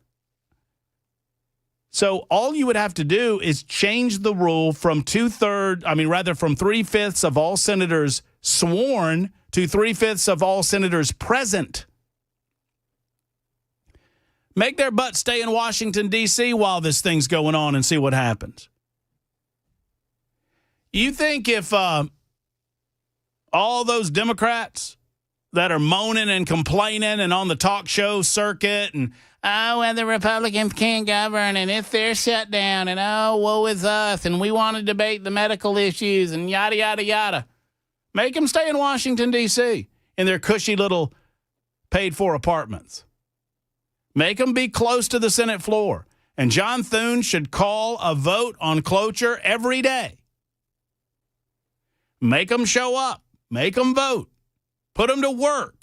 So all you would have to do is change the rule from from 3/5 of all senators sworn to 3/5 of all senators present. Make their butt stay in Washington, D.C. while this thing's going on and see what happens. You think if all those Democrats that are moaning and complaining and on the talk show circuit and, the Republicans can't govern and it's their shutdown and, woe is us and we want to debate the medical issues and yada, yada, yada. Make them stay in Washington, D.C. in their cushy little paid-for apartments. Make them be close to the Senate floor. And John Thune should call a vote on cloture every day. Make them show up. Make them vote. Put them to work.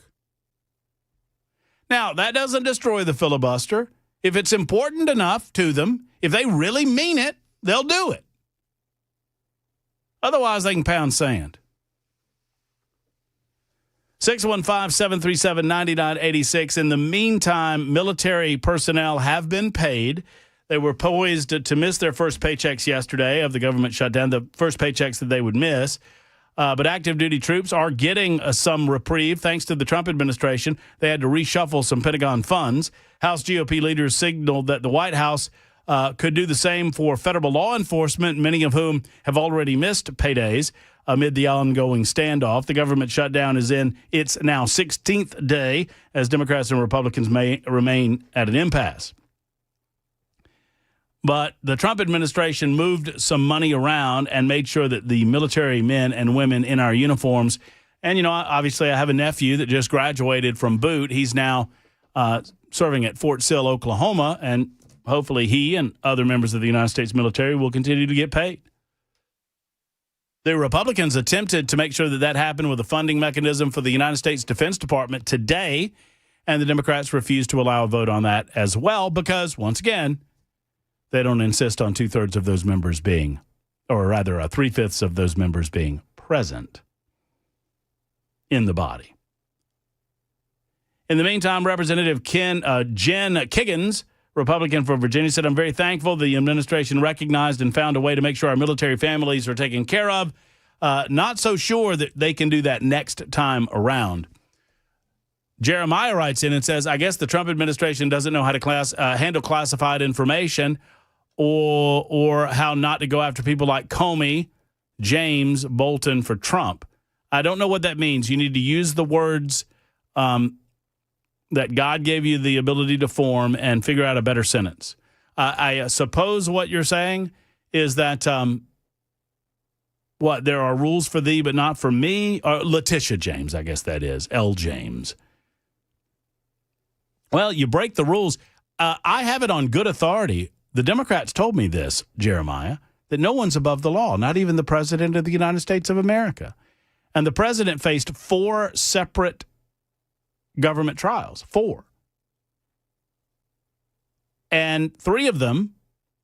Now, that doesn't destroy the filibuster. If it's important enough to them, if they really mean it, they'll do it. Otherwise, they can pound sand. 615-737-9986. In the meantime, military personnel have been paid. They were poised to miss their first paychecks yesterday of the government shutdown, the first paychecks that they would miss. But active duty troops are getting some reprieve thanks to the Trump administration. They had to reshuffle some Pentagon funds. House GOP leaders signaled that the White House could do the same for federal law enforcement, many of whom have already missed paydays amid the ongoing standoff. The government shutdown is in its now 16th day as Democrats and Republicans may remain at an impasse. But the Trump administration moved some money around and made sure that the military men and women in our uniforms, and, you know, obviously I have a nephew that just graduated from boot. He's now serving at Fort Sill, Oklahoma, and hopefully he and other members of the United States military will continue to get paid. The Republicans attempted to make sure that that happened with a funding mechanism for the United States Defense Department today, and the Democrats refused to allow a vote on that as well because, once again, they don't insist on two-thirds of those members being, or rather three-fifths of those members being present in the body. In the meantime, Representative Jen Kiggins, Republican from Virginia, said, "I'm very thankful the administration recognized and found a way to make sure our military families are taken care of. Not so sure that they can do that next time around." Jeremiah writes in and says, "I guess the Trump administration doesn't know how to handle classified information or how not to go after people like Comey, James, Bolton for Trump. I don't know what that means. You need to use the words that God gave you the ability to form and figure out a better sentence." I suppose what you're saying is that, there are rules for thee but not for me? Or Letitia James, I guess that is. L. James. Well, you break the rules. I have it on good authority. The Democrats told me this, Jeremiah, that no one's above the law, not even the President of the United States of America. And the President faced 4 separate government trials, 4. And 3 of them,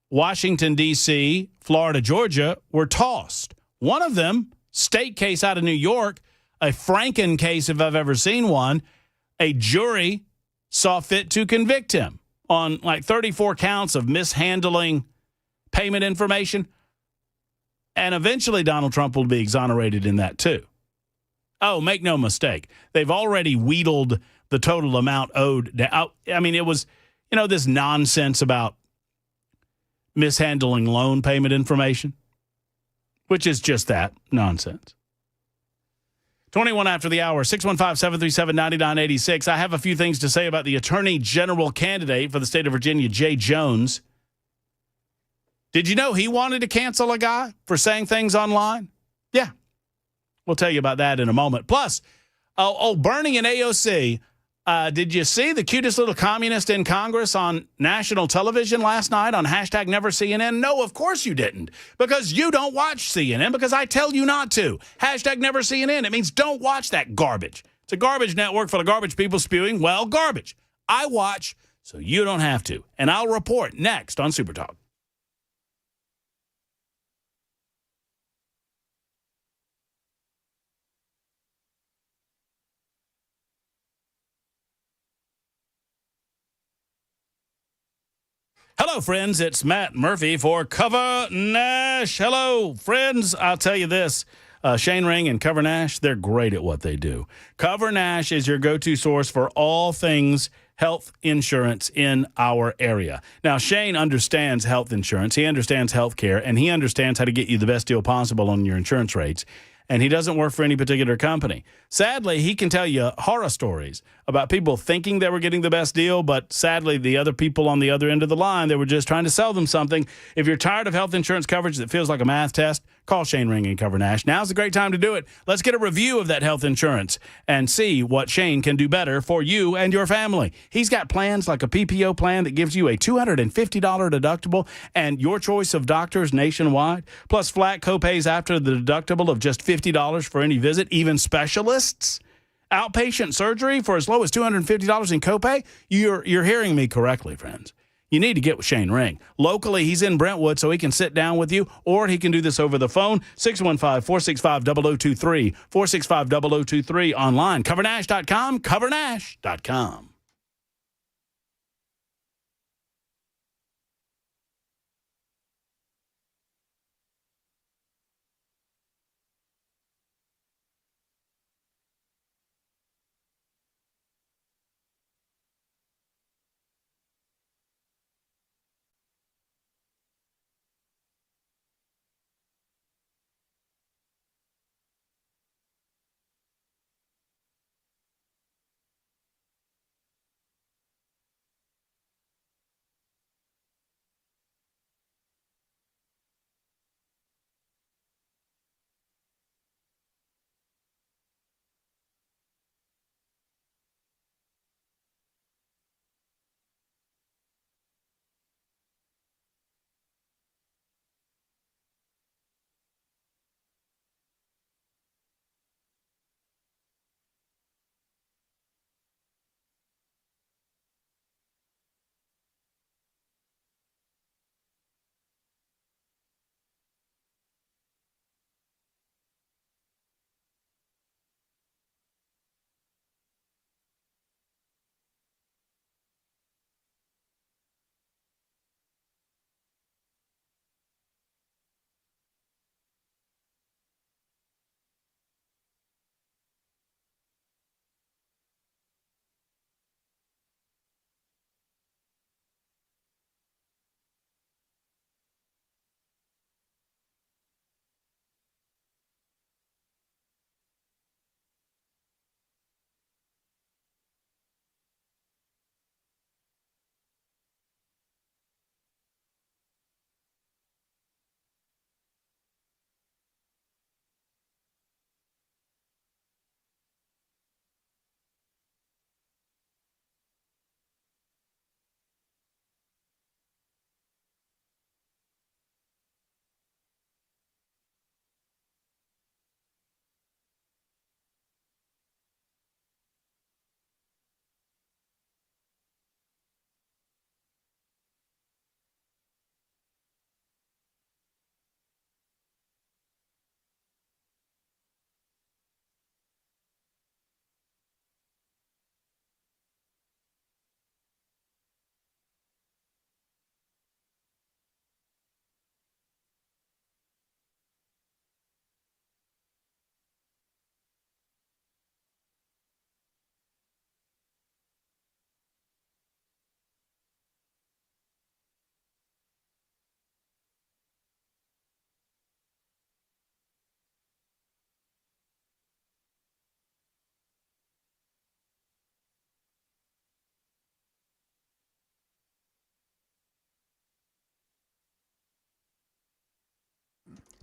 Washington, D.C., Florida, Georgia, were tossed. One of them, state case out of New York, a Franken case if I've ever seen one, a jury saw fit to convict him on like 34 counts of mishandling payment information. And eventually Donald Trump will be exonerated in that too. Oh, make no mistake. They've already wheedled the total amount owed. I mean, it was, this nonsense about mishandling loan payment information, which is just that, nonsense. 21 after the hour, 615-737-9986. I have a few things to say about the Attorney General candidate for the state of Virginia, Jay Jones. Did you know he wanted to cancel a guy for saying things online? Yeah. We'll tell you about that in a moment. Plus, Bernie and AOC, did you see the cutest little communist in Congress on national television last night on #NeverCNN? No, of course you didn't, because you don't watch CNN, because I tell you not to. #NeverCNN. It means don't watch that garbage. It's a garbage network full of garbage people spewing, garbage. I watch, so you don't have to. And I'll report next on Super Talk. Hello, friends. It's Matt Murphy for Cover Nash. Hello, friends. I'll tell you this. Shane Ring and Cover Nash, they're great at what they do. Cover Nash is your go-to source for all things health insurance in our area. Now, Shane understands health insurance. He understands health care, and he understands how to get you the best deal possible on your insurance rates. And he doesn't work for any particular company. Sadly, he can tell you horror stories about people thinking they were getting the best deal, but sadly, the other people on the other end of the line, they were just trying to sell them something. If you're tired of health insurance coverage that feels like a math test, call Shane Ring and Cover Nash. Now's the great time to do it. Let's get a review of that health insurance and see what Shane can do better for you and your family. He's got plans like a PPO plan that gives you a $250 deductible and your choice of doctors nationwide, plus flat copays after the deductible of just $50 for any visit, even specialists. Outpatient surgery for as low as $250 in copay. You're hearing me correctly, friends. you need to get with Shane Ring. Locally, he's in Brentwood, so he can sit down with you, or he can do this over the phone, 615-465-0023, 465-0023, online, covernash.com, covernash.com.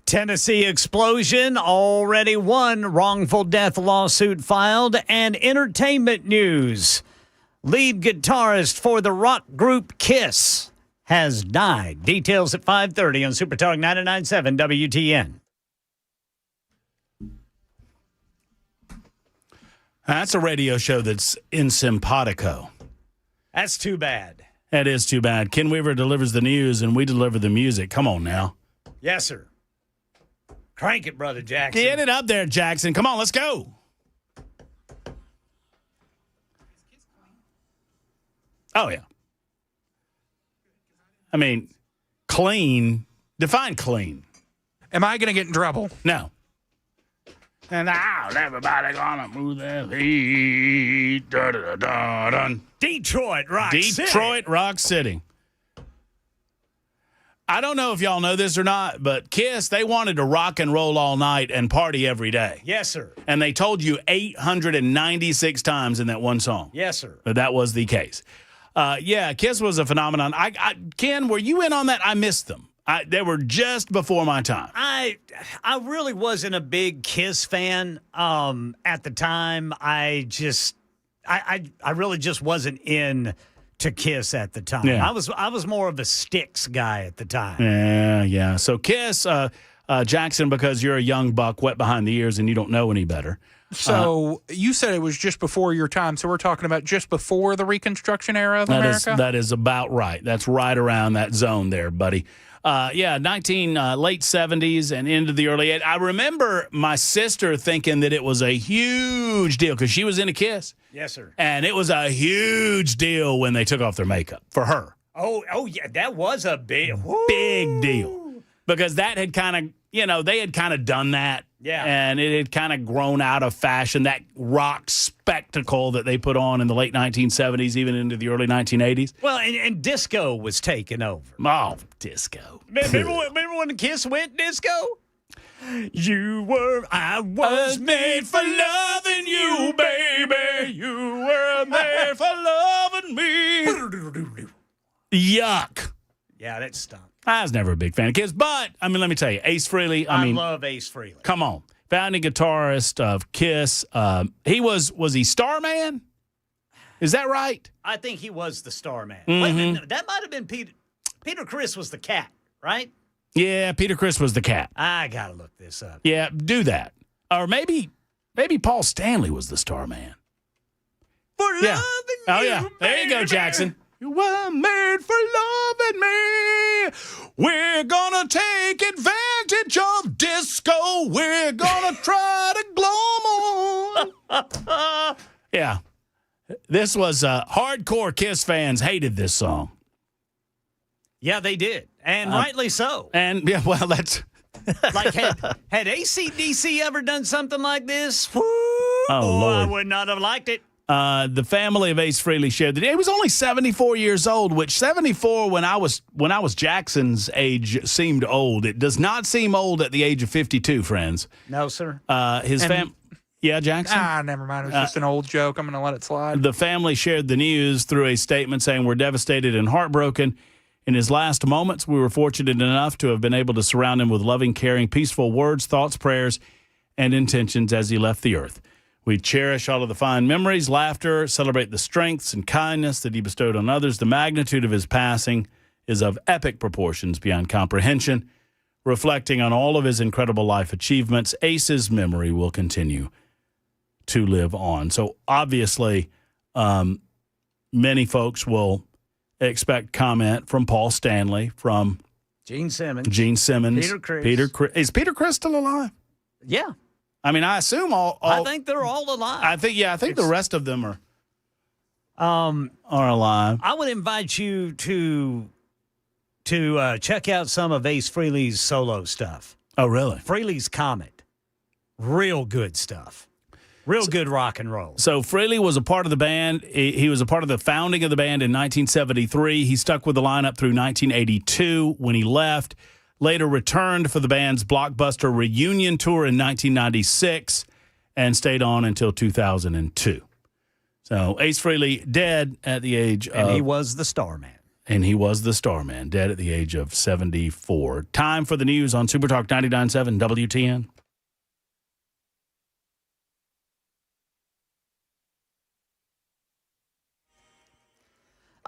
Tennessee explosion, already one wrongful death lawsuit filed, and entertainment news. Lead guitarist for the rock group Kiss has died. Details at 5:30 on Super Talk 99.7 WTN. That's a radio show that's in simpatico. That's too bad. That is too bad. Ken Weaver delivers the news, and we deliver the music. Come on now. Yes, sir. Crank it, Brother Jackson. Get it up there, Jackson. Come on, let's go. Oh, yeah. I mean, clean. Define clean. Am I going to get in trouble? No. And now everybody gonna move their feet. Da-da-da-da-dun. Detroit Rock City. Detroit Rock City. I don't know if y'all know this or not, but Kiss, they wanted to rock and roll all night and party every day. Yes, sir. And they told you 896 times in that one song. Yes, sir. But that was the case. Yeah, Kiss was a phenomenon. Ken, were you in on that? I missed them. They were just before my time. I really wasn't a big Kiss fan at the time. I really just wasn't in to Kiss at the time. Yeah. I was more of a Styx guy at the time. Yeah. So Kiss, Jackson, because you're a young buck wet behind the ears and you don't know any better. So you said it was just before your time. So we're talking about just before the Reconstruction era of America? That is about right. That's right around that zone there, buddy. Late 70s and into the early 80s. I remember my sister thinking that it was a huge deal because she was into Kiss. Yes, sir. And it was a huge deal when they took off their makeup for her. Oh yeah, that was a big deal. Because that had kind of, they had kind of done that. Yeah. And it had kind of grown out of fashion, that rock spectacle that they put on in the late 1970s, even into the early 1980s. Well, and disco was taking over. Oh, disco. Remember when the Kiss went disco? I was made for loving you, baby. You were made for loving me. Yuck. Yeah, that stunk. I was never a big fan of Kiss, but, let me tell you, Ace Frehley, I love Ace Frehley. Come on. Founding guitarist of Kiss. Was he Starman? Is that right? I think he was the Starman. Mm-hmm. Wait a minute, that might have been Peter. Peter Criss was the cat, right? Yeah, Peter Criss was the cat. I got to look this up. Yeah, do that. Or maybe Paul Stanley was the Starman. For loving you, Oh, yeah. There you go, Jackson. You were made for loving me. We're gonna take advantage of disco. We're gonna try to glom on. Yeah. This was hardcore Kiss fans hated this song. Yeah, they did. And rightly so. And, yeah, well, that's... Like, had AC/DC ever done something like this? Woo, Lord. I would not have liked it. The family of Ace Frehley shared that he was only 74 years old, which 74 when I was Jackson's age seemed old. It does not seem old at the age of 52, friends. No, sir. Yeah, Jackson? Never mind. It was just an old joke. I'm going to let it slide. The family shared the news through a statement saying, "We're devastated and heartbroken. In his last moments, we were fortunate enough to have been able to surround him with loving, caring, peaceful words, thoughts, prayers, and intentions as he left the earth. We cherish all of the fine memories, laughter, celebrate the strengths and kindness that he bestowed on others. The magnitude of his passing is of epic proportions beyond comprehension. Reflecting on all of his incredible life achievements, Ace's memory will continue to live on." So obviously, many folks will expect comment from Paul Stanley, from Gene Simmons, Peter Criss. Is Peter Criss still alive? Yeah. I assume all I think they're all alive. I think the rest of them are alive. I would invite you to check out some of Ace Frehley's solo stuff. Oh, really? Frehley's Comet. Real good stuff. Real good rock and roll. So Frehley was a part of the band. He was a part of the founding of the band in 1973. He stuck with the lineup through 1982 when he left. Later returned for the band's blockbuster reunion tour in 1996 and stayed on until 2002. So Ace Frehley dead at the age of... And he was the Starman. And he was the Starman, dead at the age of 74. Time for the news on Super Talk 99.7 WTN.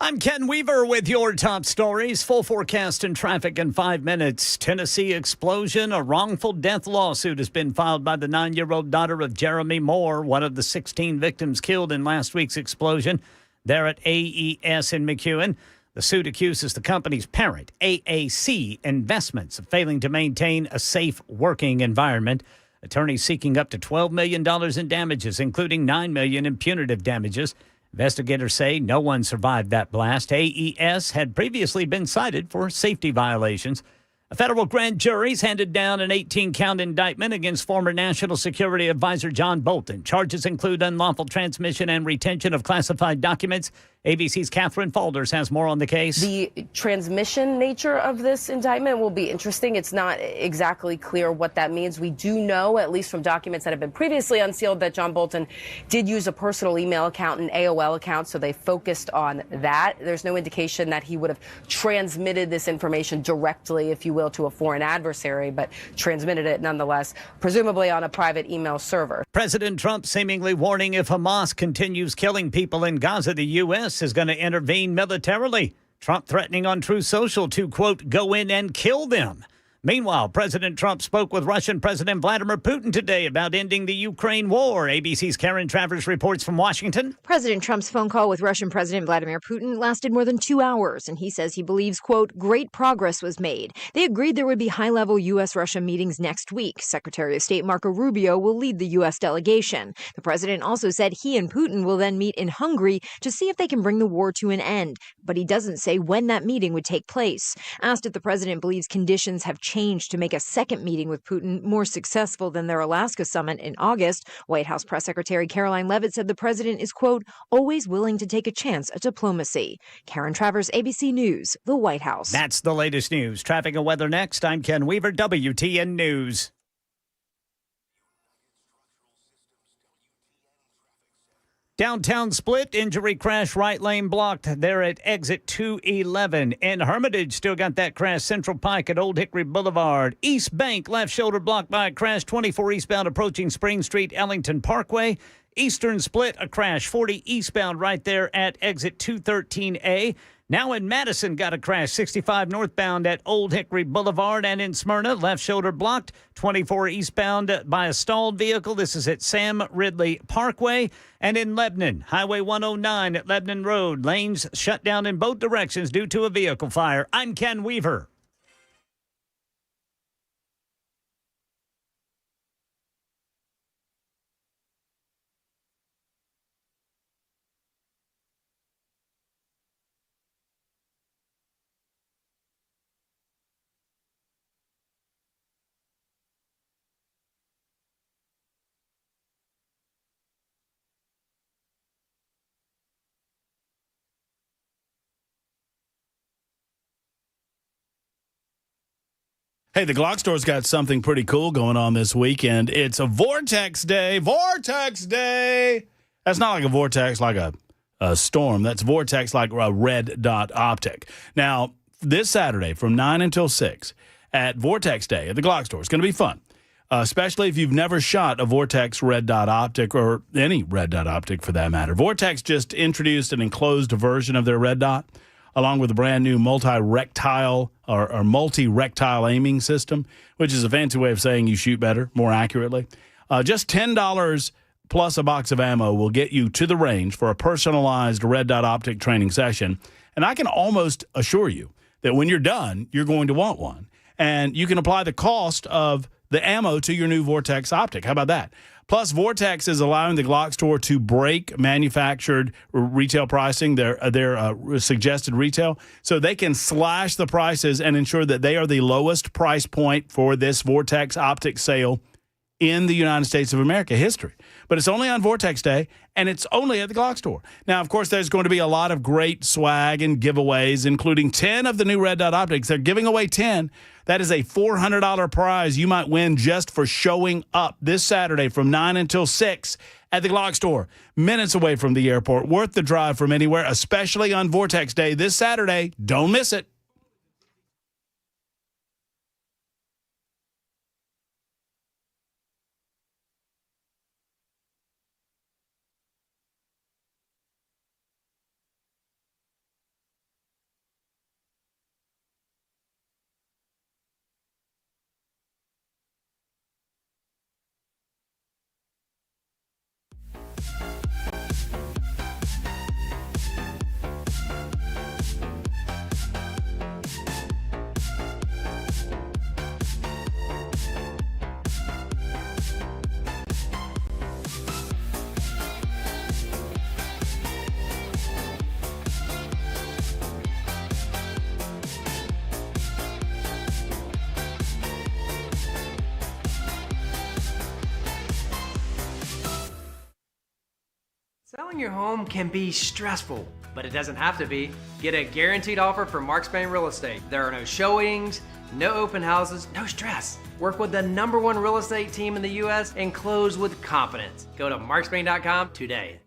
I'm Ken Weaver with your top stories. Full forecast and traffic in 5 minutes. Tennessee explosion. A wrongful death lawsuit has been filed by the 9-year-old daughter of Jeremy Moore, one of the 16 victims killed in last week's explosion there at AES in McEwen. The suit accuses the company's parent, AAC Investments, of failing to maintain a safe working environment. Attorneys seeking up to $12 million in damages, including $9 million in punitive damages. Investigators say no one survived that blast. AES had previously been cited for safety violations. A federal grand jury's handed down an 18-count indictment against former National Security Advisor John Bolton. Charges include unlawful transmission and retention of classified documents. ABC's Catherine Falders has more on the case. The transmission nature of this indictment will be interesting. It's not exactly clear what that means. We do know, at least from documents that have been previously unsealed, that John Bolton did use a personal email account and AOL account, so they focused on that. There's no indication that he would have transmitted this information directly, if you will, to a foreign adversary, but transmitted it nonetheless, presumably on a private email server. President Trump seemingly warning if Hamas continues killing people in Gaza, the U.S. is going to intervene militarily. Trump threatening on Truth Social to, quote, go in and kill them. Meanwhile, President Trump spoke with Russian President Vladimir Putin today about ending the Ukraine war. ABC's Karen Travers reports from Washington. President Trump's phone call with Russian President Vladimir Putin lasted more than 2 hours, and he says he believes, quote, great progress was made. They agreed there would be high-level U.S.-Russia meetings next week. Secretary of State Marco Rubio will lead the U.S. delegation. The president also said he and Putin will then meet in Hungary to see if they can bring the war to an end. But he doesn't say when that meeting would take place. Asked if the president believes conditions have changed to make a second meeting with Putin more successful than their Alaska summit in August, White House Press Secretary Caroline Leavitt said the president is, quote, always willing to take a chance at diplomacy. Karen Travers, ABC News, the White House. That's the latest news. Traffic and weather next. I'm Ken Weaver, WTN News. Downtown split, injury crash, right lane blocked there at exit 211. In Hermitage, still got that crash. Central Pike at Old Hickory Boulevard. East Bank, left shoulder blocked by a crash. 24 eastbound approaching Spring Street, Ellington Parkway. Eastern split, a crash. 40 eastbound right there at exit 213A. Now in Madison, got a crash. 65 northbound at Old Hickory Boulevard, and in Smyrna, left shoulder blocked. 24 eastbound by a stalled vehicle. This is at Sam Ridley Parkway. And in Lebanon, Highway 109 at Lebanon Road. Lanes shut down in both directions due to a vehicle fire. I'm Ken Weaver. Hey, the Glock Store's got something pretty cool going on this weekend. It's a Vortex Day. Vortex Day! That's not like a vortex, like a storm. That's Vortex like a red dot optic. Now, this Saturday from 9 until 6 at Vortex Day at the Glock Store. It's going to be fun, especially if you've never shot a Vortex red dot optic or any red dot optic for that matter. Vortex just introduced an enclosed version of their red dot, along with a brand new multi-rectile or multi-rectile aiming system, which is a fancy way of saying you shoot better, more accurately. Just $10 plus a box of ammo will get you to the range for a personalized red dot optic training session. And I can almost assure you that when you're done, you're going to want one. And you can apply the cost of the ammo to your new Vortex optic. How about that? Plus, Vortex is allowing the Glock Store to break manufactured retail pricing, their suggested retail, so they can slash the prices and ensure that they are the lowest price point for this Vortex optic sale in the United States of America history. But it's only on Vortex Day, and it's only at the Glock Store. Now, of course, there's going to be a lot of great swag and giveaways, including 10 of the new red dot optics. They're giving away 10. That is a $400 prize you might win just for showing up this Saturday from 9 until 6 at the Glock Store. Minutes away from the airport, worth the drive from anywhere, especially on Vortex Day this Saturday. Don't miss it. Selling your home can be stressful, but it doesn't have to be. Get a guaranteed offer from Mark Spain Real Estate. There are no showings, no open houses, no stress. Work with the #1 real estate team in the U.S. and close with confidence. Go to markspain.com today.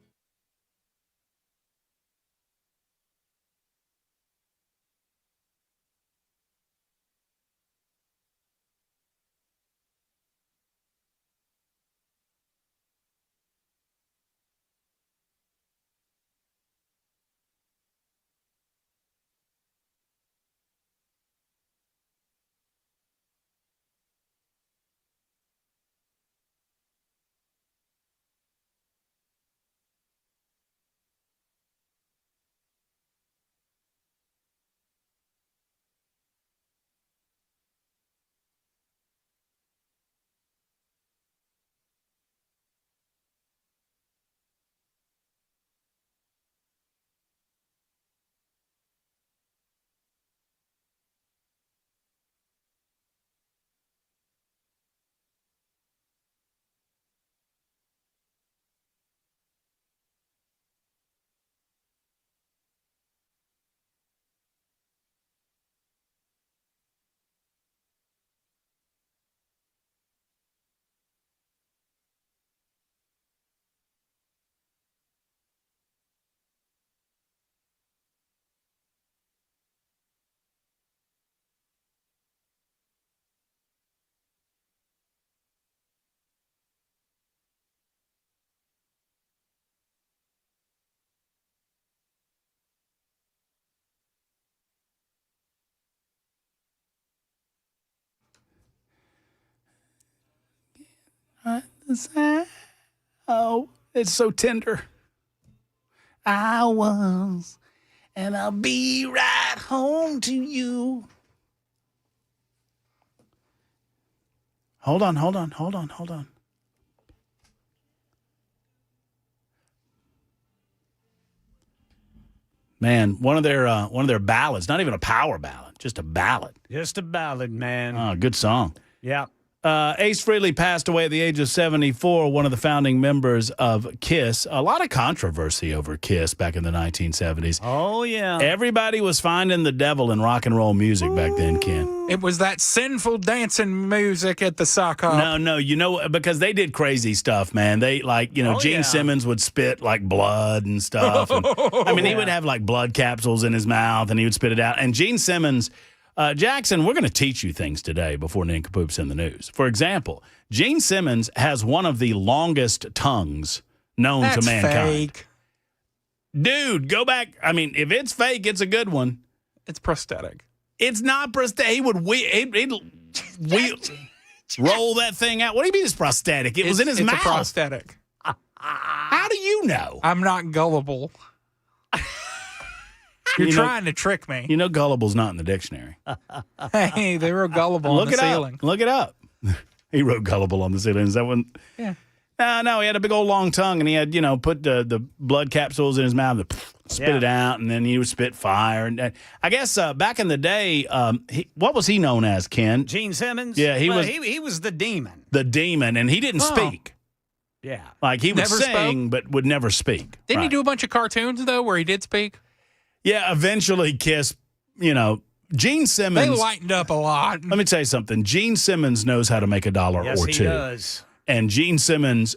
Oh, it's so tender. I was, and I'll be right home to you. Hold on. Man, one of their ballads, not even a power ballad, just a ballad. Just a ballad, man. Oh, good song. Yeah. Ace Frehley passed away at the age of 74, one of the founding members of KISS. A lot of controversy over KISS back in the 1970s. Oh, yeah. Everybody was finding the devil in rock and roll music back then, Ken. It was that sinful dancing music at the sock hop. No, because they did crazy stuff, man. They Gene Simmons would spit like blood and stuff. And, he would have like blood capsules in his mouth and he would spit it out. And Gene Simmons... Jackson, we're going to teach you things today before Nincompoop's in the news. For example, Gene Simmons has one of the longest tongues known to mankind. Fake. Dude, go back. If it's fake, it's a good one. It's prosthetic. It's not prosthetic. He would roll that thing out. What do you mean it's prosthetic? It was in his mouth. It's a prosthetic. How do you know? I'm not gullible. You're trying to trick me. You know gullible's not in the dictionary. Hey, they wrote gullible on the ceiling. Look it up. He wrote gullible on the ceiling. Is that one? Yeah. No, he had a big old long tongue, and he had, put the blood capsules in his mouth and spit it out, and then he would spit fire. And I guess back in the day, what was he known as, Ken? Gene Simmons? Yeah, he was the demon. The demon, and he didn't speak. Yeah. Like, he would Never sing, but would never speak. Didn't he do a bunch of cartoons, though, where he did speak? Yeah, eventually KISS, Gene Simmons. They lightened up a lot. Let me tell you something. Gene Simmons knows how to make $1 or $2. Yes, he does. And Gene Simmons,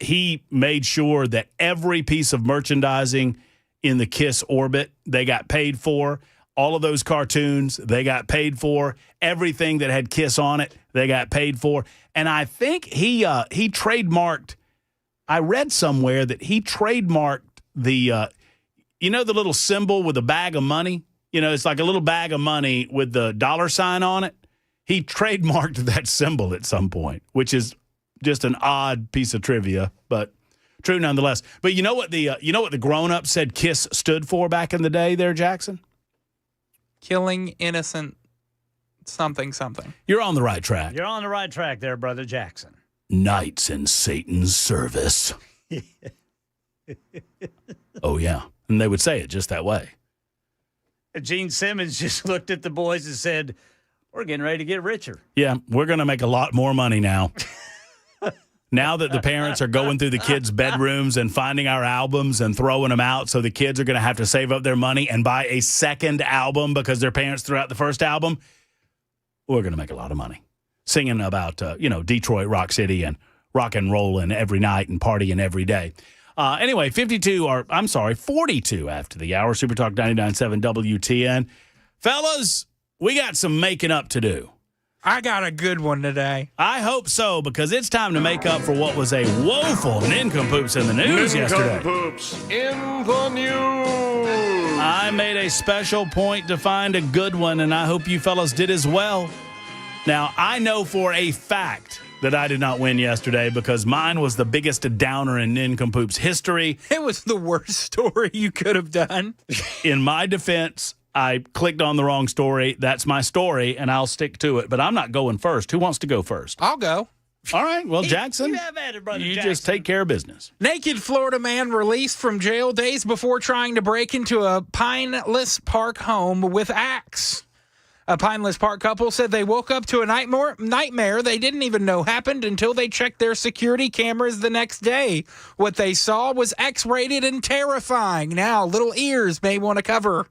he made sure that every piece of merchandising in the KISS orbit, they got paid for. All of those cartoons, they got paid for. Everything that had KISS on it, they got paid for. And I think he trademarked, I read somewhere that he trademarked the... the little symbol with a bag of money? It's like a little bag of money with the dollar sign on it. He trademarked that symbol at some point, which is just an odd piece of trivia, but true nonetheless. But you know what the grown-ups said KISS stood for back in the day there, Jackson? Killing innocent something. You're on the right track. You're on the right track there, Brother Jackson. Knights in Satan's service. Oh, yeah. And they would say it just that way. Gene Simmons just looked at the boys and said, we're getting ready to get richer. Yeah, we're going to make a lot more money now. Now that the parents are going through the kids' bedrooms and finding our albums and throwing them out, so the kids are going to have to save up their money and buy a second album because their parents threw out the first album, we're going to make a lot of money. Singing about, Detroit, Rock City, and rock and rolling every night and partying every day. Anyway, 42 after the hour. Super Talk 99.7 WTN. Fellas, we got some making up to do. I got a good one today. I hope so, because it's time to make up for what was a woeful nincompoops in the news yesterday. Nincompoops in the news. I made a special point to find a good one, and I hope you fellas did as well. Now, I know for a fact that I did not win yesterday because mine was the biggest downer in Nincompoops history. It was the worst story you could have done. In my defense, I clicked on the wrong story. That's my story, and I'll stick to it. But I'm not going first. Who wants to go first? I'll go. All right. Well, Jackson, you have at it, Brother you Jackson. just take care of business. Naked Florida man released from jail days before trying to break into a Pineless Park home with axe. A Pineless Park couple said they woke up to a nightmare they didn't even know happened until they checked their security cameras the next day. What they saw was X-rated and terrifying. Now, little ears may want to cover.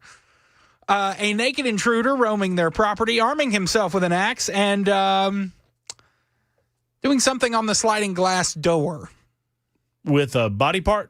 A naked intruder roaming their property, arming himself with an axe, and doing something on the sliding glass door. With a body part?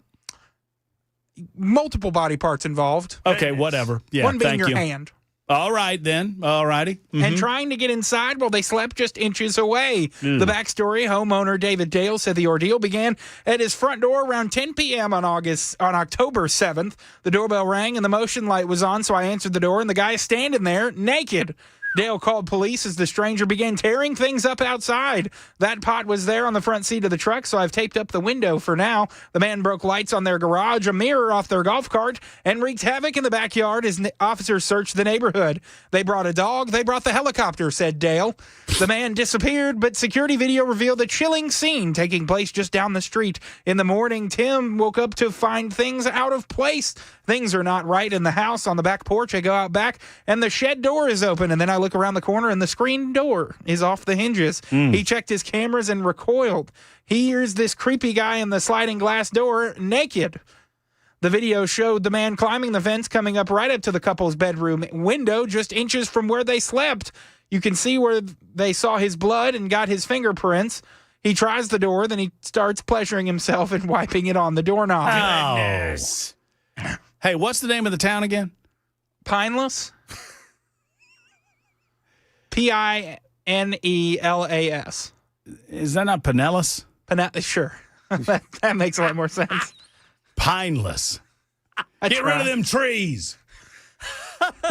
Multiple body parts involved. Okay, whatever. Yeah, one being thank your you. hand. All right, then. All righty. Mm-hmm. And trying to get inside while they slept just inches away. The backstory, homeowner David Dale said the ordeal began at his front door around 10 p.m. on October 7th. The doorbell rang and the motion light was on, so I answered the door, and the guy is standing there naked. Dale called police as the stranger began tearing things up outside. That pot was there on the front seat of the truck, so I've taped up the window for now. The man broke lights on their garage, a mirror off their golf cart, and wreaked havoc in the backyard as officers searched the neighborhood. They brought a dog. They brought the helicopter, said Dale. The man disappeared, but security video revealed a chilling scene taking place just down the street. In the morning, Tim woke up to find things out of place. Things are not right in the house. On the back porch, I go out back, and the shed door is open, and then I look around the corner, and the screen door is off the hinges. He checked his cameras and recoiled. He hears this creepy guy in the sliding glass door naked. The video showed the man climbing the fence, coming up right up to the couple's bedroom window, just inches from where they slept. You can see where they saw his blood and got his fingerprints. He tries the door, then he starts pleasuring himself and wiping it on the doorknob. Goodness. Hey, what's the name of the town again? Pineless? Pinelas. Is that not Pinellas? Sure. that makes a lot more sense. Pineless. Get rid of them trees.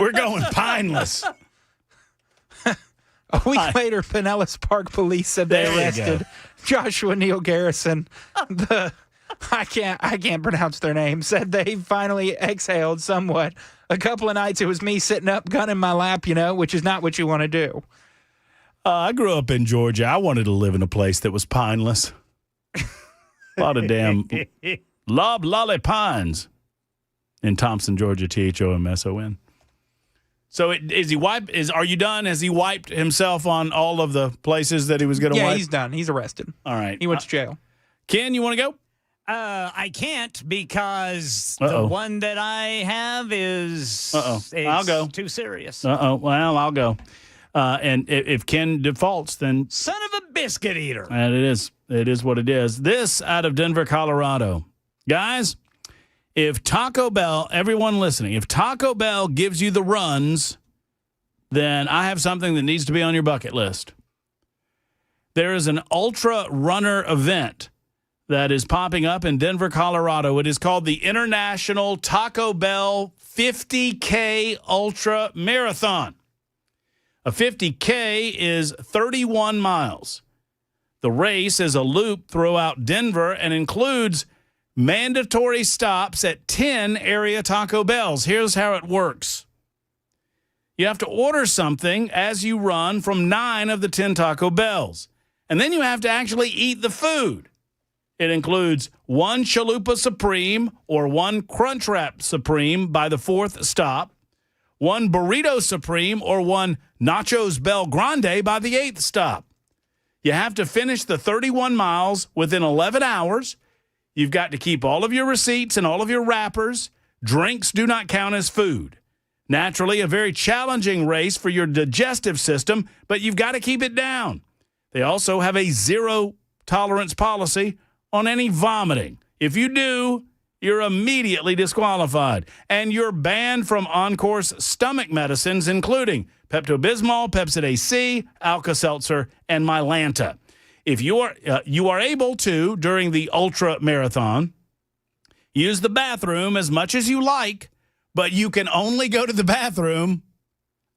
We're going pineless. A week later, Pinellas Park police said they arrested Joshua Neal Garrison. I can't pronounce their name. Said they finally exhaled somewhat. A couple of nights it was me sitting up, gun in my lap, which is not what you want to do. I grew up in Georgia. I wanted to live in a place that was pineless. A lot of damn lolly pines in Thompson, Georgia. THOMSON. So is he wiped? Are you done? Has he wiped himself on all of the places that he was going to wipe? Yeah, he's done. He's arrested. All right. He went to jail. Ken, you want to go? I can't because the one that I have is I'll go. too serious. Well, I'll go. And if Ken defaults, then son of a biscuit eater. And it is what it is. This out of Denver, Colorado. Guys, if Taco Bell, everyone listening, if Taco Bell gives you the runs, then I have something that needs to be on your bucket list. There is an ultra runner event that is popping up in Denver, Colorado. It is called the International Taco Bell 50K Ultra Marathon. A 50K is 31 miles. The race is a loop throughout Denver and includes mandatory stops at 10 area Taco Bells. Here's how it works. You have to order something as you run from 9 of the 10 Taco Bells. And then you have to actually eat the food. It includes 1 Chalupa Supreme or 1 Crunchwrap Supreme by the 4th stop, 1 Burrito Supreme or 1 Nachos Bel Grande by the 8th stop. You have to finish the 31 miles within 11 hours. You've got to keep all of your receipts and all of your wrappers. Drinks do not count as food. Naturally, a very challenging race for your digestive system, but you've got to keep it down. They also have a zero tolerance policy on any vomiting. If you do, you're immediately disqualified. And you're banned from on-course stomach medicines, including Pepto-Bismol, Pepcid-AC, Alka-Seltzer, and Mylanta. If you are able to, during the ultra marathon, use the bathroom as much as you like, but you can only go to the bathroom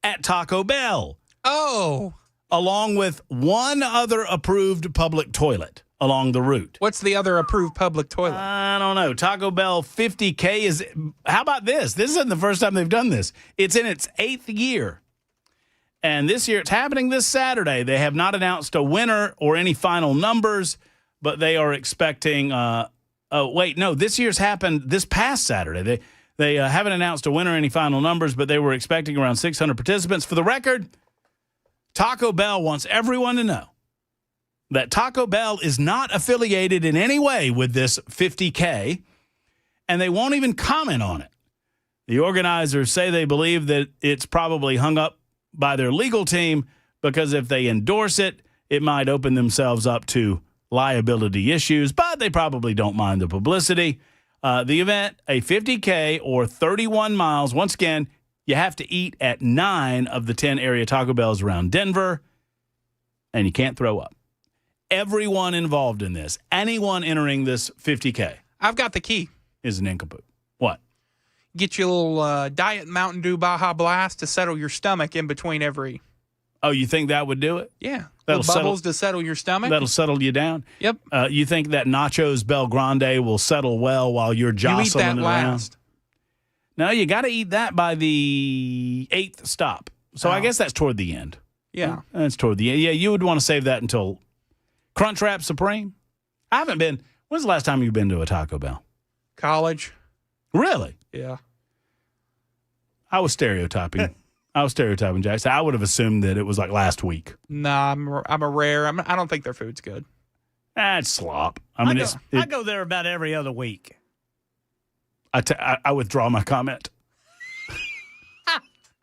at Taco Bell. Oh. Along with one other approved public toilet along the route. What's the other approved public toilet? I don't know. Taco Bell 50K is, how about this? This isn't the first time they've done this. It's in its 8th year. And this year, it's happening this Saturday. They have not announced a winner or any final numbers, but they are expecting, this year's happened this past Saturday. They haven't announced a winner or any final numbers, but they were expecting around 600 participants. For the record, Taco Bell wants everyone to know that Taco Bell is not affiliated in any way with this 50K, and they won't even comment on it. The organizers say they believe that it's probably hung up by their legal team because if they endorse it, it might open themselves up to liability issues, but they probably don't mind the publicity. The event, a 50K or 31 miles. Once again, you have to eat at 9 of the 10 area Taco Bells around Denver, and you can't throw up. Everyone involved in this, anyone entering this 50K. I've got the key. Is an nincompoop. What? Get you a little Diet Mountain Dew Baja Blast to settle your stomach in between every Oh, you think that would do it? Yeah. That'll Little bubbles to settle your stomach. That'll settle you down. Yep. You think that Nachos Bel Grande will settle well while you're jostling you eat that it last. around? No, you got to eat that by the 8th stop. So I guess that's toward the end. Yeah. That's toward the end. Yeah, you would want to save that until Crunchwrap Supreme. I haven't been. When's the last time you've been to a Taco Bell? College. Really? Yeah. I was stereotyping. Jackson. I would have assumed that it was like last week. Nah, I'm a rare. I don't think their food's good. That's slop. I mean, I go there about every other week. I withdraw my comment.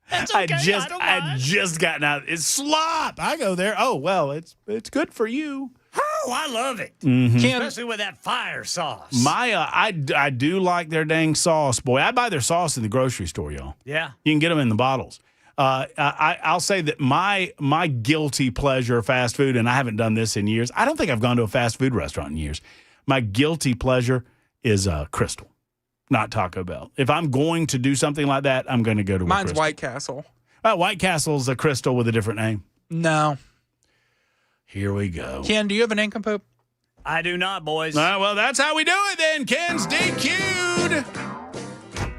That's okay. I just gotten out. It's slop. I go there. Oh well, it's good for you. Oh, I love it. Mm-hmm. Especially with that fire sauce. I do like their dang sauce, boy. I buy their sauce in the grocery store, y'all. Yeah. You can get them in the bottles. I'll say that my guilty pleasure fast food, and I haven't done this in years. I don't think I've gone to a fast food restaurant in years. My guilty pleasure is Crystal, not Taco Bell. If I'm going to do something like that, I'm going to go to Mine's Crystal. White Castle. White Castle's a Crystal with a different name. No. Here we go. Ken, do you have an nincompoop? I do not, boys. Well, that's how we do it then. Ken's DQ'd.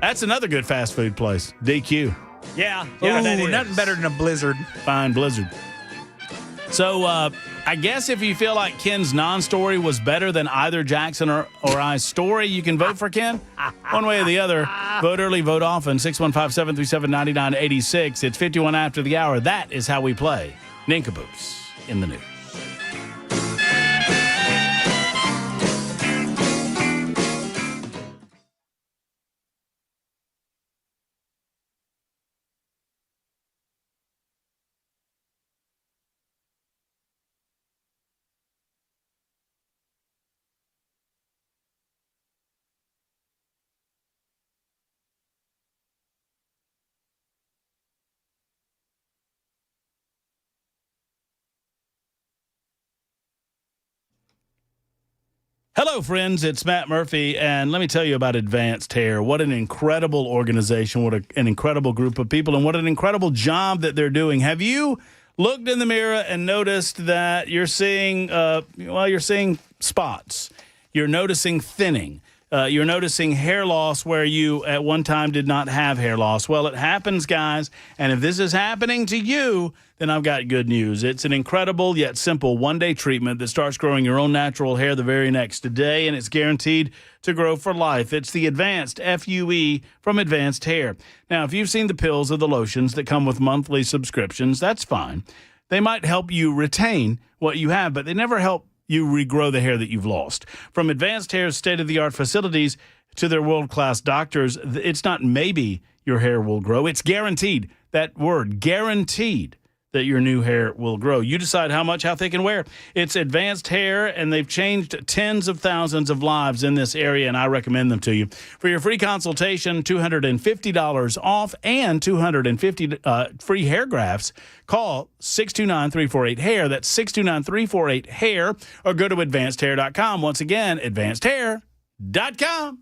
That's another good fast food place. DQ. Yeah. Ooh, that is. nothing better than a Blizzard. Fine Blizzard. So I guess if you feel like Ken's non-story was better than either Jackson or I's story, you can vote for Ken. One way or the other. Vote early, vote often. 615-737-9986. It's 51 after the hour. That is how we play Nincompoops in the News. Hello, friends. It's Matt Murphy, and let me tell you about Advanced Hair. What an incredible organization, what an incredible group of people, and what an incredible job that they're doing. Have you looked in the mirror and noticed that you're seeing, you're seeing spots. You're noticing thinning. You're noticing hair loss where you at one time did not have hair loss. Well, it happens, guys, and if this is happening to you, then I've got good news. It's an incredible yet simple one-day treatment that starts growing your own natural hair the very next day, and it's guaranteed to grow for life. It's the Advanced FUE from Advanced Hair. Now, if you've seen the pills or the lotions that come with monthly subscriptions, that's fine. They might help you retain what you have, but they never help you regrow the hair that you've lost. From Advanced Hair's state-of-the-art facilities to their world-class doctors, it's not maybe your hair will grow. It's guaranteed. That word, guaranteed, that your new hair will grow. You decide how much, how thick, and where. It's Advanced Hair, and they've changed tens of thousands of lives in this area, and I recommend them to you. For your free consultation, $250 off, and 250 free hair grafts, call 629-348-HAIR. That's 629-348-HAIR, or go to advancedhair.com. Once again, advancedhair.com.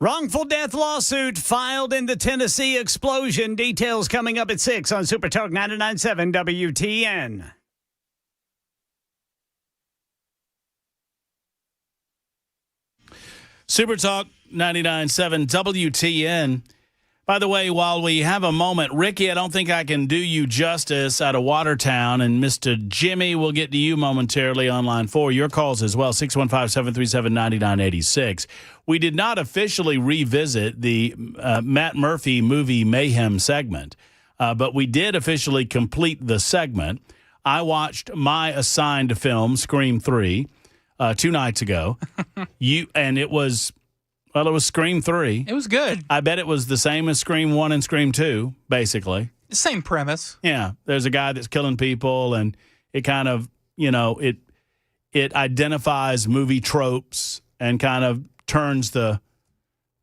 Wrongful death lawsuit filed in the Tennessee explosion. Details coming up at 6 on Super Talk 99.7 WTN. Super Talk 99.7 WTN. By the way, while we have a moment, Ricky, I don't think I can do you justice out of Watertown, and Mr. Jimmy, we'll get to you momentarily on line 4. Your calls as well, 615-737-9986. We did not officially revisit the Matt Murphy movie Mayhem segment, but we did officially complete the segment. I watched my assigned film, Scream 3, 2 nights ago. It was Scream 3. It was good. I bet it was the same as Scream 1 and Scream 2, basically. Same premise. Yeah. There's a guy that's killing people, and it kind of, it identifies movie tropes and kind of turns the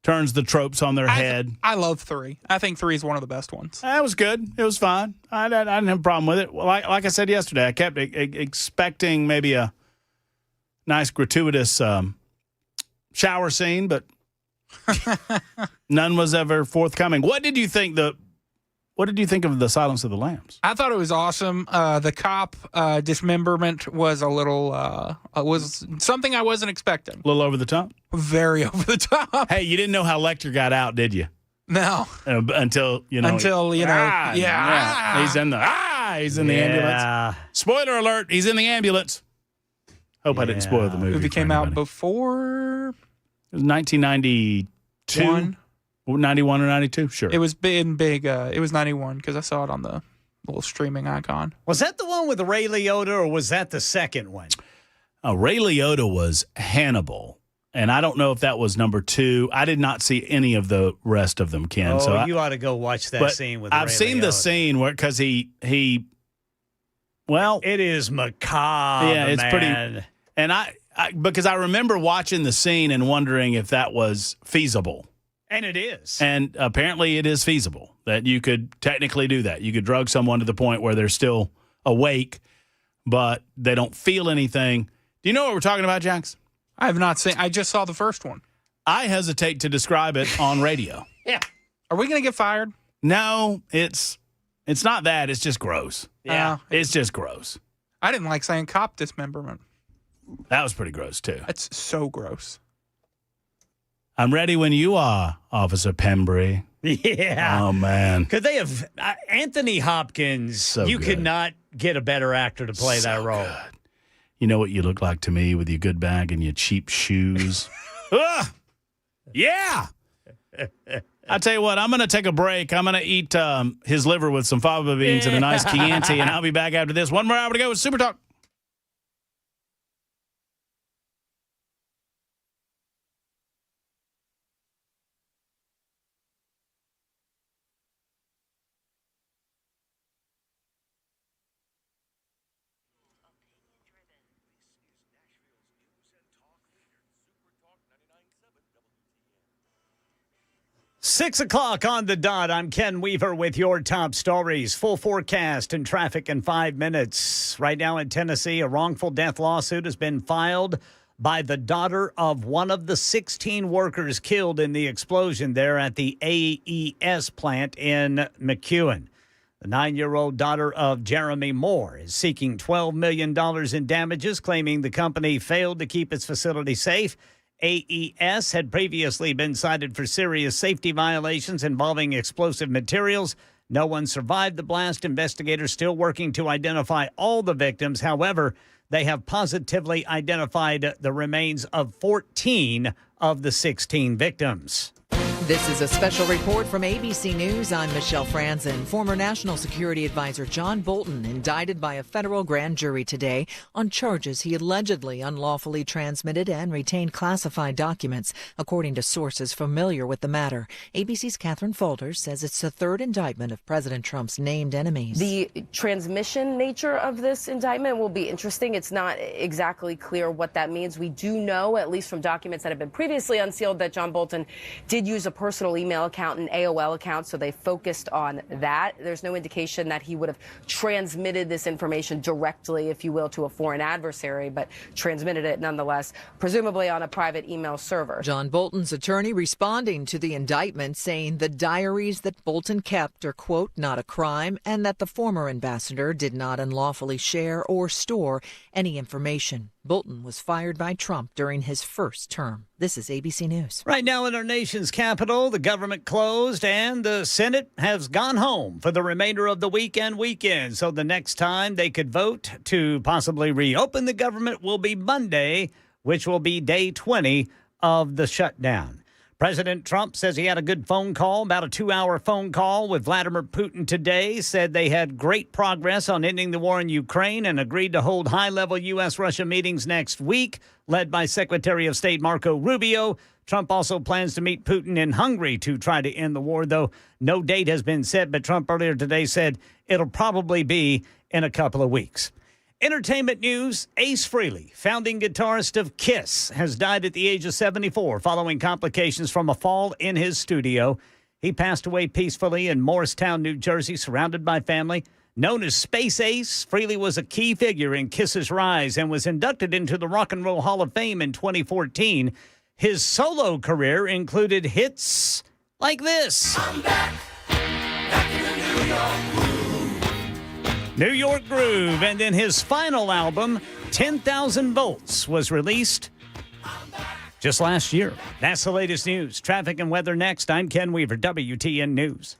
tropes on their head. I love 3. I think 3 is one of the best ones. That was good. It was fine. I didn't have a problem with it. Like I said yesterday, I kept expecting maybe a nice gratuitous shower scene, but none was ever forthcoming. What did you think of The Silence of the Lambs? I thought it was awesome. The cop dismemberment was a little was something I wasn't expecting. A little over the top? Very over the top. Hey, you didn't know how Lecter got out, did you? No. Until he's in the ambulance. Spoiler alert, he's in the ambulance. Hope I didn't spoil the movie. The movie came out before. It was 1992. 91 or 92? Sure. It was big. It was 91 because I saw it on the little streaming icon. Was that the one with Ray Liotta, or was that the second one? Ray Liotta was Hannibal, and I don't know if that was number 2. I did not see any of the rest of them, Ken. You ought to go watch that scene with Ray Liotta. I've seen the scene where, because he it is macabre. Yeah, it's man. pretty. And because I remember watching the scene and wondering if that was feasible. And it is. And apparently it is feasible that you could technically do that. You could drug someone to the point where they're still awake, but they don't feel anything. Do you know what we're talking about, Jax? I have not seen. I just saw the first one. I hesitate to describe it on radio. Yeah. Are we going to get fired? No, it's not that. It's just gross. Yeah. It's just gross. I didn't like saying cop dismemberment. That was pretty gross, too. That's so gross. I'm ready when you are, Officer Pembry. Yeah. Oh, man. Could they have Anthony Hopkins? So you good. could not get a better actor to play that role. Good. You know what you look like to me with your good bag and your cheap shoes? Yeah. I tell you what, I'm going to take a break. I'm going to eat his liver with some fava beans and a nice Chianti, and I'll be back after this. One more hour to go with Super Talk. Six o'clock on the dot. I'm Ken Weaver with your top stories. Full forecast and traffic in 5 minutes. Right now in Tennessee, a wrongful death lawsuit has been filed by the daughter of one of the 16 workers killed in the explosion there at the AES plant in McEwen. The 9-year-old daughter of Jeremy Moore is seeking $12 million in damages, claiming the company failed to keep its facility safe. AES had previously been cited for serious safety violations involving explosive materials. No one survived the blast. Investigators still working to identify all the victims. However, they have positively identified the remains of 14 of the 16 victims. This is a special report from ABC News. I'm Michelle Franzen. Former National Security Advisor John Bolton indicted by a federal grand jury today on charges he allegedly unlawfully transmitted and retained classified documents, according to sources familiar with the matter. ABC's Catherine Faulders says it's the third indictment of President Trump's named enemies. The transmission nature of this indictment will be interesting. It's not exactly clear what that means. We do know, at least from documents that have been previously unsealed, that John Bolton did use use a personal email account and AOL account, so they focused on that. There's no indication that he would have transmitted this information directly, if you will, to a foreign adversary, but transmitted it nonetheless, presumably on a private email server. John Bolton's attorney responding to the indictment, saying the diaries that Bolton kept are, quote, not a crime, and that the former ambassador did not unlawfully share or store any information. Bolton was fired by Trump during his first term. This is ABC News. Right now in our nation's capital, the government closed and the Senate has gone home for the remainder of the weekend. So the next time they could vote to possibly reopen the government will be Monday, which will be day 20 of the shutdown. President Trump says he had a good phone call, about a 2-hour phone call with Vladimir Putin today, said they had great progress on ending the war in Ukraine and agreed to hold high-level U.S.-Russia meetings next week, led by Secretary of State Marco Rubio. Trump also plans to meet Putin in Hungary to try to end the war, though no date has been set. But Trump earlier today said it'll probably be in a couple of weeks. Entertainment news, Ace Frehley, founding guitarist of Kiss, has died at the age of 74 following complications from a fall in his studio. He passed away peacefully in Morristown, New Jersey, surrounded by family. Known as Space Ace, Frehley was a key figure in Kiss's rise and was inducted into the Rock and Roll Hall of Fame in 2014. His solo career included hits like this. I'm back in the New York Groove. New York Groove, and then his final album, 10,000 Volts, was released just last year. That's the latest news. Traffic and weather next. I'm Ken Weaver, WTN News.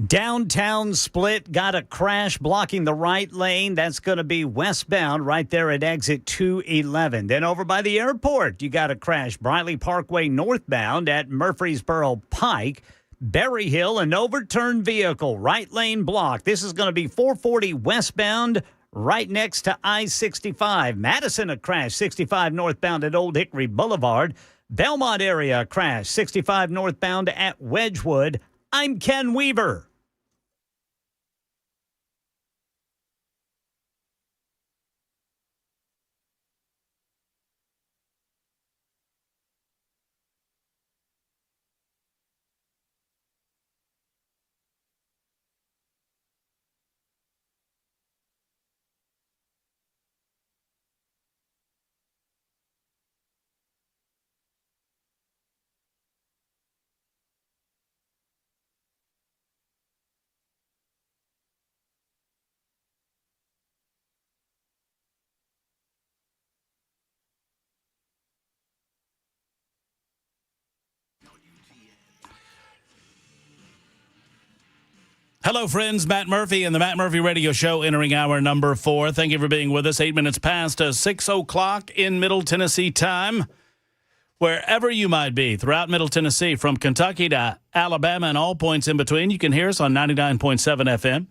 Downtown split, got a crash blocking the right lane. That's going to be westbound right there at exit 211. Then over by the airport, you got a crash. Briley Parkway northbound at Murfreesboro Pike. Berry Hill, an overturned vehicle, right lane blocked. This is going to be 440 westbound right next to I-65. Madison, a crash, 65 northbound at Old Hickory Boulevard. Belmont area, crash, 65 northbound at Wedgwood. I'm Ken Weaver. Hello, friends. Matt Murphy and the Matt Murphy Radio Show entering hour number 4. Thank you for being with us. 8 minutes past 6 o'clock in Middle Tennessee time. Wherever you might be throughout Middle Tennessee, from Kentucky to Alabama and all points in between, you can hear us on 99.7 FM.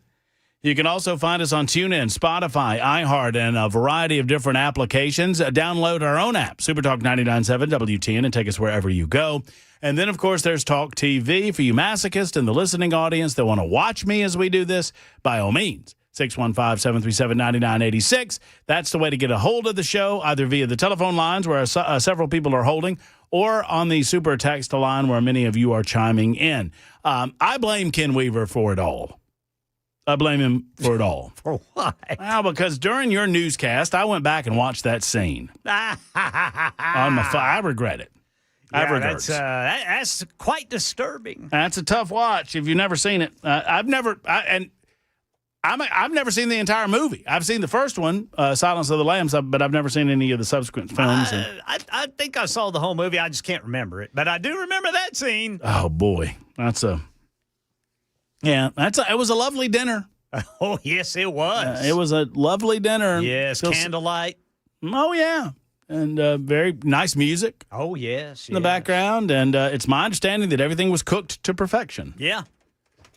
You can also find us on TuneIn, Spotify, iHeart, and a variety of different applications. Download our own app, SuperTalk 99.7 WTN, and take us wherever you go. And then, of course, there's Talk TV for you masochists in the listening audience that want to watch me as we do this. By all means, 615-737-9986. That's the way to get a hold of the show, either via the telephone lines where several people are holding, or on the super text line where many of you are chiming in. I blame Ken Weaver for it all. I blame him for it all. For what? Well, because during your newscast, I went back and watched that scene. I regret it. Yeah, that's quite disturbing. That's a tough watch if you've never seen it. I've never seen the entire movie. I've seen the first one, Silence of the Lambs, but I've never seen any of the subsequent films. I think I saw the whole movie. I just can't remember it, but I do remember that scene. Oh boy, it was a lovely dinner. Oh yes, it was. It was a lovely dinner. Yes, candlelight. Oh yeah. And very nice music. Oh, yes. In the background. And it's my understanding that everything was cooked to perfection. Yeah.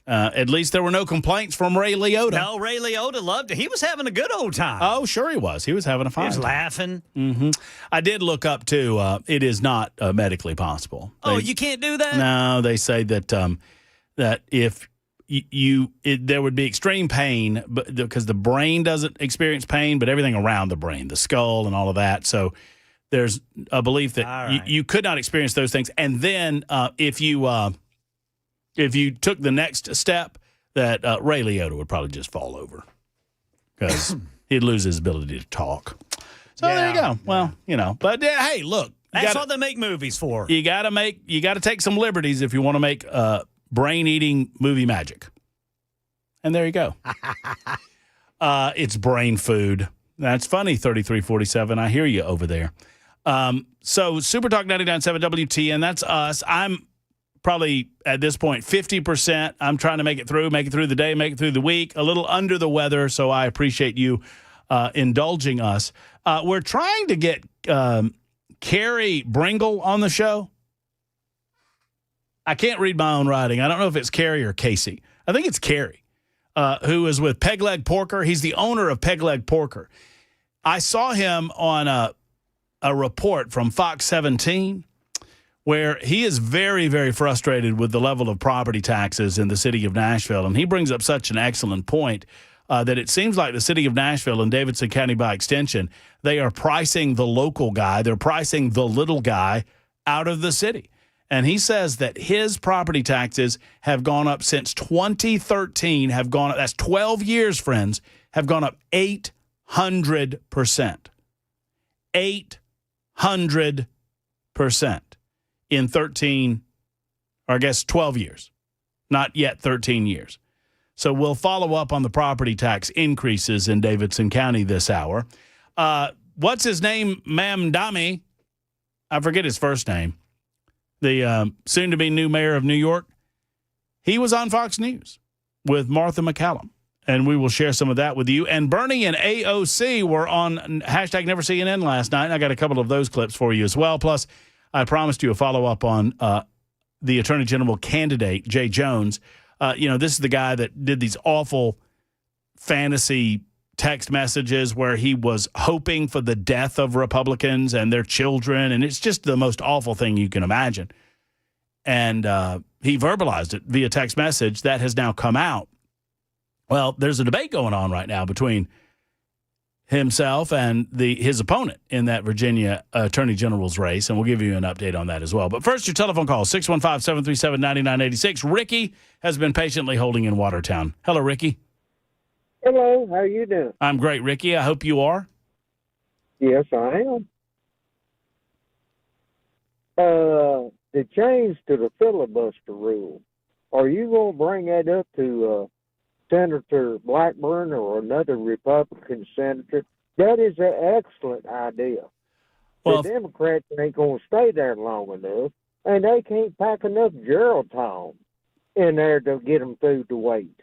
At least there were no complaints from Ray Liotta. No, Ray Liotta loved it. He was having a good old time. Oh, sure he was. He was having a fine time. He was laughing. Mm-hmm. I did look up, too, it is not medically possible. You can't do that? No, they say that that if there would be extreme pain because the brain doesn't experience pain, but everything around the brain, the skull and all of that. So there's a belief that you could not experience those things. And then if you took the next step, that Ray Liotta would probably just fall over because he'd lose his ability to talk. So there you go. Well, but hey, look, that's what they make movies for. You got to take some liberties if you want to make brain-eating movie magic. And there you go. It's brain food. That's funny, 3347. I hear you over there. So Super Talk 99.7 WTN, that's us. I'm probably, at this point, 50%. I'm trying to make it through the day, make it through the week. A little under the weather, so I appreciate you indulging us. We're trying to get Carrie Bringle on the show. I can't read my own writing. I don't know if it's Carrie or Casey. I think it's Carrie, who is with Peg Leg Porker. He's the owner of Peg Leg Porker. I saw him on a report from Fox 17 where he is very, very frustrated with the level of property taxes in the city of Nashville. And he brings up such an excellent point that it seems like the city of Nashville and Davidson County by extension, they are pricing the local guy, they're pricing the little guy out of the city. And he says that his property taxes have gone up since 2013, that's 12 years, friends, have gone up 800%. 800% in 13, or I guess 12 years. Not yet 13 years. So we'll follow up on the property tax increases in Davidson County this hour. What's his name, Ma'am Dami? I forget his first name. The soon-to-be new mayor of New York, he was on Fox News with Martha McCallum, and we will share some of that with you. And Bernie and AOC were on hashtag NeverCNN last night, and I got a couple of those clips for you as well. Plus, I promised you a follow-up on the Attorney General candidate, Jay Jones. This is the guy that did these awful fantasy text messages where he was hoping for the death of Republicans and their children, and it's just the most awful thing you can imagine. And he verbalized it via text message. That has now come out. Well, there's a debate going on right now between himself and his opponent in that Virginia Attorney General's race, and we'll give you an update on that as well. But first, your telephone call, 615-737-9986. Ricky has been patiently holding in Watertown. Hello, Ricky. Hello, how are you doing? I'm great, Ricky. I hope you are. Yes, I am. The change to the filibuster rule, are you going to bring that up to Senator Blackburn or another Republican senator? That is an excellent idea. Well, the Democrats ain't going to stay there long enough, and they can't pack enough Geraldton in there to get them through the wait.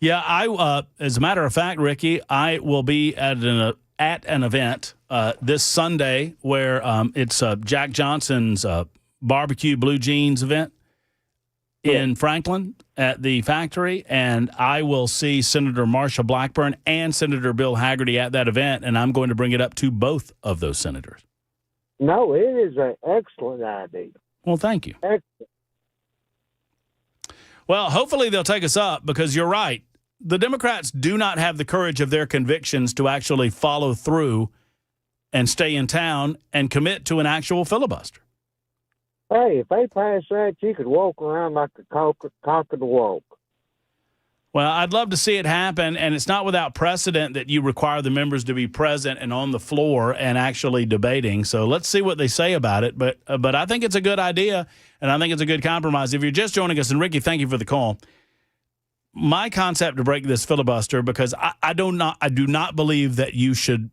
Yeah, as a matter of fact, Ricky, I will be at an event this Sunday where it's Jack Johnson's barbecue blue jeans event in Franklin at the factory, and I will see Senator Marsha Blackburn and Senator Bill Hagerty at that event, and I'm going to bring it up to both of those senators. No, it is an excellent idea. Well, thank you. Excellent. Well, hopefully they'll take us up, because you're right. The Democrats do not have the courage of their convictions to actually follow through and stay in town and commit to an actual filibuster. Hey, if they pass that, you could walk around like a cock of the walk. Well, I'd love to see it happen, and it's not without precedent that you require the members to be present and on the floor and actually debating. So let's see what they say about it. But I think it's a good idea, and I think it's a good compromise. If you're just joining us, and Ricky, thank you for the call. My concept to break this filibuster, because I do not believe that you should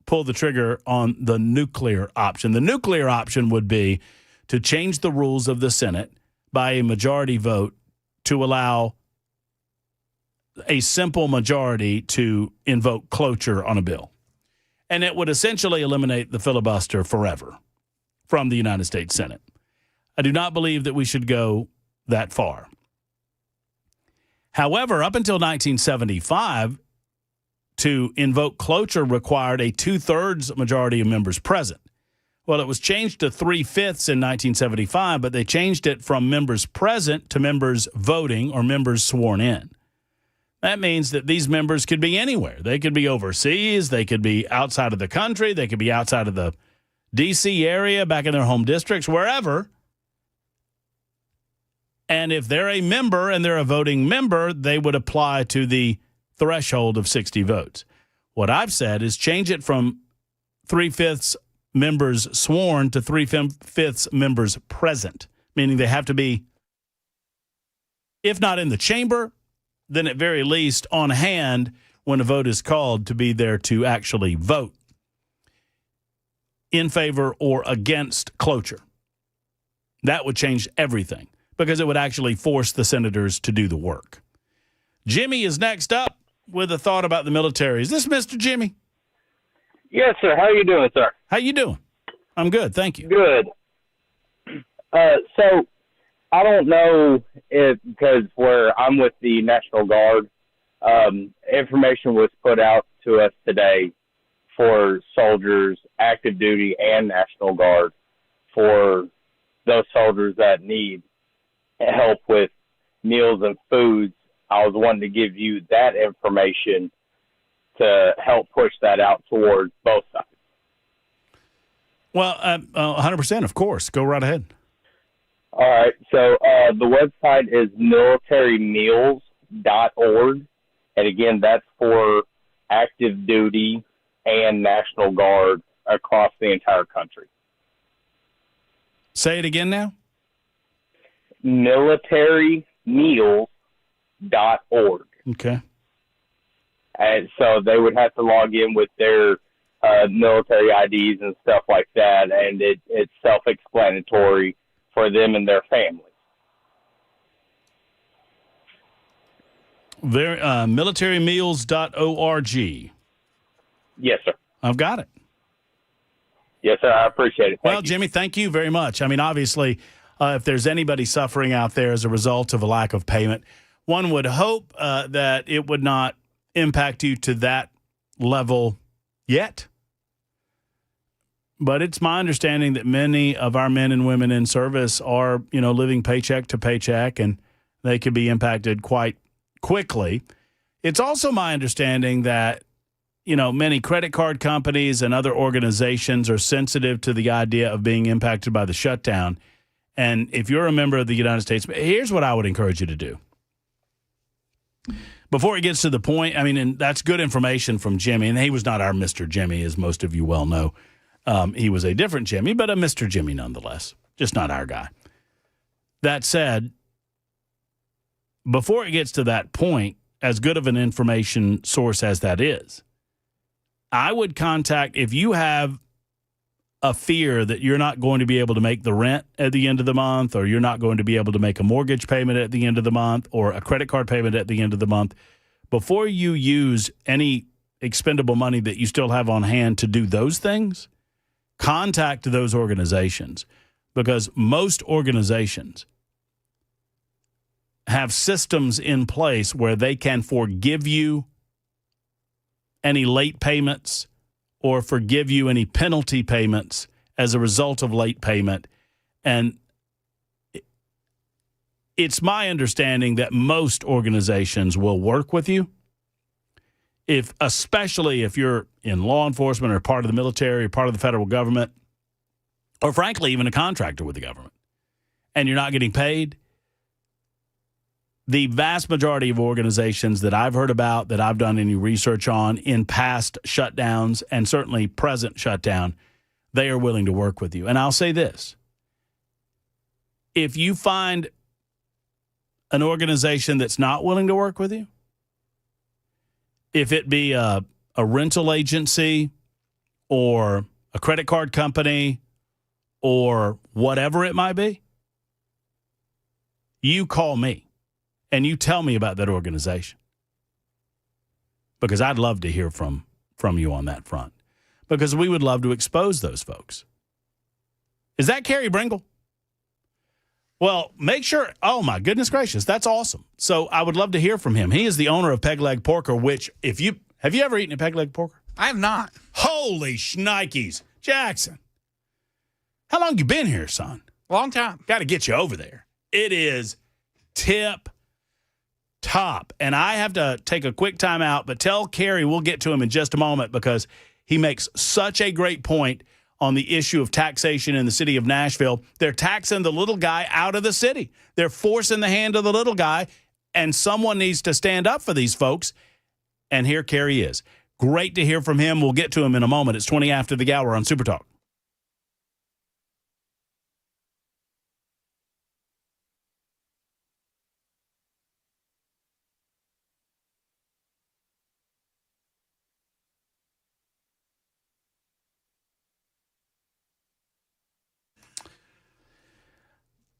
pull the trigger on the nuclear option. The nuclear option would be to change the rules of the Senate by a majority vote to allow a simple majority to invoke cloture on a bill. And it would essentially eliminate the filibuster forever from the United States Senate. I do not believe that we should go that far. However, up until 1975, to invoke cloture required a 2/3 majority of members present. Well, it was changed to 3/5 in 1975, but they changed it from members present to members voting or members sworn in. That means that these members could be anywhere. They could be overseas. They could be outside of the country. They could be outside of the D.C. area, back in their home districts, wherever. And if they're a member and they're a voting member, they would apply to the threshold of 60 votes. What I've said is change it from 3/5 members sworn to 3/5 members present, meaning they have to be, if not in the chamber, then at very least on hand when a vote is called, to be there to actually vote in favor or against cloture. That would change everything, because it would actually force the senators to do the work. Jimmy is next up with a thought about the military. Is this Mr. Jimmy? Yes, sir. How are you doing, sir? How you doing? I'm good, thank you. Good. So I don't know if, because where I'm with the National Guard, information was put out to us today for soldiers, active duty and National Guard, for those soldiers that need help with meals and foods. I was wanting to give you that information to help push that out towards both sides. Well, 100%, of course. Go right ahead. All right. So the website is militarymeals.org. And again, that's for active duty and National Guard across the entire country. Say it again now. militarymeals.org. Okay. And so they would have to log in with their military IDs and stuff like that, and it's self-explanatory for them and their families. Militarymeals.org. Yes, sir. I've got it. Yes, sir. I appreciate it. Well, Jimmy, thank you very much. I mean, obviously, if there's anybody suffering out there as a result of a lack of payment, one would hope that it would not impact you to that level yet. But it's my understanding that many of our men and women in service are, living paycheck to paycheck, and they could be impacted quite quickly. It's also my understanding that, many credit card companies and other organizations are sensitive to the idea of being impacted by the shutdown. And if you're a member of the United States, here's what I would encourage you to do. Before it gets to the point, and that's good information from Jimmy, and he was not our Mr. Jimmy, as most of you well know. He was a different Jimmy, but a Mr. Jimmy nonetheless, just not our guy. That said, before it gets to that point, as good of an information source as that is, I would contact, if you have a fear that you're not going to be able to make the rent at the end of the month, or you're not going to be able to make a mortgage payment at the end of the month, or a credit card payment at the end of the month, before you use any expendable money that you still have on hand to do those things, contact those organizations, because most organizations have systems in place where they can forgive you any late payments or forgive you any penalty payments as a result of late payment. And it's my understanding that most organizations will work with you, especially if you're in law enforcement or part of the military or part of the federal government, or frankly, even a contractor with the government, and you're not getting paid. The vast majority of organizations that I've heard about, that I've done any research on in past shutdowns and certainly present shutdown, they are willing to work with you. And I'll say this. If you find an organization that's not willing to work with you, if it be a rental agency or a credit card company or whatever it might be, you call me and you tell me about that organization, because I'd love to hear from you on that front, because we would love to expose those folks. Is that Kerry Bringle? Well, make sure. Oh, my goodness gracious. That's awesome. So I would love to hear from him. He is the owner of Peg Leg Porker, which have you ever eaten a Peg Leg Porker? I have not. Holy shnikes. Jackson, how long you been here, son? Long time. Got to get you over there. It is tip top. And I have to take a quick time out, but tell Kerry we'll get to him in just a moment, because he makes such a great point on the issue of taxation in the city of Nashville. They're taxing the little guy out of the city. They're forcing the hand of the little guy, and someone needs to stand up for these folks. And here Kerry is. Great to hear from him. We'll get to him in a moment. It's 20 after the hour on Super Talk.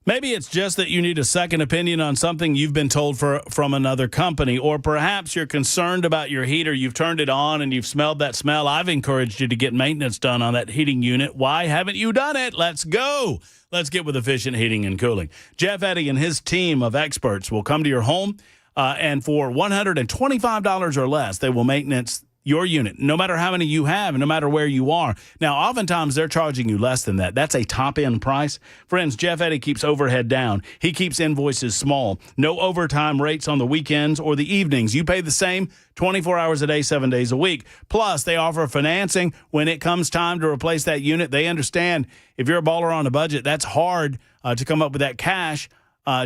Maybe it's just that you need a second opinion on something you've been told from another company, or perhaps you're concerned about your heater. You've turned it on and you've smelled that smell. I've encouraged you to get maintenance done on that heating unit. Why haven't you done it? Let's go. Let's get with Efficient Heating and Cooling. Jeff Eddy and his team of experts will come to your home, and for $125 or less, they will maintenance your unit, no matter how many you have and no matter where you are. Now, oftentimes they're charging you less than that. That's a top-end price. Friends, Jeff Eddy keeps overhead down. He keeps invoices small. No overtime rates on the weekends or the evenings. You pay the same 24 hours a day, 7 days a week. Plus, they offer financing when it comes time to replace that unit. They understand if you're a baller on a budget, that's hard to come up with that cash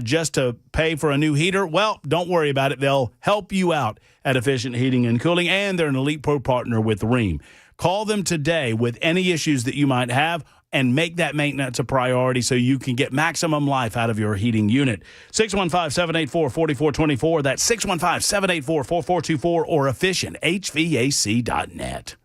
just to pay for a new heater. Well, don't worry about it. They'll help you out at Efficient Heating and Cooling, and they're an Elite Pro partner with Rheem. Call them today with any issues that you might have and make that maintenance a priority so you can get maximum life out of your heating unit. 615-784-4424. That's 615-784-4424 or efficienthvac.net.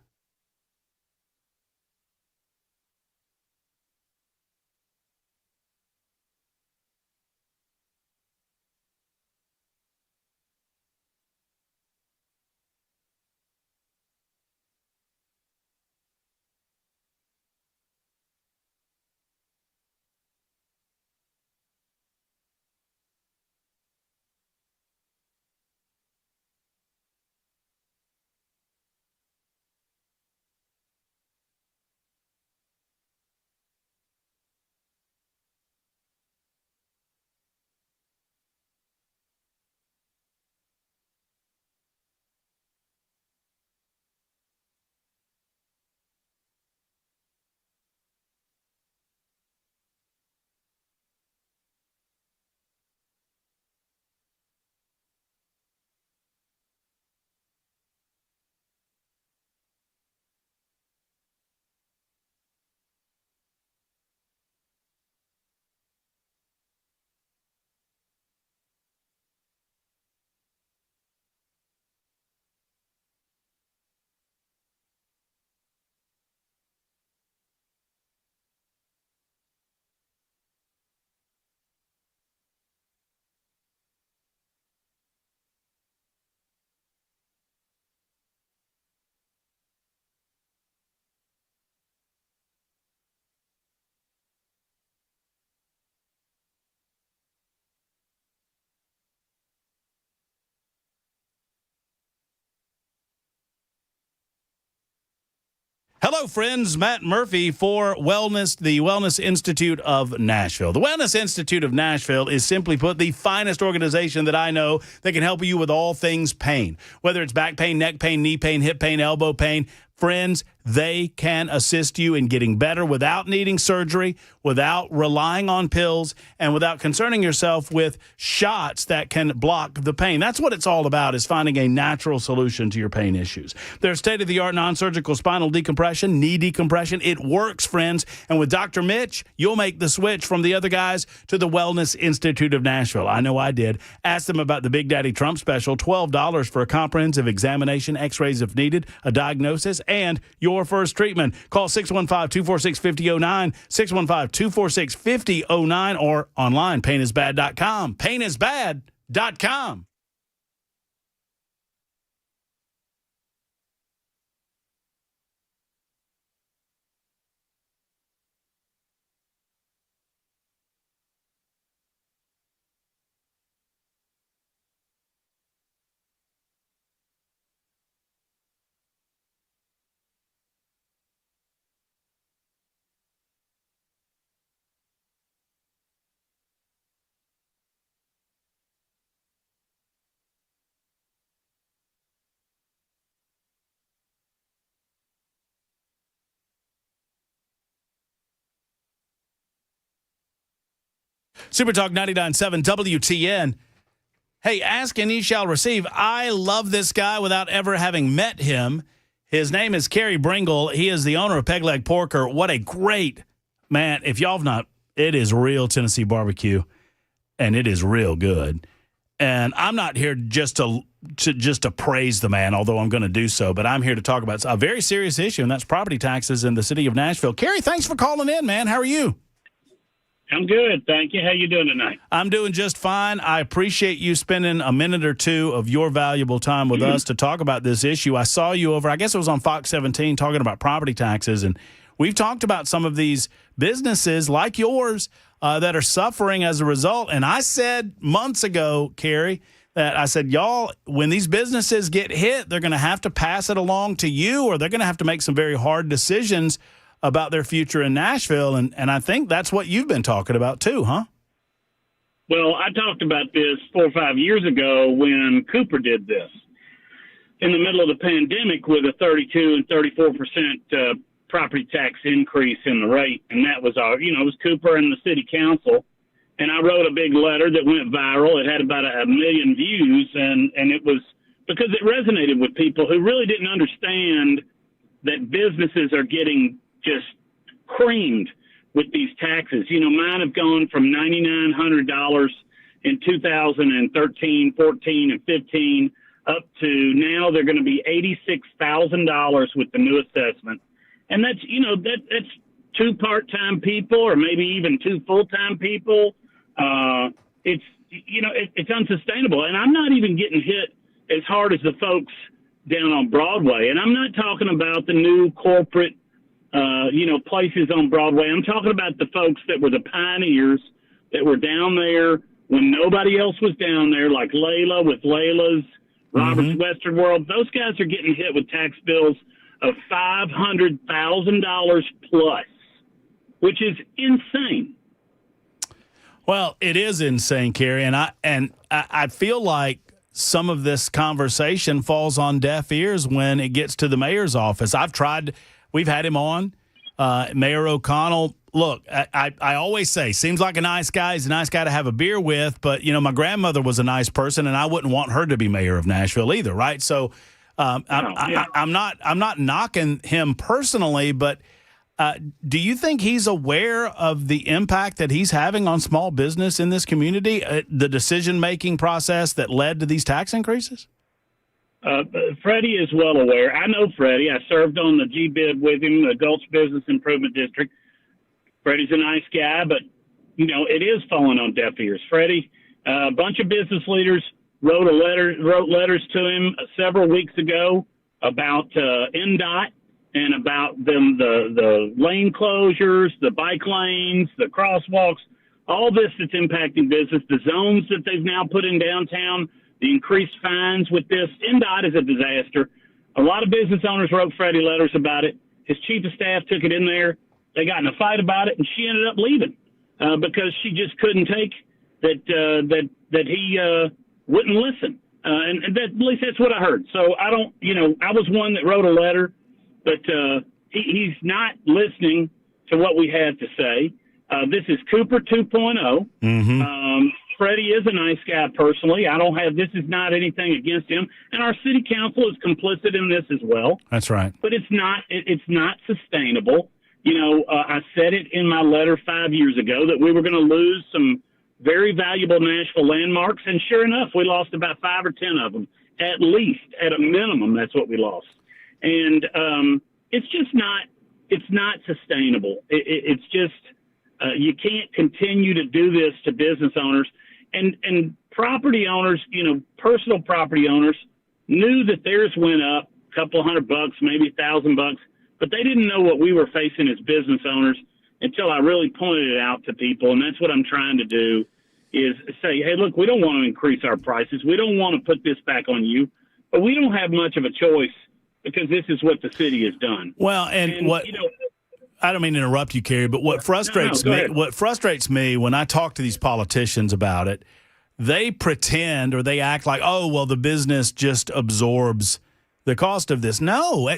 Hello, friends. Matt Murphy for Wellness, the Wellness Institute of Nashville. The Wellness Institute of Nashville is, simply put, the finest organization that I know that can help you with all things pain. Whether it's back pain, neck pain, knee pain, hip pain, elbow pain, friends, they can assist you in getting better without needing surgery, without relying on pills, and without concerning yourself with shots that can block the pain. That's what it's all about, is finding a natural solution to your pain issues. Their state-of-the-art non-surgical spinal decompression, knee decompression, it works, friends. And with Dr. Mitch, you'll make the switch from the other guys to the Wellness Institute of Nashville. I know I did. Ask them about the Big Daddy Trump special, $12 for a comprehensive examination, x-rays if needed, a diagnosis, and your first treatment. Call 615-246-5009, 615-246-5009, or online, painisbad.com. Painisbad.com. Super Talk 99.7 WTN. Hey, ask and ye shall receive. I love this guy without ever having met him. His name is Kerry Bringle. He is the owner of Peg Leg Porker. What a great man. If y'all have not, it is real Tennessee barbecue, and it is real good. And I'm not here just to praise the man, although I'm going to do so, but I'm here to talk about a very serious issue, and that's property taxes in the city of Nashville. Kerry, thanks for calling in, man. How are you? I'm good, thank you. How you doing tonight? I'm doing just fine. I appreciate you spending a minute or two of your valuable time with us to talk about this issue. I saw you over, I guess it was on Fox 17, talking about property taxes, and we've talked about some of these businesses like yours that are suffering as a result. And I said months ago, Kerry, that I said, y'all, when these businesses get hit, they're going to have to pass it along to you, or they're going to have to make some very hard decisions about their future in Nashville, and I think that's what you've been talking about too, huh? Well, I talked about this 4 or 5 years ago when Cooper did this in the middle of the pandemic with a 32 and 34% property tax increase in the rate, and that was it was Cooper and the city council, and I wrote a big letter that went viral. It had about 1 million views, and it was because it resonated with people who really didn't understand that businesses are getting just creamed with these taxes. Mine have gone from $9,900 in 2013, 14, and 15 up to now they're going to be $86,000 with the new assessment. And that's, that's 2 part-time people or maybe even 2 full-time people. It's unsustainable. And I'm not even getting hit as hard as the folks down on Broadway. And I'm not talking about the new corporate places on Broadway. I'm talking about the folks that were the pioneers that were down there when nobody else was down there, like Layla with Layla's, Robert's Western World. Those guys are getting hit with tax bills of $500,000 plus, which is insane. Well, it is insane, Kerry, and I feel like some of this conversation falls on deaf ears when it gets to the mayor's office. We've had him on, Mayor O'Connell. Look, I always say, seems like a nice guy. He's a nice guy to have a beer with. But, my grandmother was a nice person, and I wouldn't want her to be mayor of Nashville either, right? So I'm not knocking him personally, but do you think he's aware of the impact that he's having on small business in this community, the decision-making process that led to these tax increases? Freddie is well aware. I know Freddie. I served on the GBID with him, the Gulch Business Improvement District. Freddie's a nice guy, but, it is falling on deaf ears. Freddie, a bunch of business leaders wrote letters to him several weeks ago about NDOT and about the lane closures, the bike lanes, the crosswalks, all this that's impacting business, the zones that they've now put in downtown, the increased fines with this. NDOT is a disaster. A lot of business owners wrote Freddie letters about it. his chief of staff took it in there. They got in a fight about it, and she ended up leaving because she just couldn't take that he wouldn't listen. And that, at least that's what I heard. So I don't, I was one that wrote a letter, but he's not listening to what we have to say. This is Cooper 2.0. Mm-hmm. Freddie is a nice guy personally. This is not anything against him. And our city council is complicit in this as well. That's right. But it's not sustainable. I said it in my letter 5 years ago that we were going to lose some very valuable Nashville landmarks. And sure enough, we lost about 5 or 10 of them, at least, at a minimum. That's what we lost. And it's not sustainable. It's just, you can't continue to do this to business owners and property owners, personal property owners knew that theirs went up a couple $100, maybe $1,000, but they didn't know what we were facing as business owners until I really pointed it out to people. And that's what I'm trying to do is say, hey, look, we don't want to increase our prices. We don't want to put this back on you, but we don't have much of a choice because this is what the city has done. Well, and what, I don't mean to interrupt you, Kerry, but what frustrates me when I talk to these politicians about it, they pretend or they act like, oh, well, the business just absorbs the cost of this. No,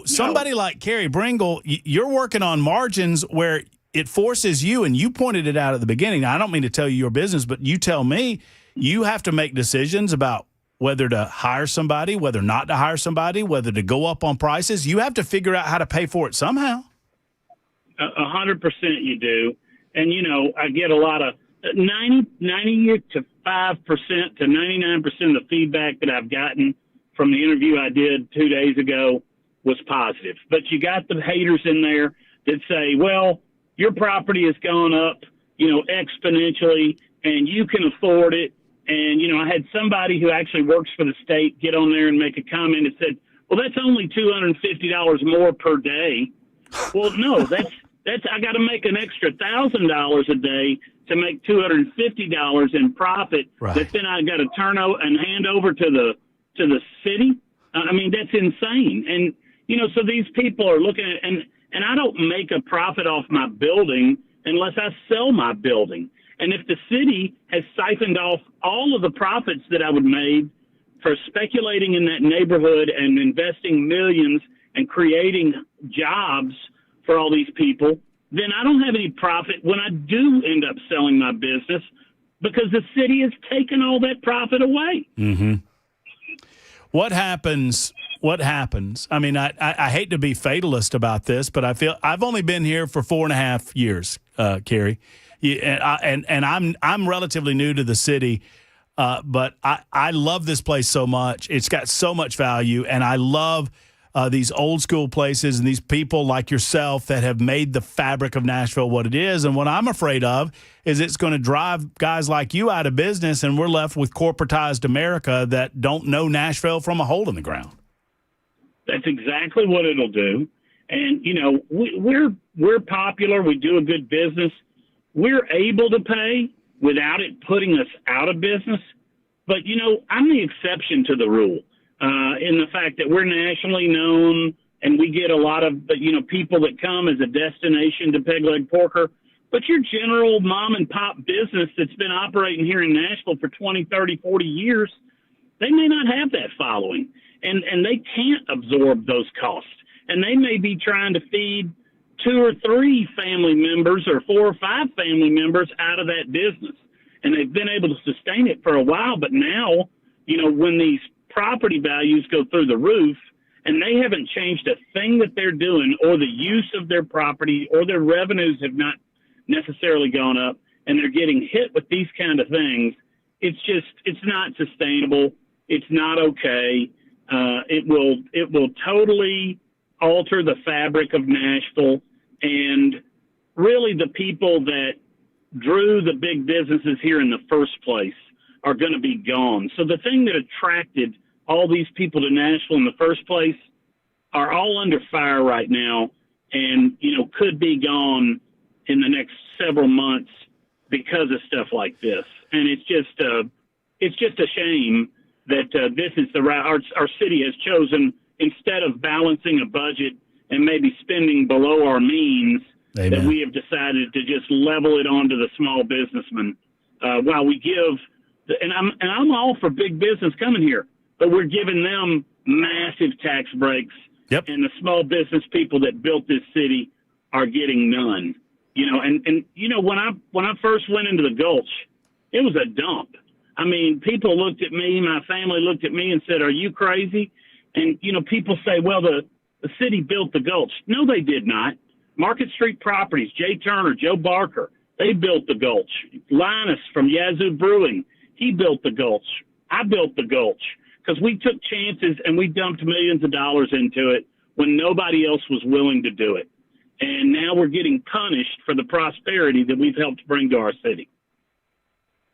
somebody like Kerry Bringle, you're working on margins where it forces you, and you pointed it out at the beginning. Now, I don't mean to tell you your business, but you tell me you have to make decisions about whether to hire somebody, whether not to hire somebody, whether to go up on prices. You have to figure out how to pay for it somehow. 100% you do. And, I get a lot of 90 to 5% to 99% of the feedback that I've gotten from the interview I did 2 days ago was positive. But you got the haters in there that say, well, your property has gone up, exponentially, and you can afford it. And, I had somebody who actually works for the state get on there and make a comment that said, well, that's only $250 more per day. Well, no, that's I got to make an extra $1,000 a day to make $250 in profit. Right. That then I got to turn over and hand over to the city. I mean, that's insane. And so these people are looking at and I don't make a profit off my building unless I sell my building. And if the city has siphoned off all of the profits that I would made for speculating in that neighborhood and investing millions and creating jobs for all these people, then I don't have any profit when I do end up selling my business because the city has taken all that profit away. Mm-hmm. What happens? I mean, I hate to be fatalist about this, but I feel I've only been here for 4.5 years, Kerry. And I'm relatively new to the city, but I love this place so much. It's got so much value, and I love these old school places and these people like yourself that have made the fabric of Nashville what it is. And what I'm afraid of is it's going to drive guys like you out of business, and we're left with corporatized America that don't know Nashville from a hole in the ground. That's exactly what it'll do. And, we're popular. We do a good business. We're able to pay without it putting us out of business. But, I'm the exception to the rule in the fact that we're nationally known and we get a lot of, people that come as a destination to Peg Leg Porker. But your general mom and pop business that's been operating here in Nashville for 20, 30, 40 years, they may not have that following. And they can't absorb those costs. And they may be trying to feed 2 or 3 family members or 4 or 5 family members out of that business. And they've been able to sustain it for a while. But now, when these property values go through the roof and they haven't changed a thing that they're doing or the use of their property or their revenues have not necessarily gone up and they're getting hit with these kind of things, it's not sustainable. It's not okay. It will totally alter the fabric of Nashville, and really the people that drew the big businesses here in the first place are going to be gone. So the thing that attracted all these people to Nashville in the first place are all under fire right now and, could be gone in the next several months because of stuff like this. And it's just a shame that this is the route our city has chosen instead of balancing a budget and maybe spending below our means, Amen. that we have decided to just level it onto the small businessman. While we give, and I'm all for big business coming here, but we're giving them massive tax breaks. Yep. And the small business people that built this city are getting none. And when I first went into the Gulch, it was a dump. I mean, people looked at me, my family looked at me and said, "Are you crazy?" And people say, "Well, the city built the Gulch." No, they did not. Market Street Properties, Jay Turner, Joe Barker, they built the Gulch. Linus from Yazoo Brewing, he built the Gulch. I built the Gulch because we took chances and we dumped millions of dollars into it when nobody else was willing to do it. And now we're getting punished for the prosperity that we've helped bring to our city.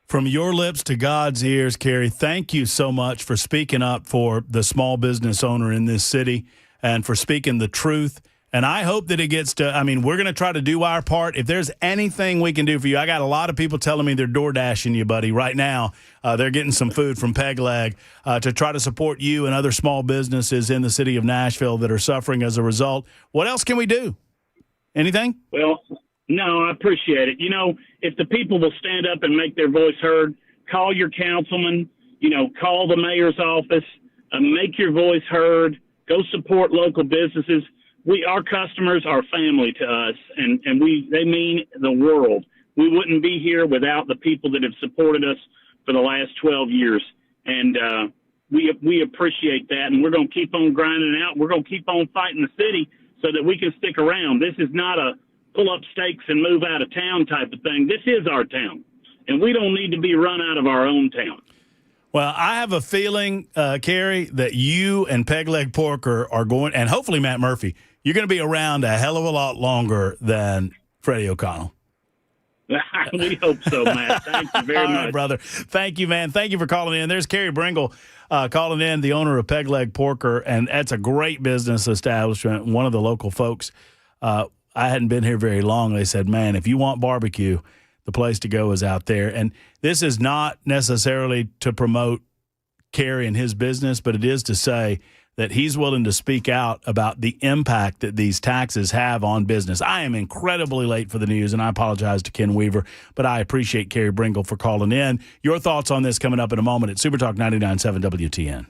From your lips to God's ears, Kerry, thank you so much for speaking up for the small business owner in this city and for speaking the truth. And I hope that it gets to, we're going to try to do our part. If there's anything we can do for you, I got a lot of people telling me they're door dashing you, buddy, right now. They're getting some food from Peg Leg to try to support you and other small businesses in the city of Nashville that are suffering as a result. What else can we do? Anything? Well, no, I appreciate it. If the people will stand up and make their voice heard, call your councilman, call the mayor's office, make your voice heard, go support local businesses. Our customers are family to us, and they mean the world. We wouldn't be here without the people that have supported us for the last 12 years, and we appreciate that, and we're going to keep on grinding out. We're going to keep on fighting the city so that we can stick around. This is not a pull up stakes and move out of town type of thing. This is our town, and we don't need to be run out of our own town. Well, I have a feeling, Kerry, that you and Peg Leg Porker are going, and hopefully Matt Murphy, you're going to be around a hell of a lot longer than Freddie O'Connell. We hope so, Matt. Thank you very All much. right, brother. Thank you, man. Thank you for calling in. There's Kerry Bringle calling in, the owner of Peg Leg Porker, and that's a great business establishment. One of the local folks, I hadn't been here very long. They said, man, if you want barbecue, the place to go is out there. And this is not necessarily to promote Kerry and his business, but it is to say that he's willing to speak out about the impact that these taxes have on business. I am incredibly late for the news, and I apologize to Ken Weaver, but I appreciate Kerry Bringle for calling in. Your thoughts on this coming up in a moment at Super Talk 99.7 WTN.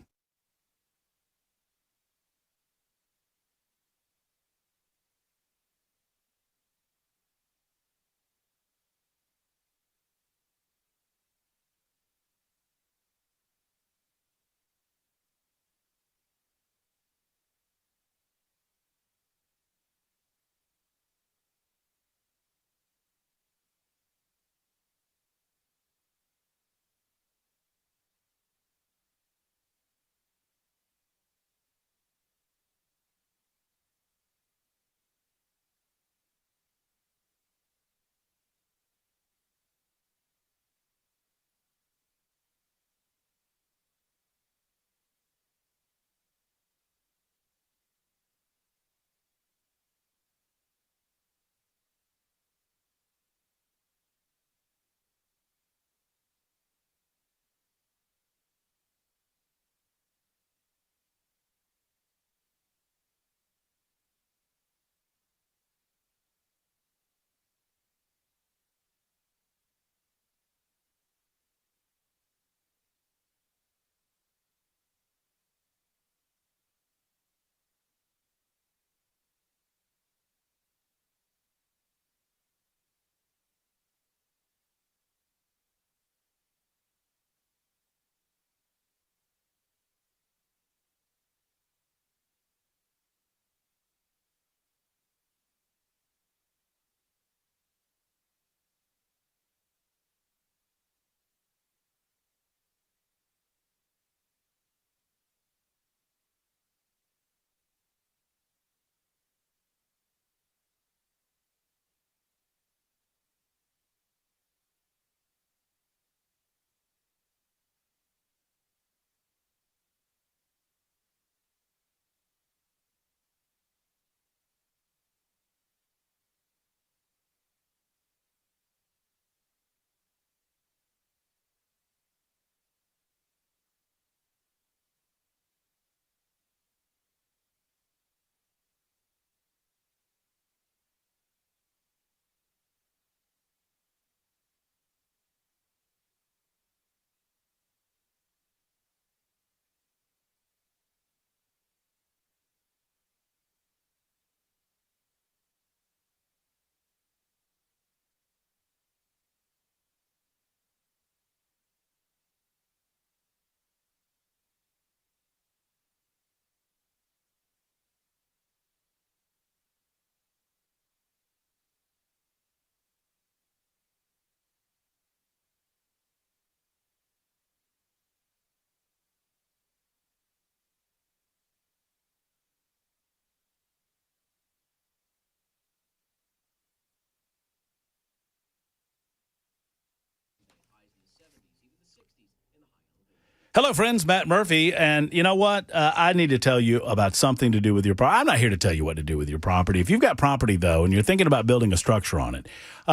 Hello, friends. Matt Murphy. And you know what? I need to tell you about something to do with your property. I'm not here to tell you what to do with your property. If you've got property, though, and you're thinking about building a structure on it,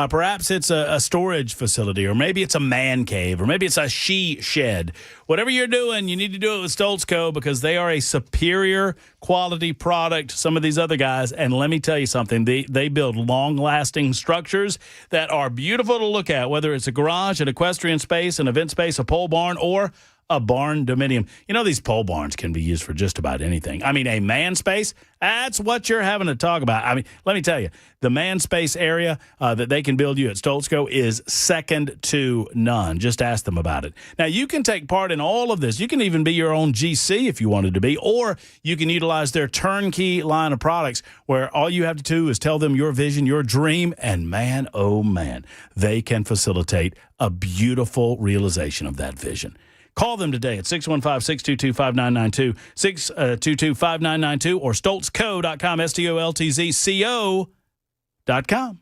perhaps it's a storage facility, or maybe it's a man cave, or maybe it's a she shed. Whatever you're doing, you need to do it with Stoltz Co. because they are a superior quality product to some of these other guys. And let me tell you something. They build long-lasting structures that are beautiful to look at, whether it's a garage, an equestrian space, an event space, a pole barn, or a barn dominium. You know, these pole barns can be used for just about anything. I mean, a man space, that's what you're having to talk about. I mean, let me tell you, the man space area that they can build you at Stoltz Co. is second to none. Just ask them about it. Now, you can take part in all of this. You can even be your own GC if you wanted to be, or you can utilize their turnkey line of products where all you have to do is tell them your vision, your dream, and man, oh man, they can facilitate a beautiful realization of that vision. Call them today at 615-622-5992, 622-5992, or stoltzco.com, STOLTZCO.com.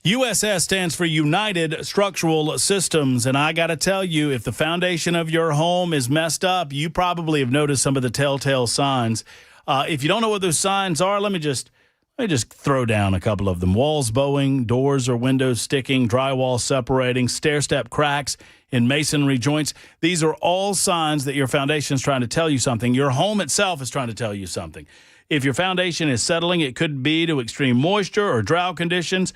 USS stands for United Structural Systems, and I got to tell you, if the foundation of your home is messed up, you probably have noticed some of the telltale signs. If you don't know what those signs are, let me just throw down a couple of them. Walls bowing, doors or windows sticking, drywall separating, stair-step cracks in masonry joints. These are all signs that your foundation is trying to tell you something. Your home itself is trying to tell you something. If your foundation is settling, it could be to extreme moisture or drought conditions.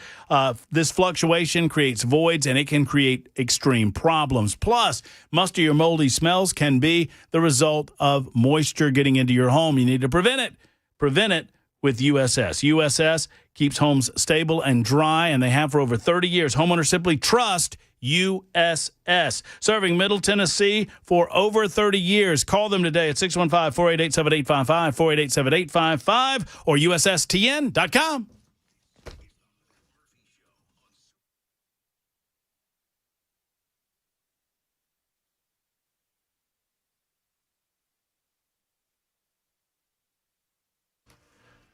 This fluctuation creates voids, and it can create extreme problems. Plus, musty or moldy smells can be the result of moisture getting into your home. You need to prevent it. Prevent it with USS. USS keeps homes stable and dry, and they have for over 30 years. Homeowners simply trust USS. Serving Middle Tennessee for over 30 years. Call them today at 615-488-7855, 488-7855, or USSTN.com.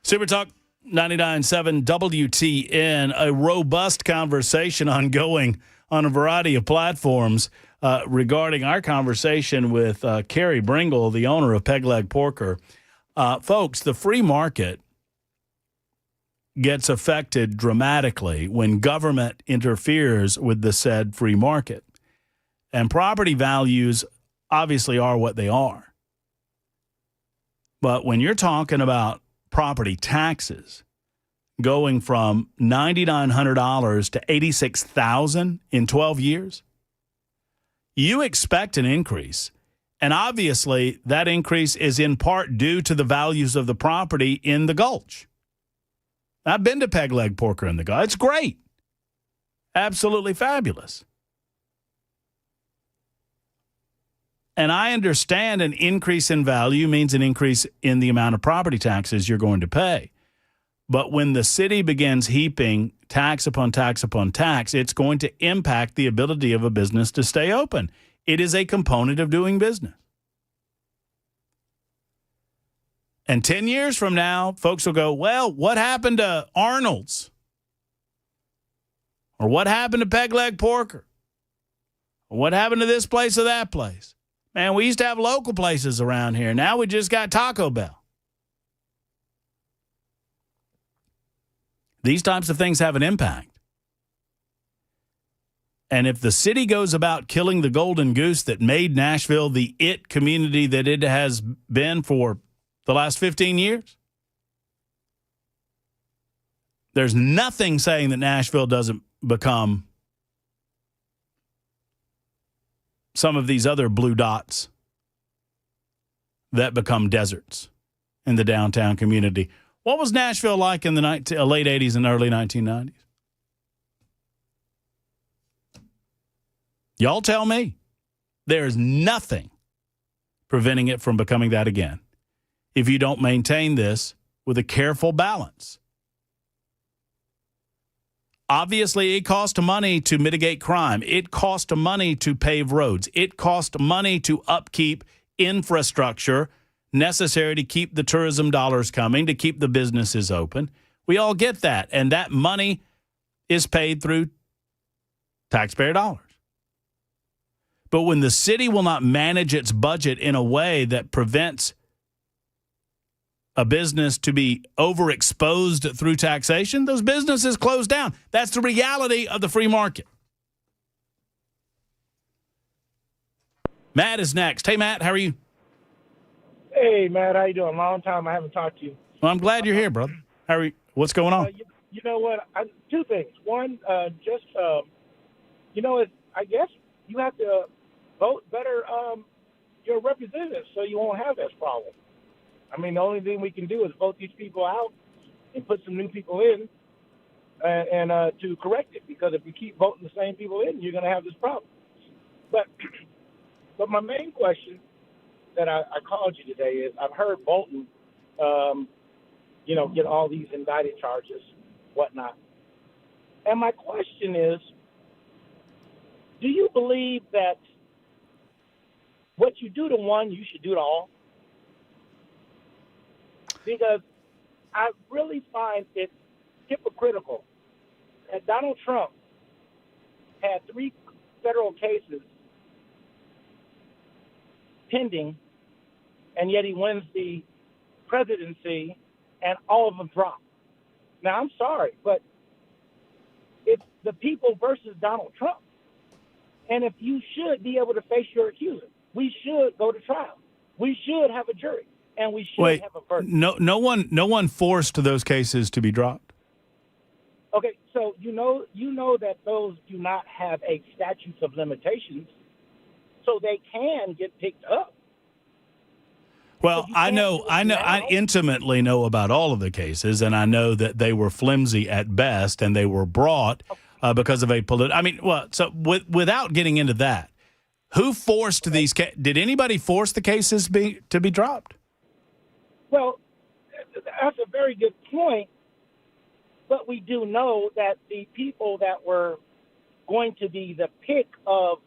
Super Talk 99.7 WTN, a robust conversation ongoing on a variety of platforms regarding our conversation with Carrie Bringle, the owner of Peg Leg Porker. Folks, the free market gets affected dramatically when government interferes with the said free market. And property values obviously are what they are. But when you're talking about property taxes going from $9,900 to $86,000 in 12 years, you expect an increase. And obviously, that increase is in part due to the values of the property in the Gulch. I've been to Peg Leg Porker in the Gulch. It's great. Absolutely fabulous. And I understand an increase in value means an increase in the amount of property taxes you're going to pay. But when the city begins heaping tax upon tax upon tax, it's going to impact the ability of a business to stay open. It is a component of doing business. And 10 years from now, folks will go, well, what happened to Arnold's? Or what happened to Peg Leg Porker? Or what happened to this place or that place? Man, we used to have local places around here. Now we just got Taco Bell. These types of things have an impact. And if the city goes about killing the golden goose that made Nashville the it community that it has been for the last 15 years, there's nothing saying that Nashville doesn't become some of these other blue dots that become deserts in the downtown community. What was Nashville like in the late 80s and early 1990s? Y'all tell me. There's nothing preventing it from becoming that again if you don't maintain this with a careful balance. Obviously, it costs money to mitigate crime. It costs money to pave roads. It costs money to upkeep infrastructure necessary to keep the tourism dollars coming, to keep the businesses open. We all get that. And that money is paid through taxpayer dollars. But when the city will not manage its budget in a way that prevents a business to be overexposed through taxation, those businesses close down. That's the reality of the free market. Matt is next. Hey, Matt, how are you? Hey, Matt, how you doing? Long time I haven't talked to you. Well, I'm glad you're here, brother. How are you? What's going on? You know what? Two things. One, I guess you have to vote better your representatives so you won't have this problem. I mean, the only thing we can do is vote these people out and put some new people in and to correct it, because if you keep voting the same people in, you're going to have this problem. But my main question that I called you today is I've heard Bolton, get all these indicted charges, whatnot. And my question is, do you believe that what you do to one, you should do to all? Because I really find it hypocritical that Donald Trump had 3 federal cases pending, and yet he wins the presidency, and all of them drop. Now, I'm sorry, but it's the people versus Donald Trump. And if you should be able to face your accuser, we should go to trial. We should have a jury, and we should have a verdict. No one forced those cases to be dropped. Okay, so you know that those do not have a statute of limitations, so they can get picked up. Well, I intimately know about all of the cases, and I know that they were flimsy at best, and they were brought because of a political. I mean, well, so without getting into that, who forced these? Did anybody force the cases to be dropped? Well, that's a very good point, but we do know that the people that were going to be the pick of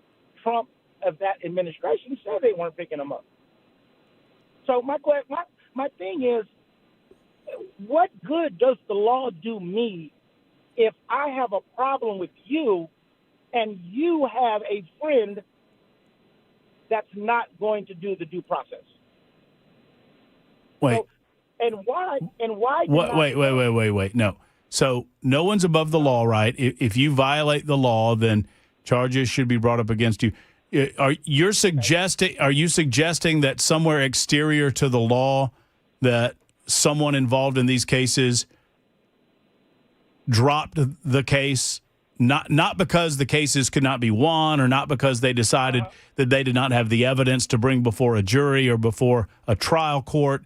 Trump, of that administration, said they weren't picking them up. So my thing is, what good does the law do me if I have a problem with you and you have a friend that's not going to do the due process? Wait. So, and why? Wait. No. So no one's above the law, right? If you violate the law, then charges should be brought up against you. Are you suggesting that somewhere exterior to the law that someone involved in these cases dropped the case, not because the cases could not be won, or not because they decided that they did not have the evidence to bring before a jury or before a trial court,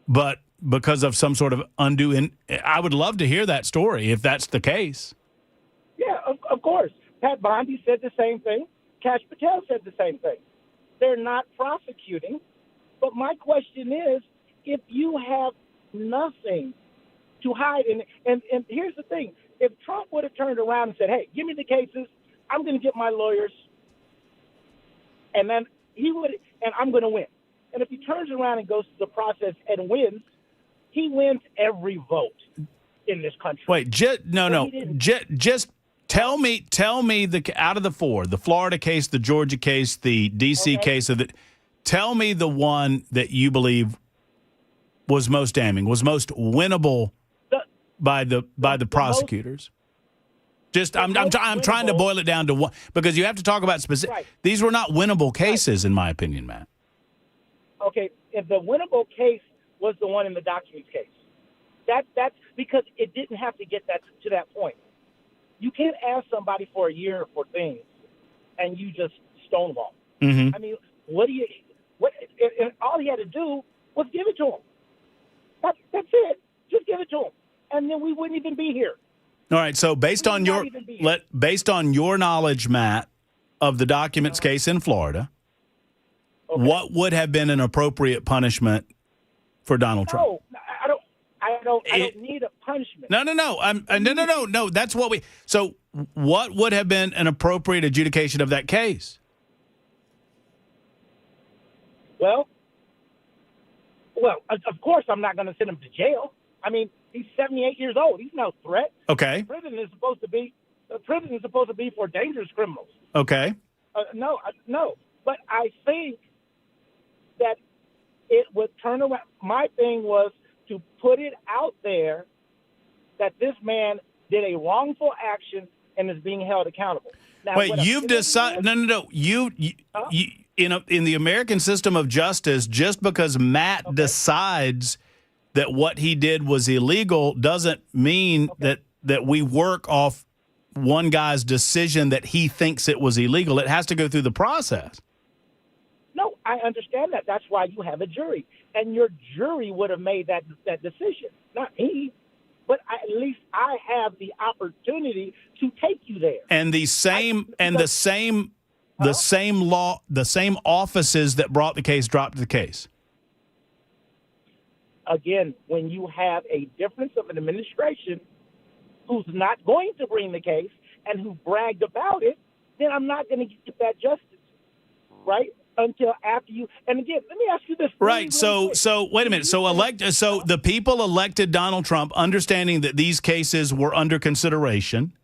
but because of some sort of undue? I would love to hear that story if that's the case. Yeah, of course. Pat Bondi said the same thing. Kash Patel said the same thing. They're not prosecuting. But my question is, if you have nothing to hide, and here's the thing, if Trump would have turned around and said, hey, give me the cases, I'm going to get my lawyers, and then he would, and I'm going to win. And if he turns around and goes through the process and wins, he wins every vote in this country. Wait, just tell me the out of the four, the Florida case, the Georgia case, the D.C. case, tell me the one that you believe was most damning, was most winnable by the prosecutors. I'm trying to boil it down to one, because you have to talk about specific. Right. These were not winnable cases, in my opinion, Matt. Okay, if the winnable case was the one in the documents case. That's because it didn't have to get to that point. You can't ask somebody for a year for things, and you just stonewall. Mm-hmm. I mean, and all he had to do was give it to him. That's it. Just give it to him, and then we wouldn't even be here. All right. So based on your knowledge, Matt, of the documents case in Florida, what would have been an appropriate punishment for Donald Trump? No, I don't need a punishment. No. No. That's what we. So what would have been an appropriate adjudication of that case? Well, of course I'm not going to send him to jail. I mean, he's 78 years old. He's no threat. Okay. Prison is supposed to be for dangerous criminals. Okay. No. But I think that it would turn around. My thing was to put it out there that this man did a wrongful action and is being held accountable. Now, wait, you've decided? No. You in the American system of justice, just because Matt decides that what he did was illegal doesn't mean that we work off one guy's decision that he thinks it was illegal. It has to go through the process. No, I understand that. That's why you have a jury. And your jury would have made that decision, not me. But at least I have the opportunity to take you there. And the same offices that brought the case dropped the case. Again, when you have a difference of an administration who's not going to bring the case and who bragged about it, then I'm not going to get that justice, right? Until after you. And again, let me ask you this. Right. So wait a minute. So the people elected Donald Trump, understanding that these cases were under consideration.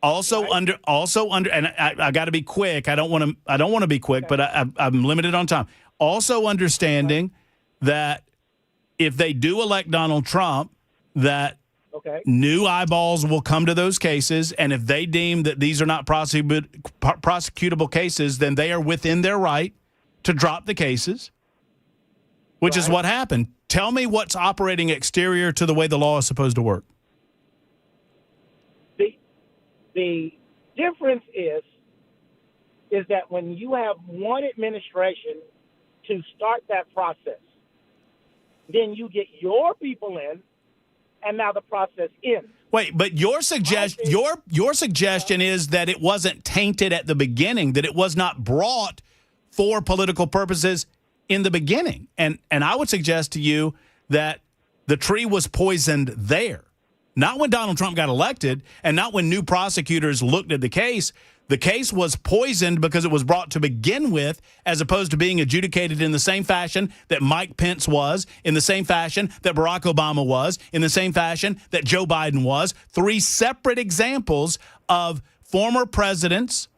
Also under, and I got to be quick. I don't want to be quick, but I'm limited on time. Also understanding that if they do elect Donald Trump, that new eyeballs will come to those cases, and if they deem that these are not prosecutable cases, then they are within their right to drop the cases, which is what happened. Tell me what's operating exterior to the way the law is supposed to work. The difference is that when you have one administration to start that process, then you get your people in, and now the process ends. Wait, but your suggestion is that it wasn't tainted at the beginning, that it was not brought for political purposes in the beginning. And I would suggest to you that the tree was poisoned there. Not when Donald Trump got elected, and not when new prosecutors looked at the case. The case was poisoned because it was brought to begin with, as opposed to being adjudicated in the same fashion that Mike Pence was, in the same fashion that Barack Obama was, in the same fashion that Joe Biden was. Three separate examples of former presidents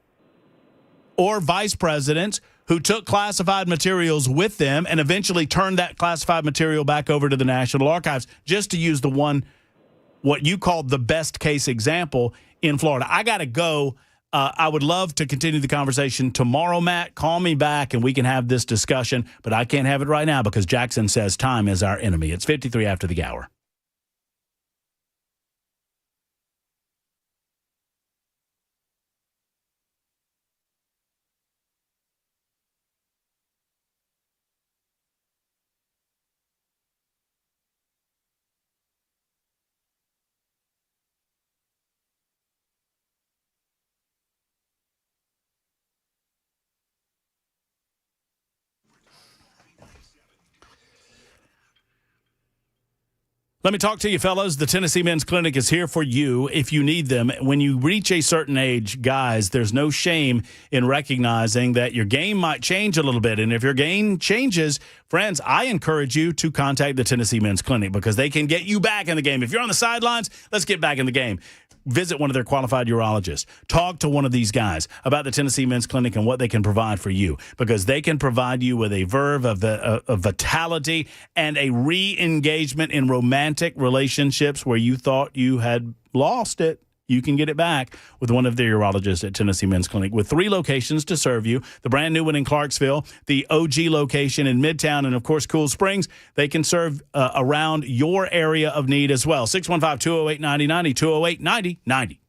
or vice presidents who took classified materials with them and eventually turned that classified material back over to the National Archives, just to use the one, what you called the best case example in Florida. I got to go. I would love to continue the conversation tomorrow, Matt. Call me back and we can have this discussion, but I can't have it right now because Jackson says time is our enemy. It's 53 after the hour. Let me talk to you, fellas. The Tennessee Men's Clinic is here for you if you need them. When you reach a certain age, guys, there's no shame in recognizing that your game might change a little bit. And if your game changes, friends, I encourage you to contact the Tennessee Men's Clinic because they can get you back in the game. If you're on the sidelines, let's get back in the game. Visit one of their qualified urologists. Talk to one of these guys about the Tennessee Men's Clinic and what they can provide for you, because they can provide you with a verve of vitality and a re-engagement in romantic relationships where you thought you had lost it. You can get it back with one of their urologists at Tennessee Men's Clinic with 3 locations to serve you. The brand new one in Clarksville, the OG location in Midtown, and, of course, Cool Springs. They can serve around your area of need as well. 615-208-9090, 208-9090.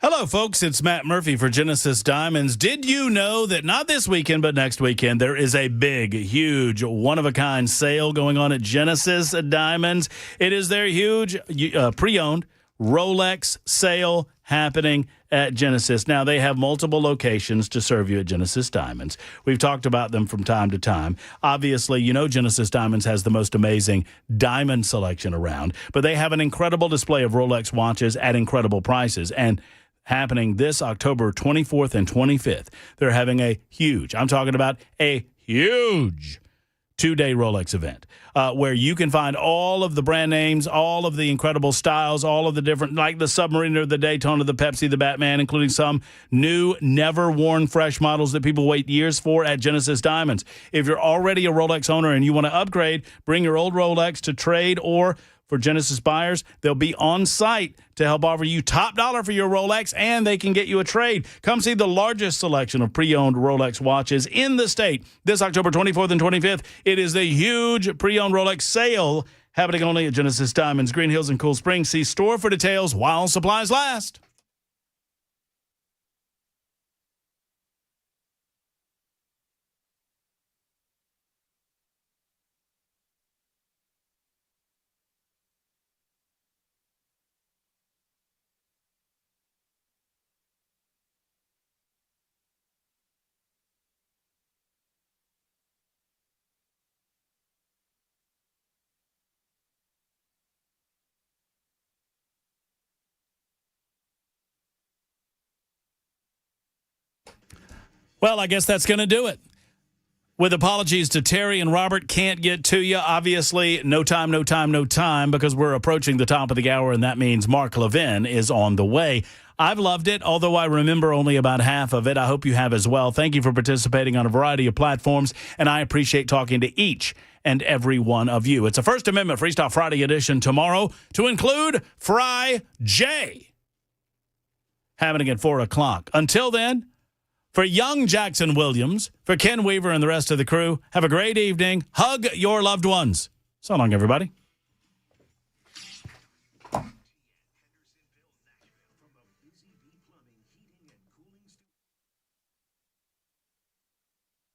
Hello, folks. It's Matt Murphy for Genesis Diamonds. Did you know that not this weekend, but next weekend, there is a big, huge, one-of-a-kind sale going on at Genesis Diamonds? It is their huge pre-owned Rolex sale happening at Genesis. Now, they have multiple locations to serve you at Genesis Diamonds. We've talked about them from time to time. Obviously, you know Genesis Diamonds has the most amazing diamond selection around, but they have an incredible display of Rolex watches at incredible prices. And happening this October 24th and 25th, they're having a huge 2-day Rolex event where you can find all of the brand names, all of the incredible styles, all of the different, like the Submariner, the Daytona, the Pepsi, the Batman, including some new, never-worn fresh models that people wait years for at Genesis Diamonds. If you're already a Rolex owner and you want to upgrade, bring your old Rolex to trade or for Genesis buyers. They'll be on site to help offer you top dollar for your Rolex, and they can get you a trade. Come see the largest selection of pre-owned Rolex watches in the state this October 24th and 25th. It is the huge pre-owned Rolex sale happening only at Genesis Diamonds, Green Hills, and Cool Springs. See store for details while supplies last. Well, I guess that's going to do it. With apologies to Terry and Robert, can't get to you. Obviously, no time, because we're approaching the top of the hour, and that means Mark Levin is on the way. I've loved it, although I remember only about half of it. I hope you have as well. Thank you for participating on a variety of platforms, and I appreciate talking to each and every one of you. It's a First Amendment Freestyle Friday edition tomorrow to include Fry J, happening at 4 o'clock. Until then, for young Jackson Williams, for Ken Weaver and the rest of the crew, have a great evening. Hug your loved ones. So long, everybody.